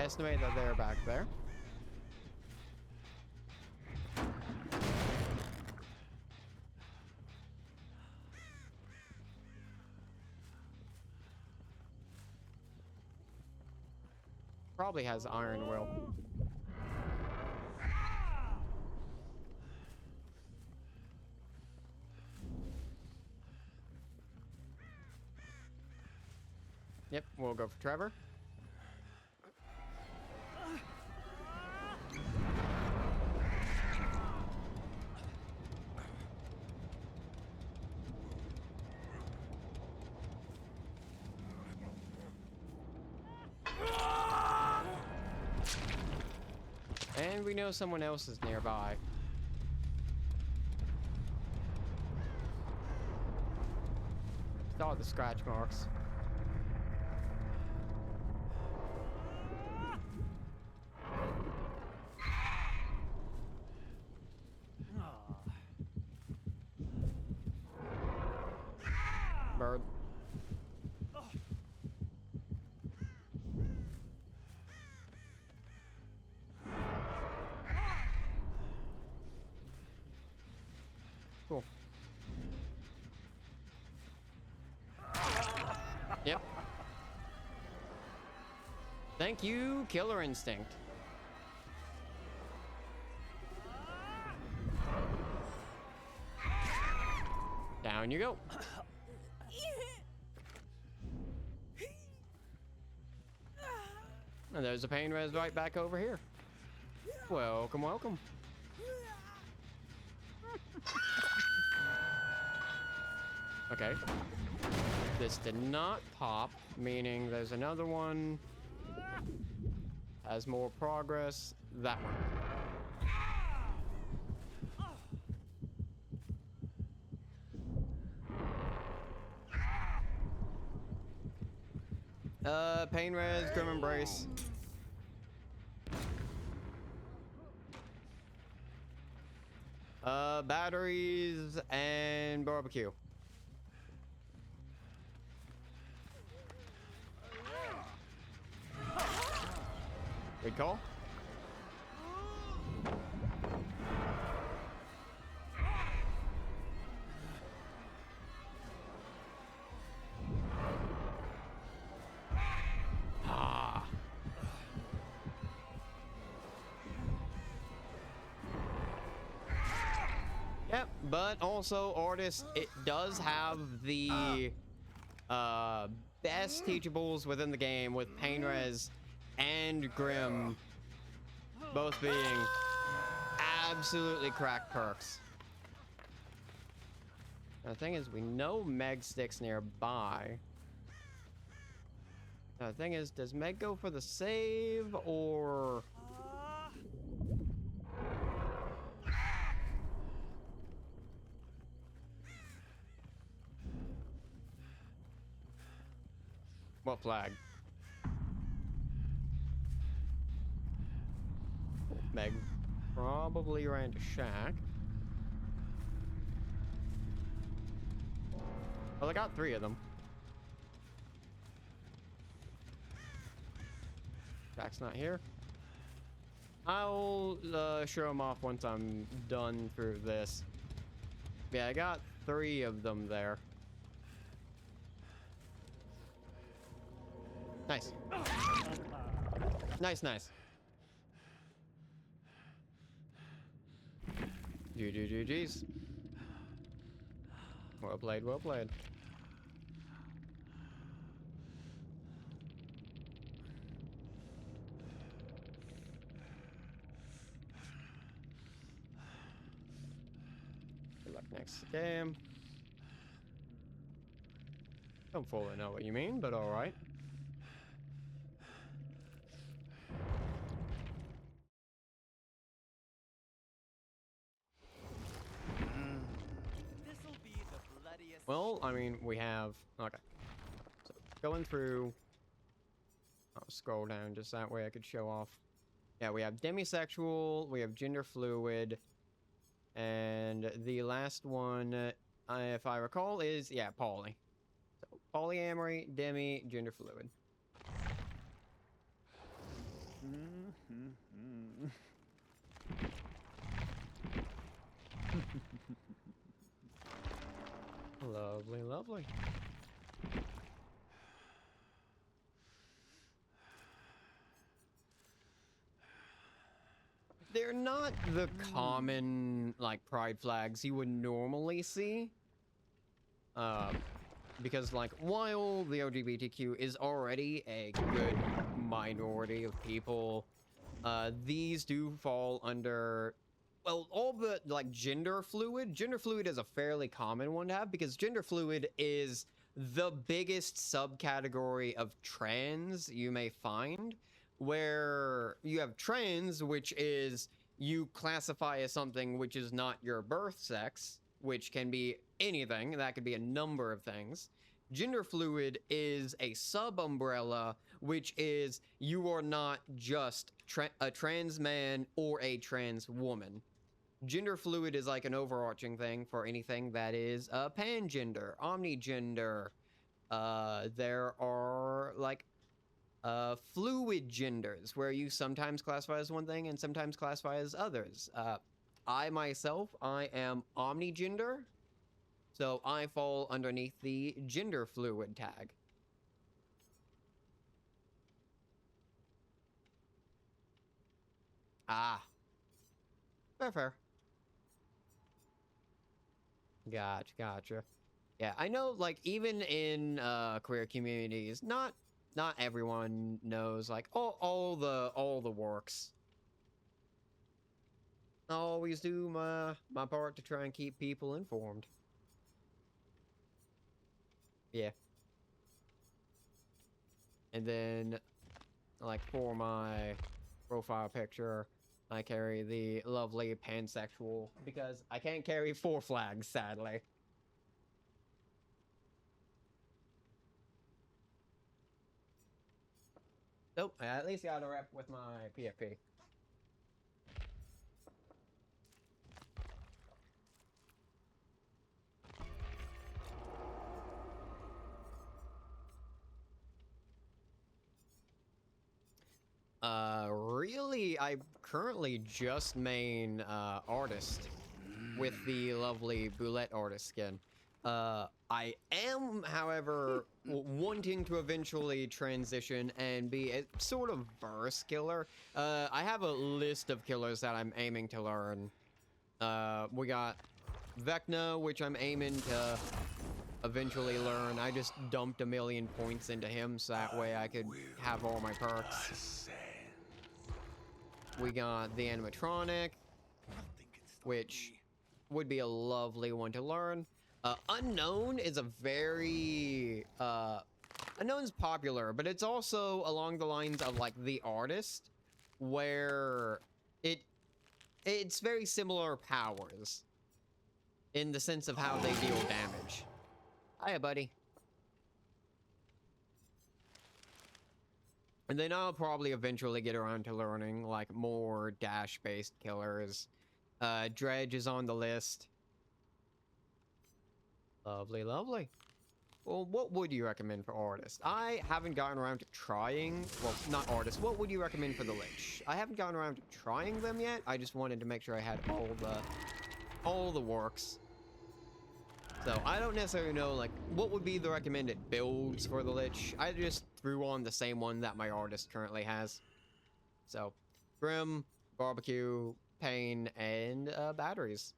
estimate that they're back there. Probably has iron will. Yep, we'll go for Trevor. And we know someone else is nearby. Saw the scratch marks. Bird. Cool. Yep. Thank you, Killer Instinct. Down you go. And there's a pain res right back over here. Welcome, welcome. Okay. This did not pop, meaning there's another one. Has more progress. That one. Pain res, Grim Embrace. Batteries and barbecue. Recall. Ah. Yep, but also Artist, it does have the best teachables within the game with Pain Res and Grim both being absolutely crack perks. Now, the thing is, we know Meg sticks nearby. Now, the thing is, does Meg go for the save or... What flag? Meg probably ran to Shack. Well, I got 3 of them. Shack's not here. I'll show them off once I'm done through this. Yeah, I got 3 of them there. Nice. Nice, nice. GGGG's. Well played, well played. Good luck next game. Don't fully know what you mean, but alright. Well, I mean, we have... Okay. So, going through... I'll scroll down just that way I could show off. Yeah, we have demisexual, we have gender fluid, and the last one, if I recall, is, yeah, poly. So, polyamory, demi, gender fluid. Lovely, lovely. They're not the common, like, pride flags you would normally see. Because, like, while the LGBTQ is already a good minority of people, these do fall under, well, all but, like, gender fluid. Gender fluid is a fairly common one to have because gender fluid is the biggest subcategory of trans you may find, where you have trans, which is you classify as something which is not your birth sex, which can be anything. That could be a number of things. Gender fluid is a sub umbrella, which is you are not just a trans man or a trans woman. Gender fluid is like an overarching thing for anything that is pangender, omnigender. There are like fluid genders where you sometimes classify as one thing and sometimes classify as others. I myself, I am omnigender, so I fall underneath the gender fluid tag. Ah, fair. Gotcha. Yeah, I know, like, even in queer communities, not everyone knows, like, all the works. I always do my part to try and keep people informed. Yeah. And then, like, for my profile picture, I carry the lovely pansexual because I can't carry 4 flags, sadly. Nope, I at least got a rep with my PFP. Really, I currently just main artist with the lovely Boulette artist skin. I am, however, wanting to eventually transition and be a sort of verse killer. I have a list of killers that I'm aiming to learn. We got Vecna, which I'm aiming to eventually learn. I just dumped 1,000,000 points into him so that way I could have all my perks. We got the animatronic, which would be a lovely one to learn. Unknown is a very Unknown's popular, but it's also along the lines of like the artist, where it's very similar powers in the sense of how they deal damage. Hiya, buddy. And then I'll probably eventually get around to learning like more dash-based killers. Dredge is on the list. Lovely. Well, what would you recommend for artist? I haven't gotten around to trying, well, not artist. What would you recommend for the Lich? I haven't gotten around to trying them yet. I just wanted to make sure I had all the works. So I don't necessarily know, like, what would be the recommended builds for the Lich. I just threw on the same one that my artist currently has. So, Grim, Barbecue, Pain, and batteries.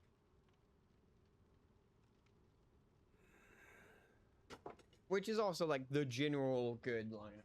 Which is also, like, the general good lineup.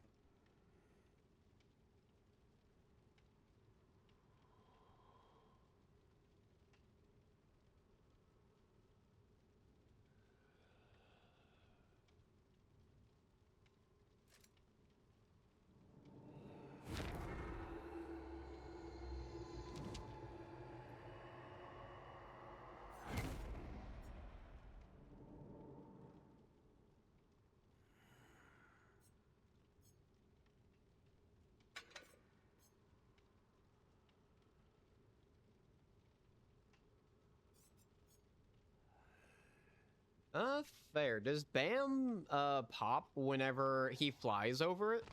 Fair. Does Bam, pop whenever he flies over it?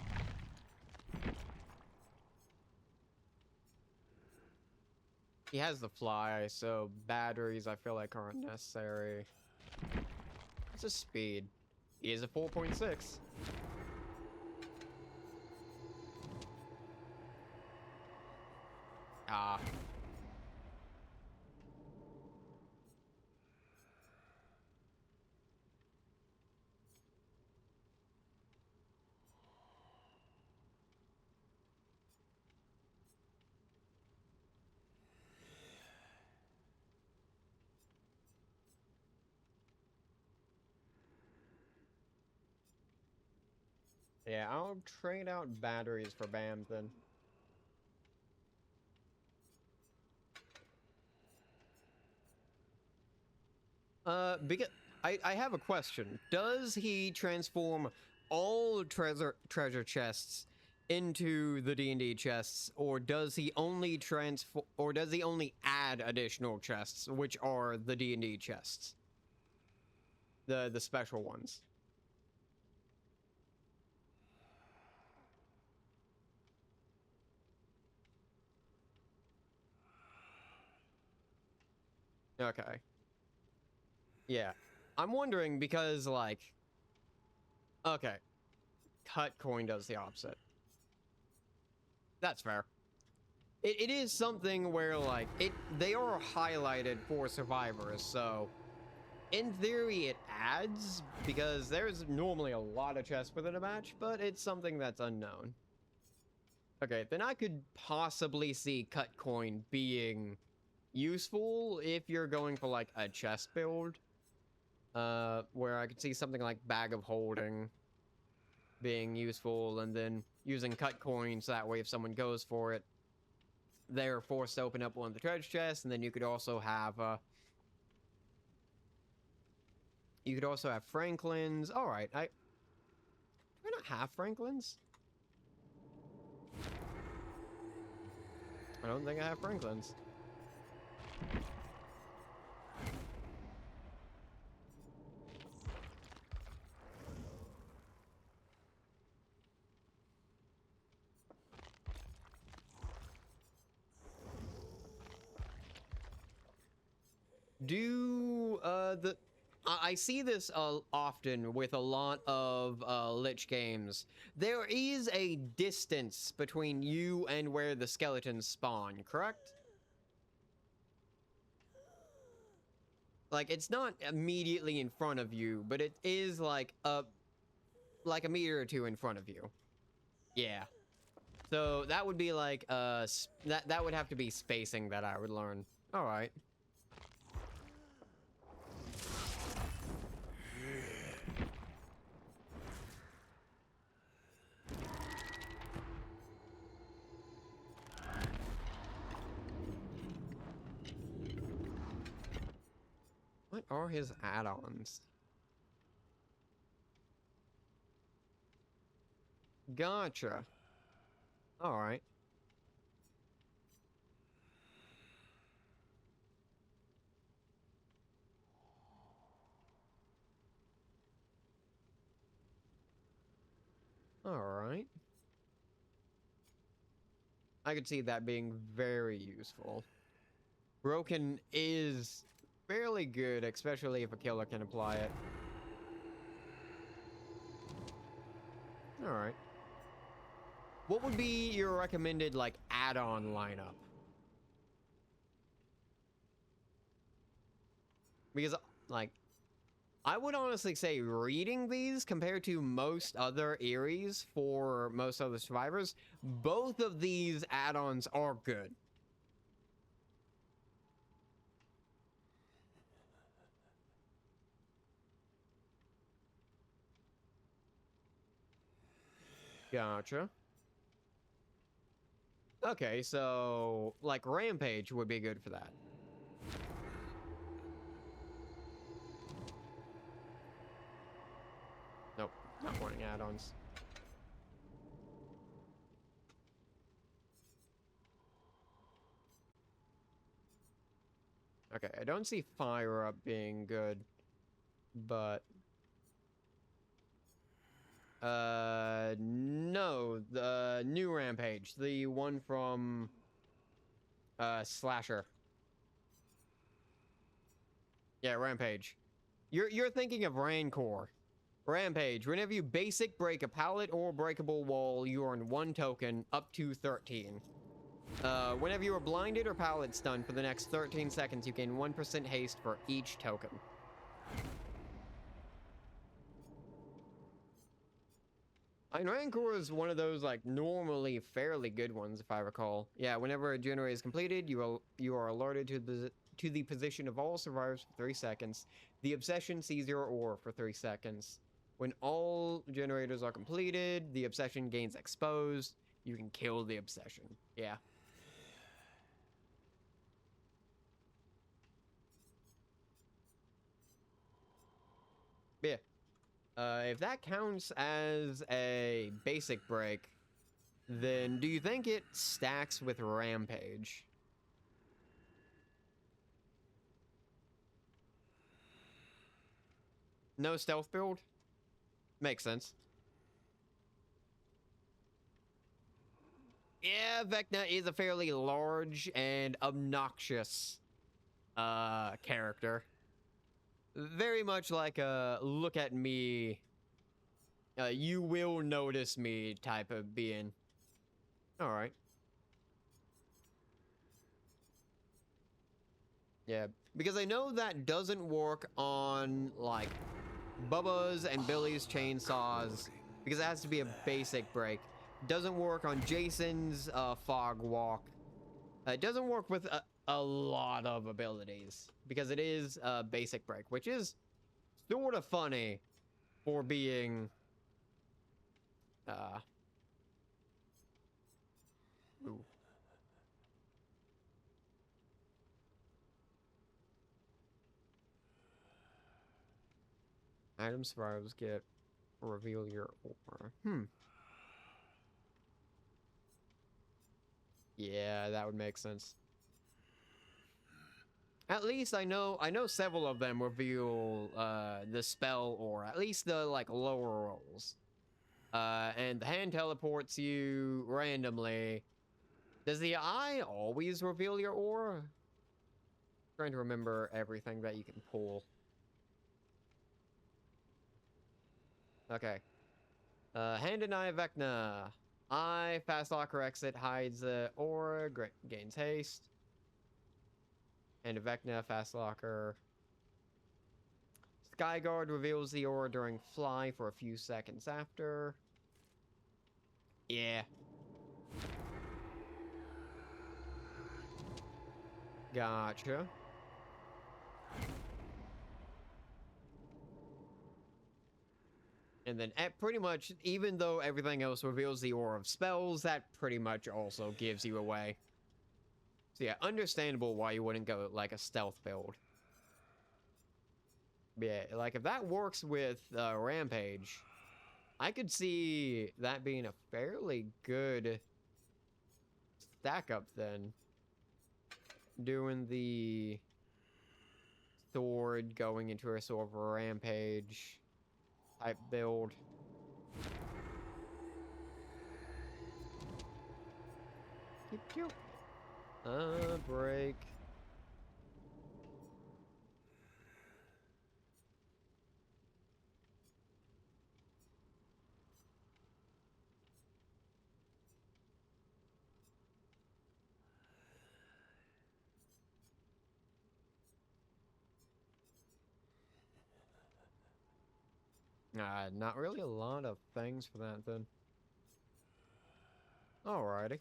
He has the fly, so batteries I feel like aren't necessary. It's a speed. He is a 4.6. Ah. Yeah, I'll trade out batteries for BAM then. Because I have a question. Does he transform all treasure chests into the D&D chests, or does he only add additional chests, which are the D&D chests? The special ones. Okay. Yeah. I'm wondering because, like... Okay. Cut coin does the opposite. That's fair. It is something where, like, they are highlighted for survivors, so... In theory, it adds, because there's normally a lot of chests within a match, but it's something that's unknown. Okay, then I could possibly see cut coin being useful if you're going for, like, a chest build. Where I could see something like Bag of Holding being useful, and then using cut coins, that way if someone goes for it, they're forced to open up one of the treasure chests, and then you could also have, Franklin's. Alright, do I not have Franklin's? I don't think I have Franklin's. I see this often with a lot of Lich games. There is a distance between you and where the skeletons spawn, correct? Like, it's not immediately in front of you, but it is like a meter or two in front of you. Yeah. So that would be like that would have to be spacing that I would learn. All right. What are his add-ons? Gotcha. All right. All right. I could see that being very useful. Broken is fairly good, especially if a killer can apply it. All right. What would be your recommended, like, add-on lineup? Because, like, I would honestly say reading these compared to most other Eries for most other survivors, both of these add-ons are good. Gotcha. Okay, so, like, Rampage would be good for that. Nope, not wanting add-ons. Okay, I don't see Fire Up being good, but... no, the new Rampage, the one from, Slasher. Yeah, Rampage. You're thinking of Rancor. Rampage. Whenever you basic break a pallet or breakable wall, you earn 1 token up to 13. Whenever you are blinded or pallet stunned for the next 13 seconds, you gain 1% haste for each token. And Rancor is one of those, like, normally fairly good ones, if I recall. Yeah, whenever a generator is completed, you are alerted to the position of all survivors for 3 seconds. The obsession sees your ore for 3 seconds. When all generators are completed, the obsession gains exposed. You can kill the obsession. Yeah. Yeah. If that counts as a basic break, then do you think it stacks with Rampage? No stealth build? Makes sense. Yeah, Vecna is a fairly large and obnoxious character. Very much like a look at me, you will notice me type of being. Alright. Yeah, because I know that doesn't work on, like, Bubba's and Billy's chainsaws, because it has to be a basic break. Doesn't work on Jason's fog walk. It doesn't work with a lot of abilities, because it is a basic break, which is sort of funny for being ooh. Item survivors get reveal your aura. Yeah, that would make sense. At least I know several of them reveal the spell aura, at least the like lower rolls. And the hand teleports you randomly. Does the eye always reveal your aura? I'm trying to remember everything that you can pull. Okay. Hand and Eye Vecna. Eye, fast locker exit, hides aura, gains haste. And Vecna, fast locker. Skyguard reveals the aura during fly for a few seconds after. Yeah. Gotcha. And then pretty much, even though everything else reveals the aura of spells, that pretty much also gives you away. So yeah, understandable why you wouldn't go like a stealth build. Yeah, like if that works with Rampage, I could see that being a fairly good stack up then. Doing the sword, going into a sort of Rampage type build. Pew, pew. Break. Not really a lot of things for that then. Alrighty.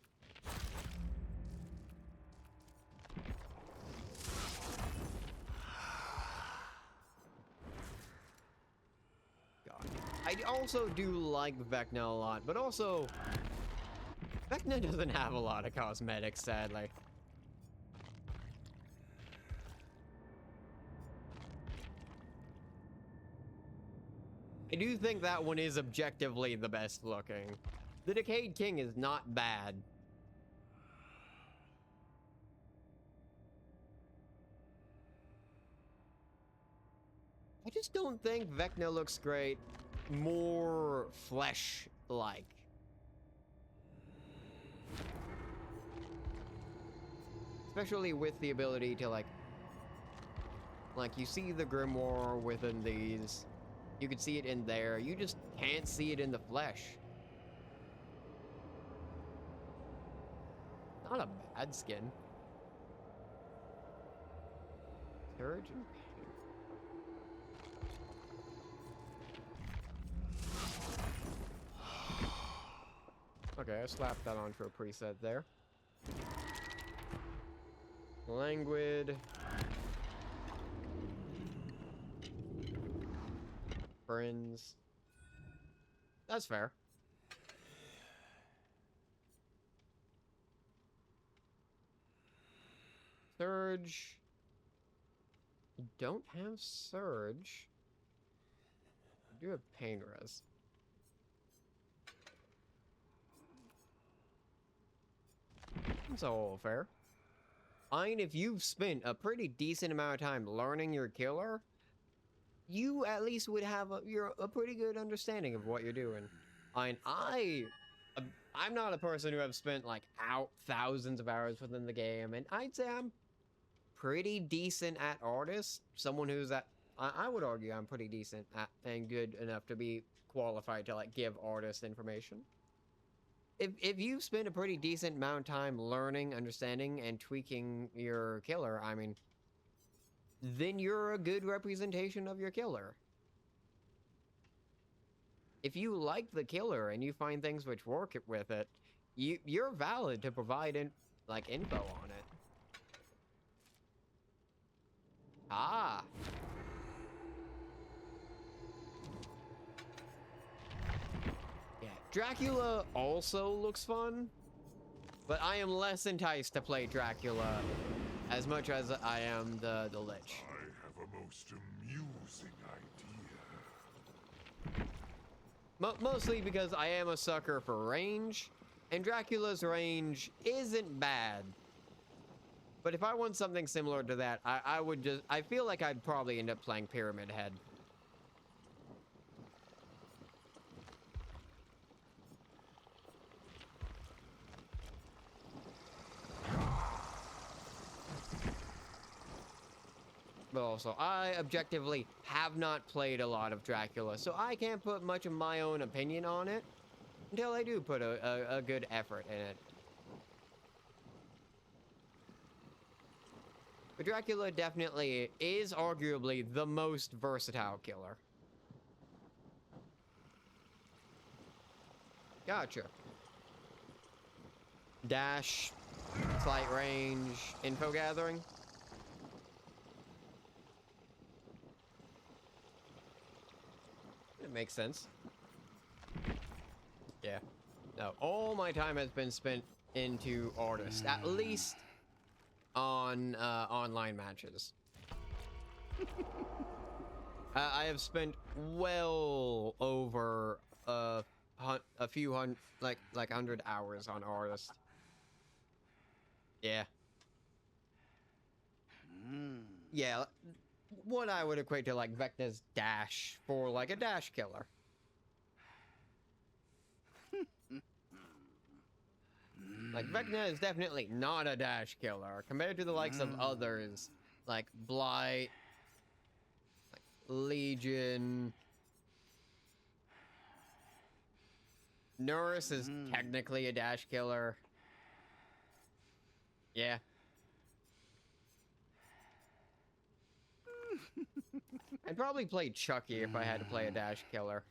God. I also do like Vecna a lot, but also Vecna doesn't have a lot of cosmetics, sadly. I do think that one is objectively the best looking. The Decayed King is not bad. I just don't think Vecna looks great. More flesh-like. Especially with the ability to, like, Like, you see the grimoire within these. You can see it in there. You just can't see it in the flesh. Not a bad skin. Surge and okay, I slapped that onto a preset there. Languid. Friends. That's fair. Surge. Don't have Surge. I do have Pain Res. It's all fair. Fine, if you've spent a pretty decent amount of time learning your killer, you at least would have a pretty good understanding of what you're doing. Fine, I'm not a person who have spent like thousands of hours within the game, and I'd say I'm pretty decent at Artist. Someone who's at, I would argue I'm pretty decent at and good enough to be qualified to like give Artist information. If you've spent a pretty decent amount of time learning, understanding, and tweaking your killer, I mean, then you're a good representation of your killer. If you like the killer and you find things which work with it, you're valid to provide info on it. Ah. Yeah, Dracula also looks fun, but I am less enticed to play Dracula as much as I am the Lich. I have a most amusing idea. Mostly because I am a sucker for range, and Dracula's range isn't bad. But if I want something similar to that, I feel like I'd probably end up playing Pyramid Head. But also, I objectively have not played a lot of Dracula, so I can't put much of my own opinion on it until I do put a good effort in it. But Dracula definitely is arguably the most versatile killer. Gotcha. Dash, slight range, info gathering. It makes sense. Yeah. No, all my time has been spent into Artist, at least on online matches. I have spent well over a few hundred, like 100 hours on Artist. Yeah. Yeah, what I would equate to like Vecna's dash for like a dash killer. Like, Vecna is definitely not a dash killer compared to the likes of others, like Blight, like Legion. Norris is technically a dash killer. Yeah. I'd probably play Chucky if I had to play a dash killer.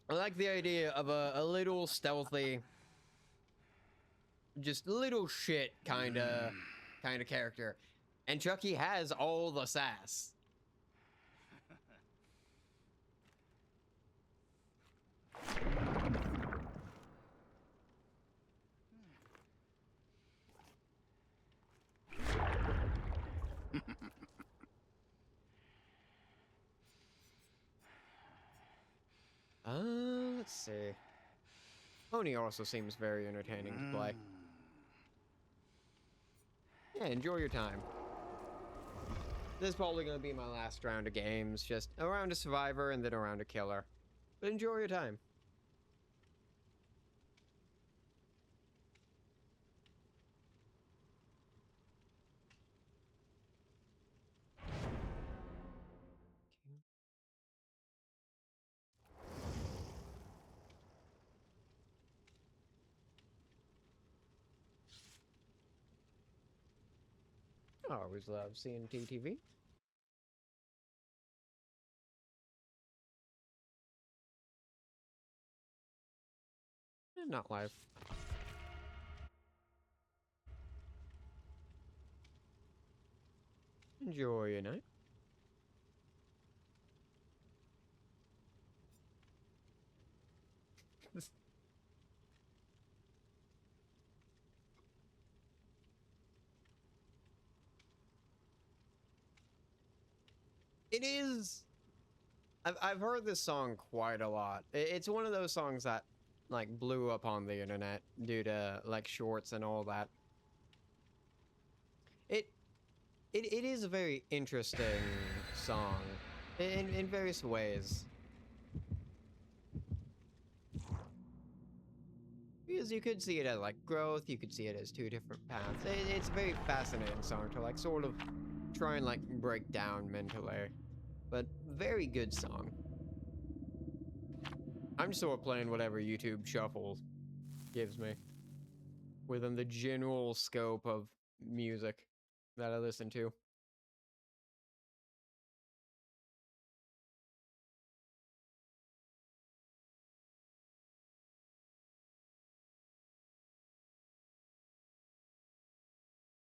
I like the idea of a little stealthy, just little shit kind of character. And Chucky has all the sass. Let's see. Pony also seems very entertaining to play. Yeah, enjoy your time. This is probably going to be my last round of games, just a round of Survivor and then a round of Killer. But enjoy your time. I always love seeing TTV. Not live. Enjoy your night. It is. I've heard this song quite a lot. It's one of those songs that like blew up on the internet due to like shorts and all that. It is a very interesting song in various ways. Because you could see it as like growth, you could see it as two different paths. It's a very fascinating song to like sort of try and like break down mentally. But very good song. I'm just sort of playing whatever YouTube Shuffle gives me within the general scope of music that I listen to.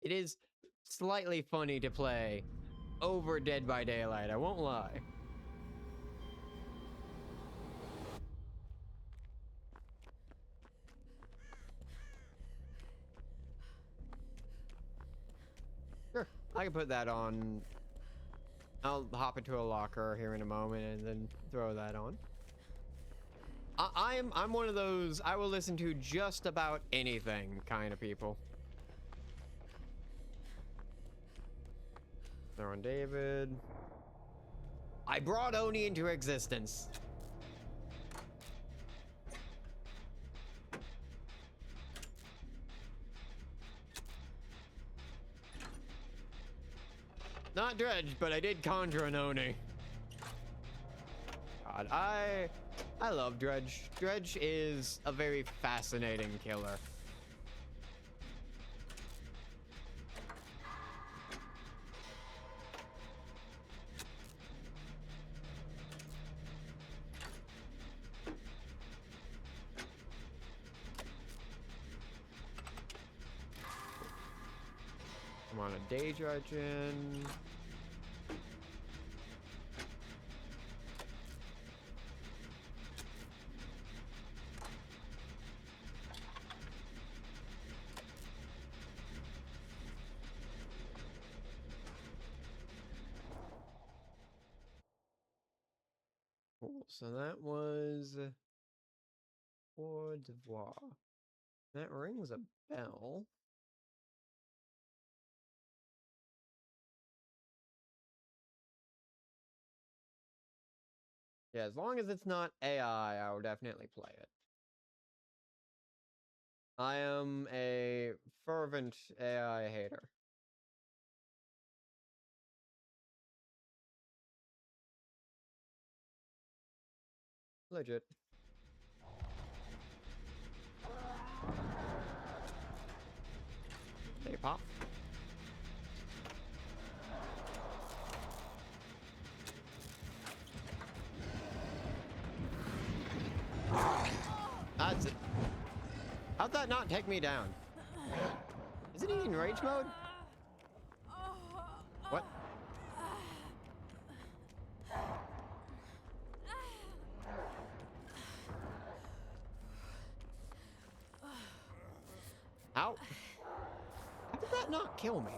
It is slightly funny to play over Dead by Daylight, I won't lie. Sure, I can put that on. I'll hop into a locker here in a moment and then throw that on. I'm one of those I will listen to just about anything kind of people. They're on David. I brought Oni into existence. Not Dredge, but I did conjure an Oni. God, I love Dredge. Dredge is a very fascinating killer. I'm on a day dredging. Cool. So that was Cote d'Ivoire. That rings a bell. Yeah, as long as it's not AI, I will definitely play it. I am a fervent AI hater. Legit. Hey, pop. That's it. How'd that not take me down? Isn't he in rage mode? What? How? How did that not kill me?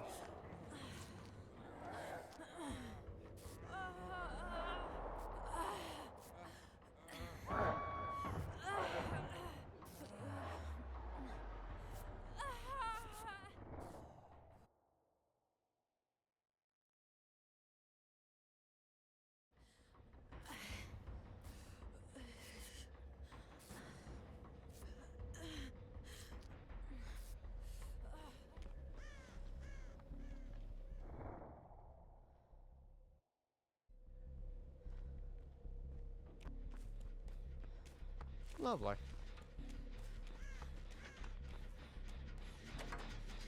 Lovely.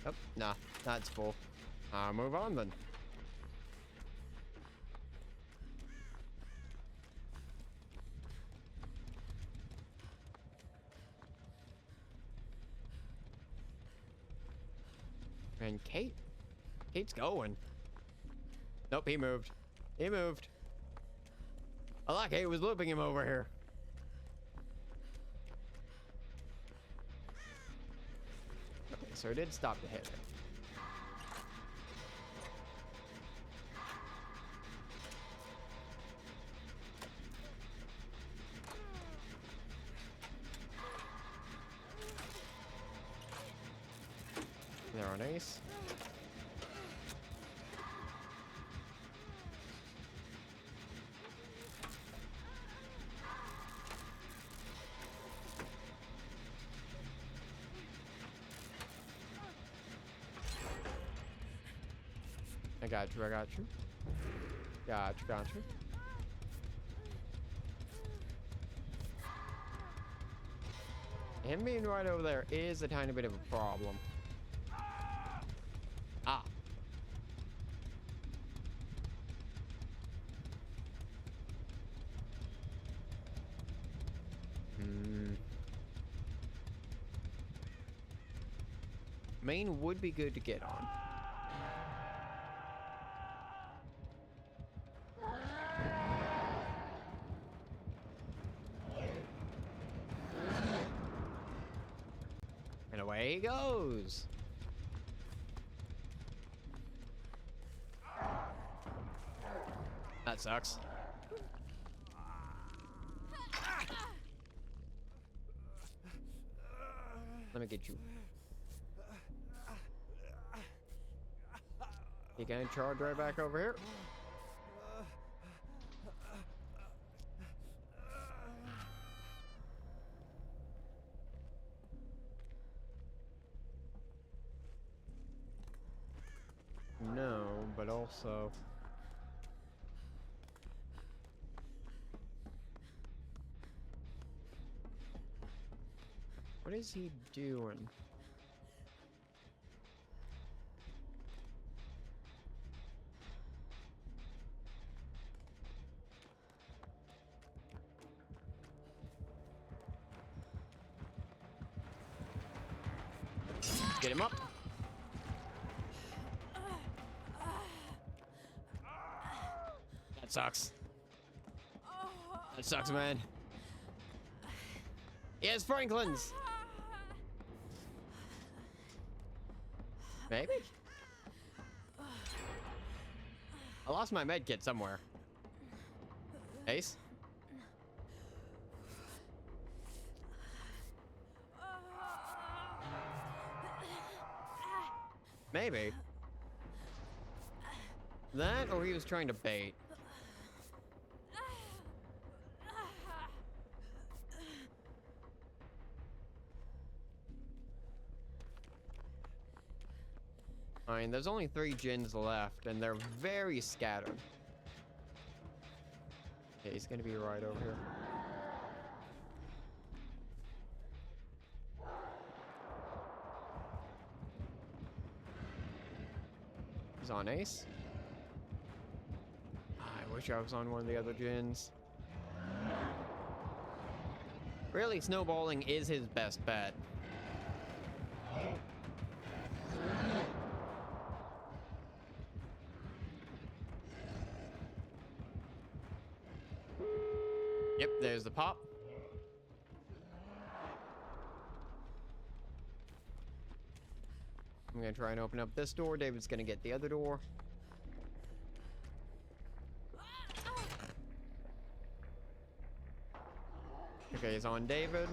Oh, nah, that's full. I'll move on then. And Kate's going. Nope, he moved. He moved. I like Kate was looping him over here. Okay, so it did stop the hit. They're on Ace. I got you, I got you. Got you, got you. Him being right over there is a tiny bit of a problem. Ah. Main would be good to get on. And away he goes. That sucks. Let me get you. You gonna charge right back over here? No, but also... What is he doing? Get him up. That sucks. That sucks, man. Yes, Franklin's. Maybe? I lost my med kit somewhere. Ace? Maybe. That, or he was trying to bait. I mean, there's only 3 gens left, and they're very scattered. Okay, he's gonna be right over here. He's on Ace. I wish I was on one of the other gens. Really, snowballing is his best bet. Yep, there's the pop. I'm gonna try and open up this door. David's gonna get the other door. Okay, he's on David.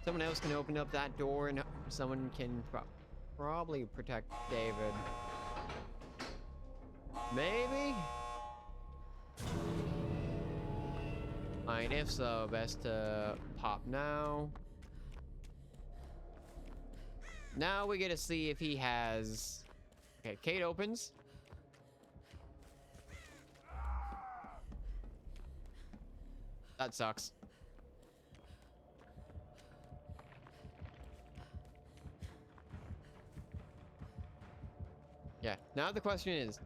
Someone else can open up that door, and someone can probably protect David. Maybe? I mean, if so, best to pop now. Now we get to see if he has... Okay, Kate opens. That sucks. Yeah, now the question is...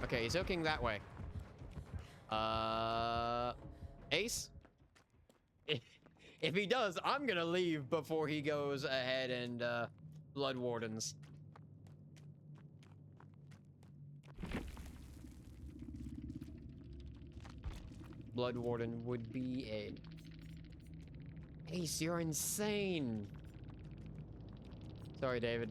Okay, he's hooking that way. Ace? If he does, I'm gonna leave before he goes ahead and, Blood Wardens. Blood Warden would be a... Ace, you're insane! Sorry, David.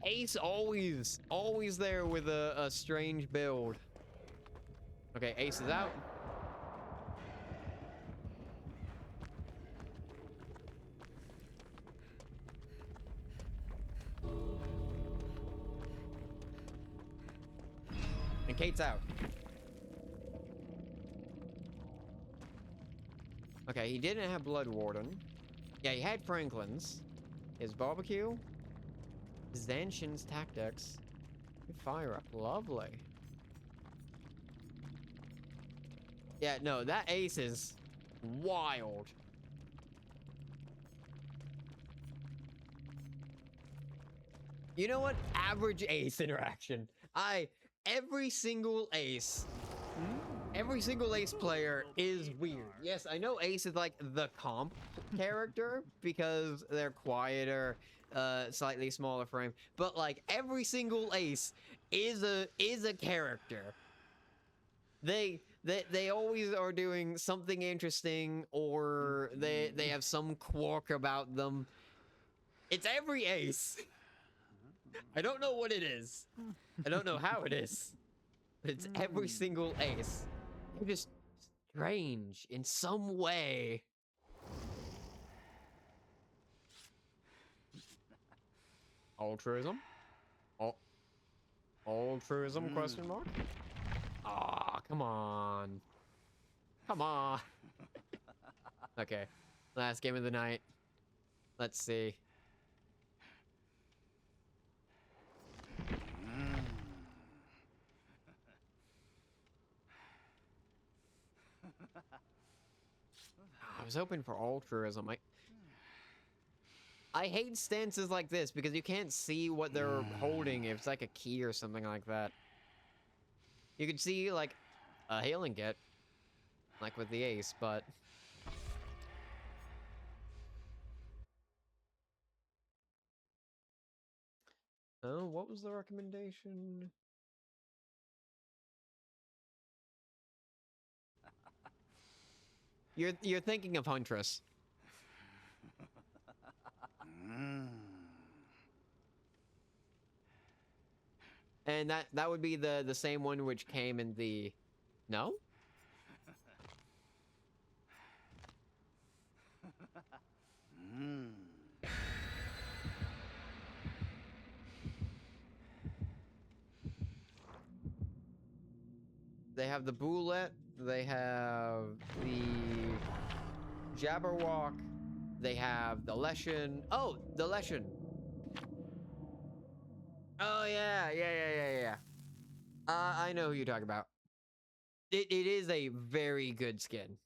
Ace always there with a strange build. Okay, Ace is out. And Kate's out. Okay, he didn't have Blood Warden. Yeah, he had Franklin's. His barbecue. Zanshin's tactics. Fire up. Lovely. Yeah, no, that Ace is wild. You know what? Average Ace interaction. Every single Ace player is weird. Yes, I know Ace is like the comp character because they're quieter, slightly smaller frame, but like every single Ace is a character. They always are doing something interesting, or they have some quirk about them. It's every Ace. I don't know what it is. I don't know how it is. But it's every single Ace. They're just strange in some way. Altruism? Altruism, question mark? Aw, come on. Come on. Okay. Last game of the night. Let's see. I was hoping for altruism. I hate stances like this because you can't see what they're holding if it's like a key or something like that. You could see like a healing kit, like with the Ace, but... Oh, what was the recommendation? You're thinking of Huntress. And that would be the same one which came in the... No? They have the Bullet, they have the Jabberwock, they have the Leshen. Oh, the Leshen. Oh, yeah. I know who you're talking about. It is a very good skin.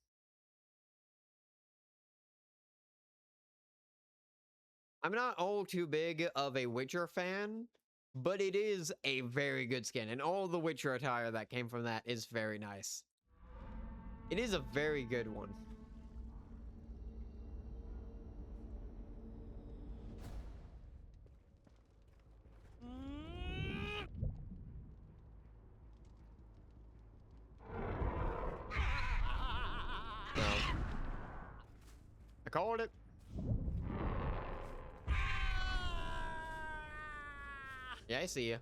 I'm not all too big of a Witcher fan, but it is a very good skin, and all the Witcher attire that came from that is very nice. It is a very good one. No. I called it. Yeah, I see you.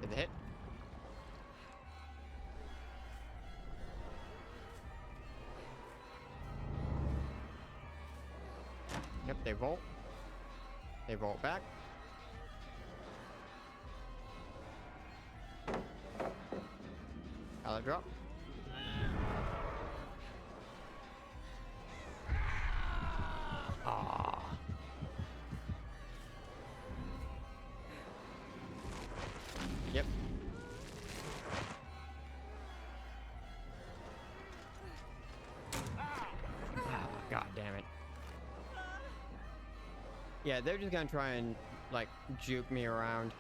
Did the hit? Yep, they vault. They vault back. Pallet drop. Ah. Yep. Ah, God damn it. Yeah, they're just gonna try and, like, juke me around.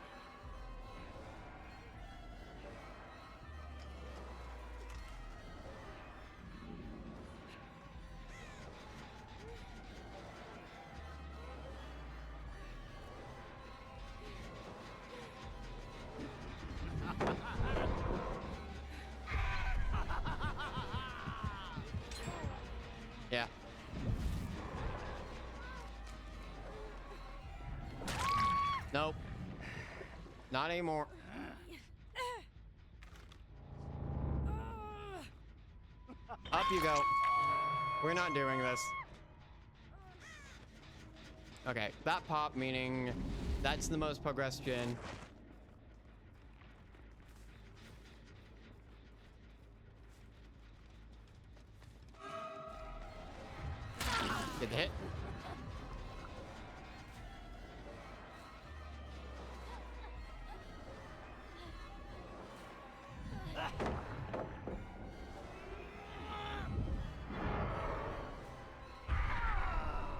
Yeah. Nope. Not anymore. Up you go. We're not doing this. Okay, that pop meaning that's the most progressed gen. Get the hit.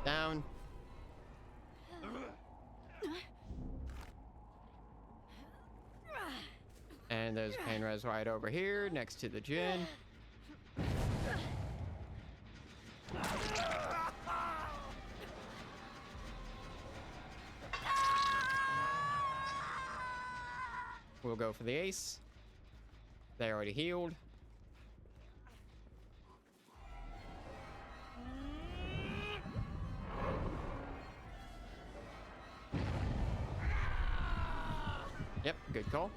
Down. And there's pain res right over here next to the gin. We'll go for the ace. They already healed. Yep, good call.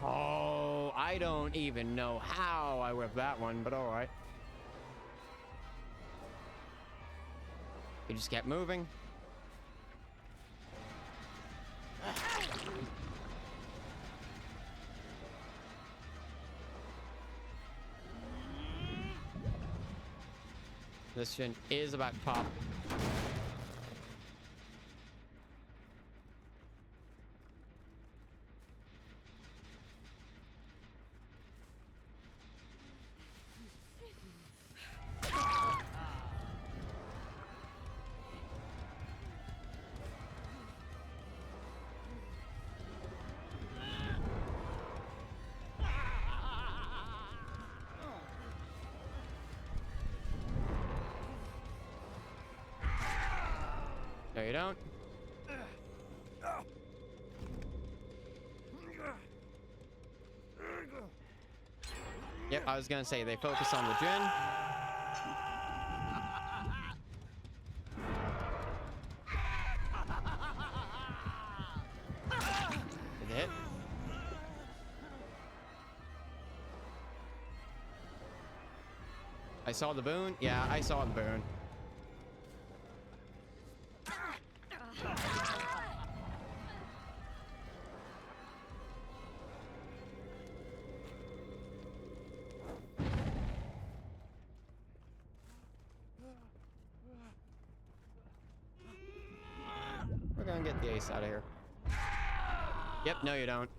Oh, I don't even know how I whipped that one, but all right. He just kept moving. This gen is about to pop. No, you don't. Yep, I was gonna say they focus on the gen. Did it hit? I saw the boon. Yeah, I saw the boon. We're gonna get the ace out of here. Yep, no you don't.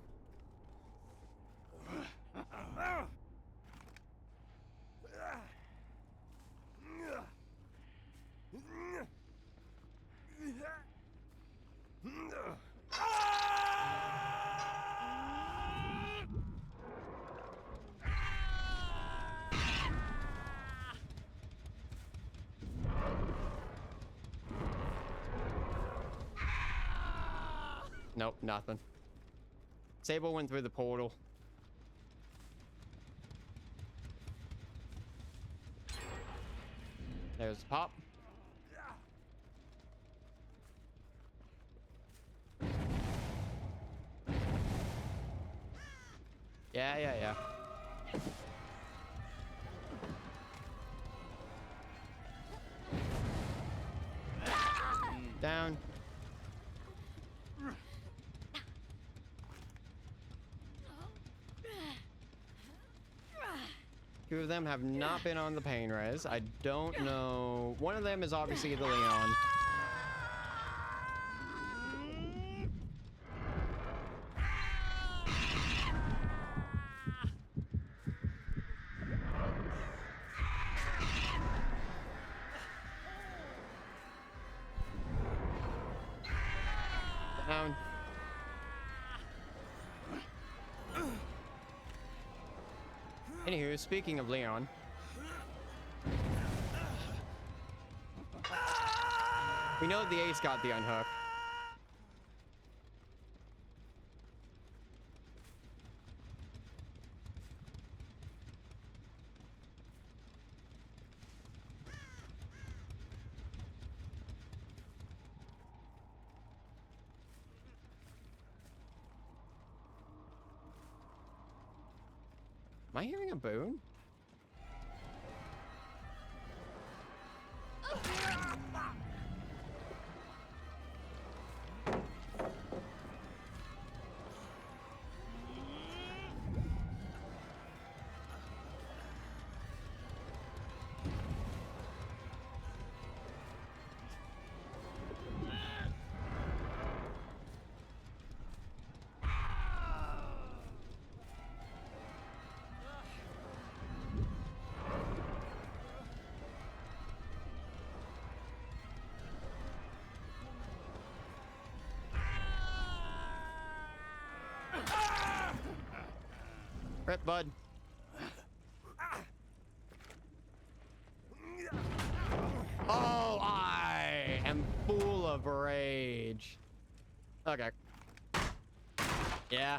Nope, nothing. Sable went through the portal. There's the pop. Yeah. Two of them have not been on the pain res. I don't know. One of them is obviously the Leon. Down. Anywho, speaking of Leon. We know the ace got the unhook. Am I hearing a boon? Rip, bud. Oh, I am full of rage. Okay. Yeah.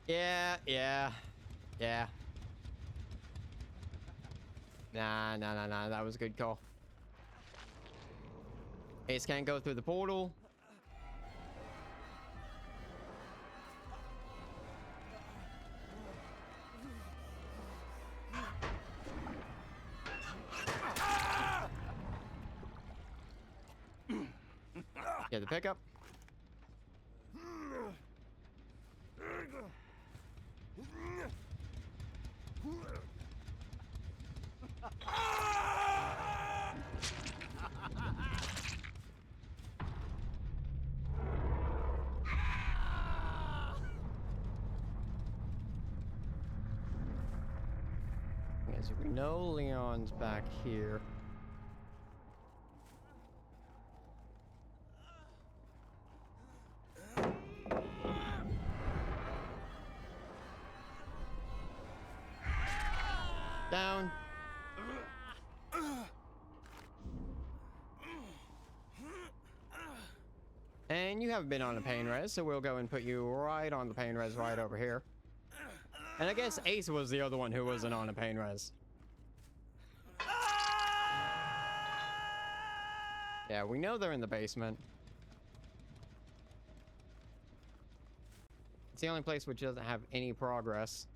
Yeah. Nah. That was a good call. Ace can't go through the portal. Get the pickup. As we know, Leon's back here. Down. And you haven't been on a pain res, so we'll go and put you right on the pain res right over here. And I guess Ace was the other one who wasn't on a pain res. Yeah, we know they're in the basement. It's the only place which doesn't have any progress.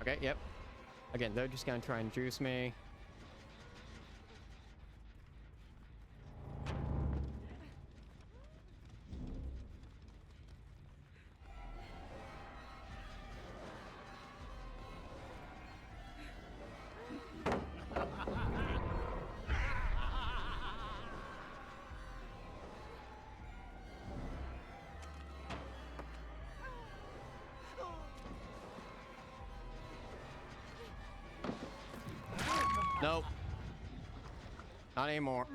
Okay, yep. Again, they're just gonna try and juice me. Nope. Not anymore.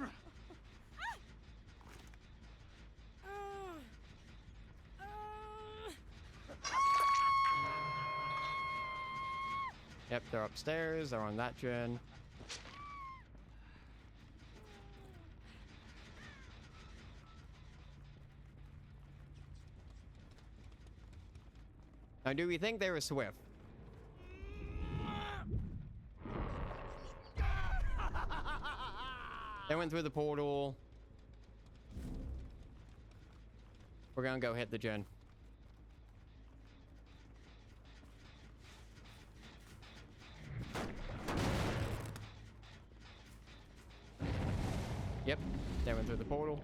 Yep, they're upstairs. They're on that gen. Now, do we think they were swift? They went through the portal. We're gonna go hit the gen. Yep, they went through the portal.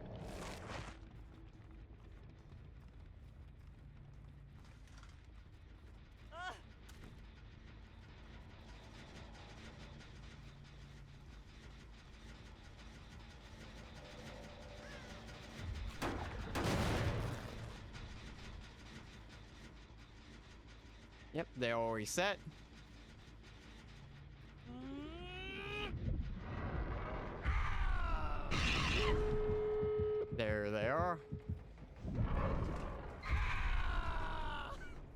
Yep, they all reset. There they are.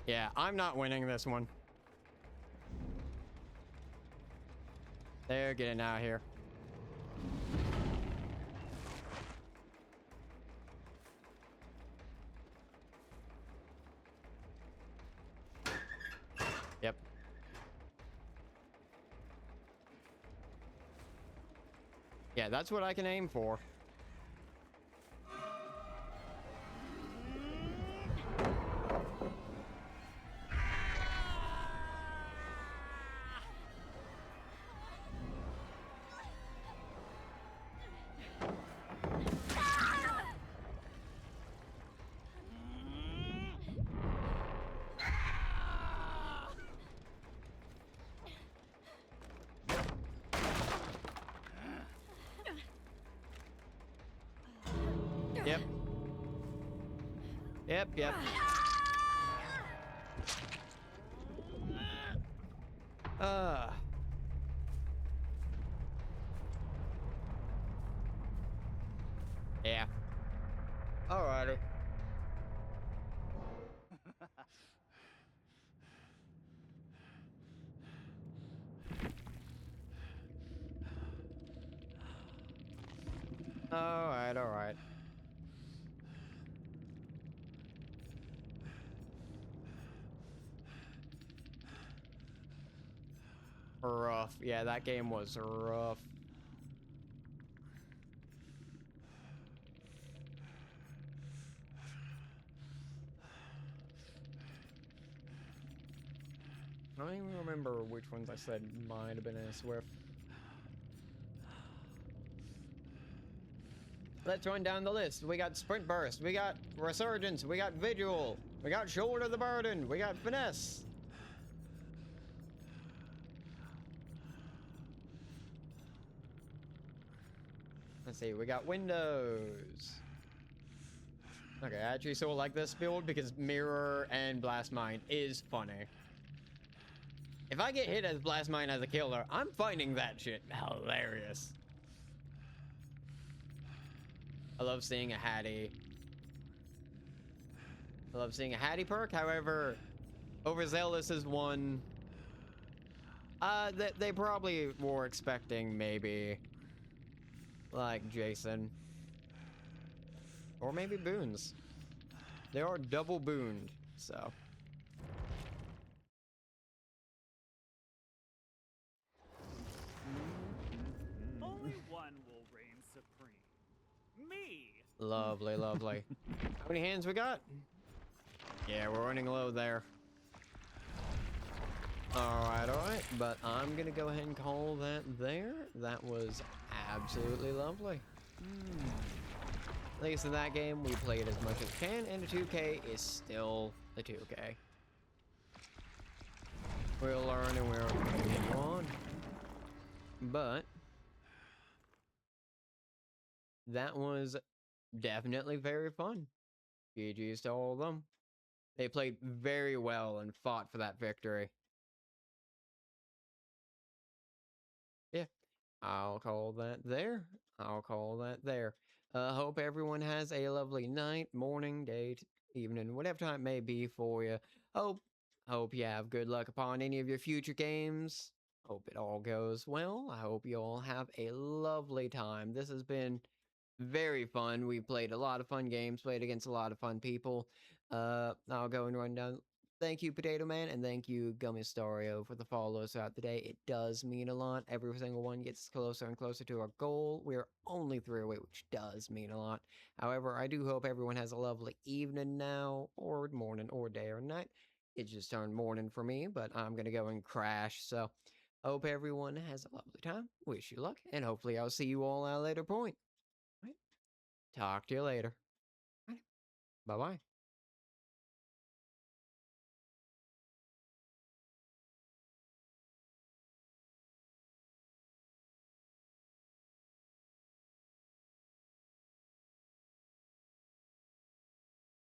Yeah, I'm not winning this one. They're getting out of here. Yep. Yeah, that's what I can aim for. Yep. Yep, yep. Yeah. Alrighty. Alright, alright. Rough. Yeah, that game was rough. I don't even remember which ones I said might have been in Swift. Let's run down the list. We got Sprint Burst, we got Resurgence, we got Vigil, we got Shoulder the Burden, we got Finesse. Let's see, we got Windows. Okay, I actually sort of like this build because Mirror and Blast Mine is funny. If I get hit as Blast Mine as a killer, I'm finding that shit hilarious. I love seeing a Hattie. I love seeing a Hattie perk, however, Overzealous is one. They probably were expecting maybe like Jason. Or maybe Boons. They are double booned, so. Only one will reign supreme. Me! Lovely, lovely. How many hands we got? Yeah, we're running low there. Alright, but I'm gonna go ahead and call that there. That was absolutely lovely. At least in that game, we played as much as we can, and the 2K is still the 2K. We'll learn and we'll continue on. But that was definitely very fun. GG's to all of them. They played very well and fought for that victory. Yeah. I'll call that there. I'll call that there. Hope everyone has a lovely night, morning, day, evening, whatever time it may be for you. Hope hope you have good luck upon any of your future games. Hope it all goes well. I hope you all have a lovely time. This has been very fun. We played a lot of fun games, played against a lot of fun people. I'll go and run down. Thank you, Potato Man, and thank you, Gummy Stario, for the follows throughout the day. It does mean a lot. Every single one gets closer and closer to our goal. We're only 3 away, which does mean a lot. However, I do hope everyone has a lovely evening now, or morning, or day, or night. It just turned morning for me, but I'm gonna go and crash. So, hope everyone has a lovely time. Wish you luck, and hopefully, I'll see you all at a later point. Right? Talk to you later. Bye bye.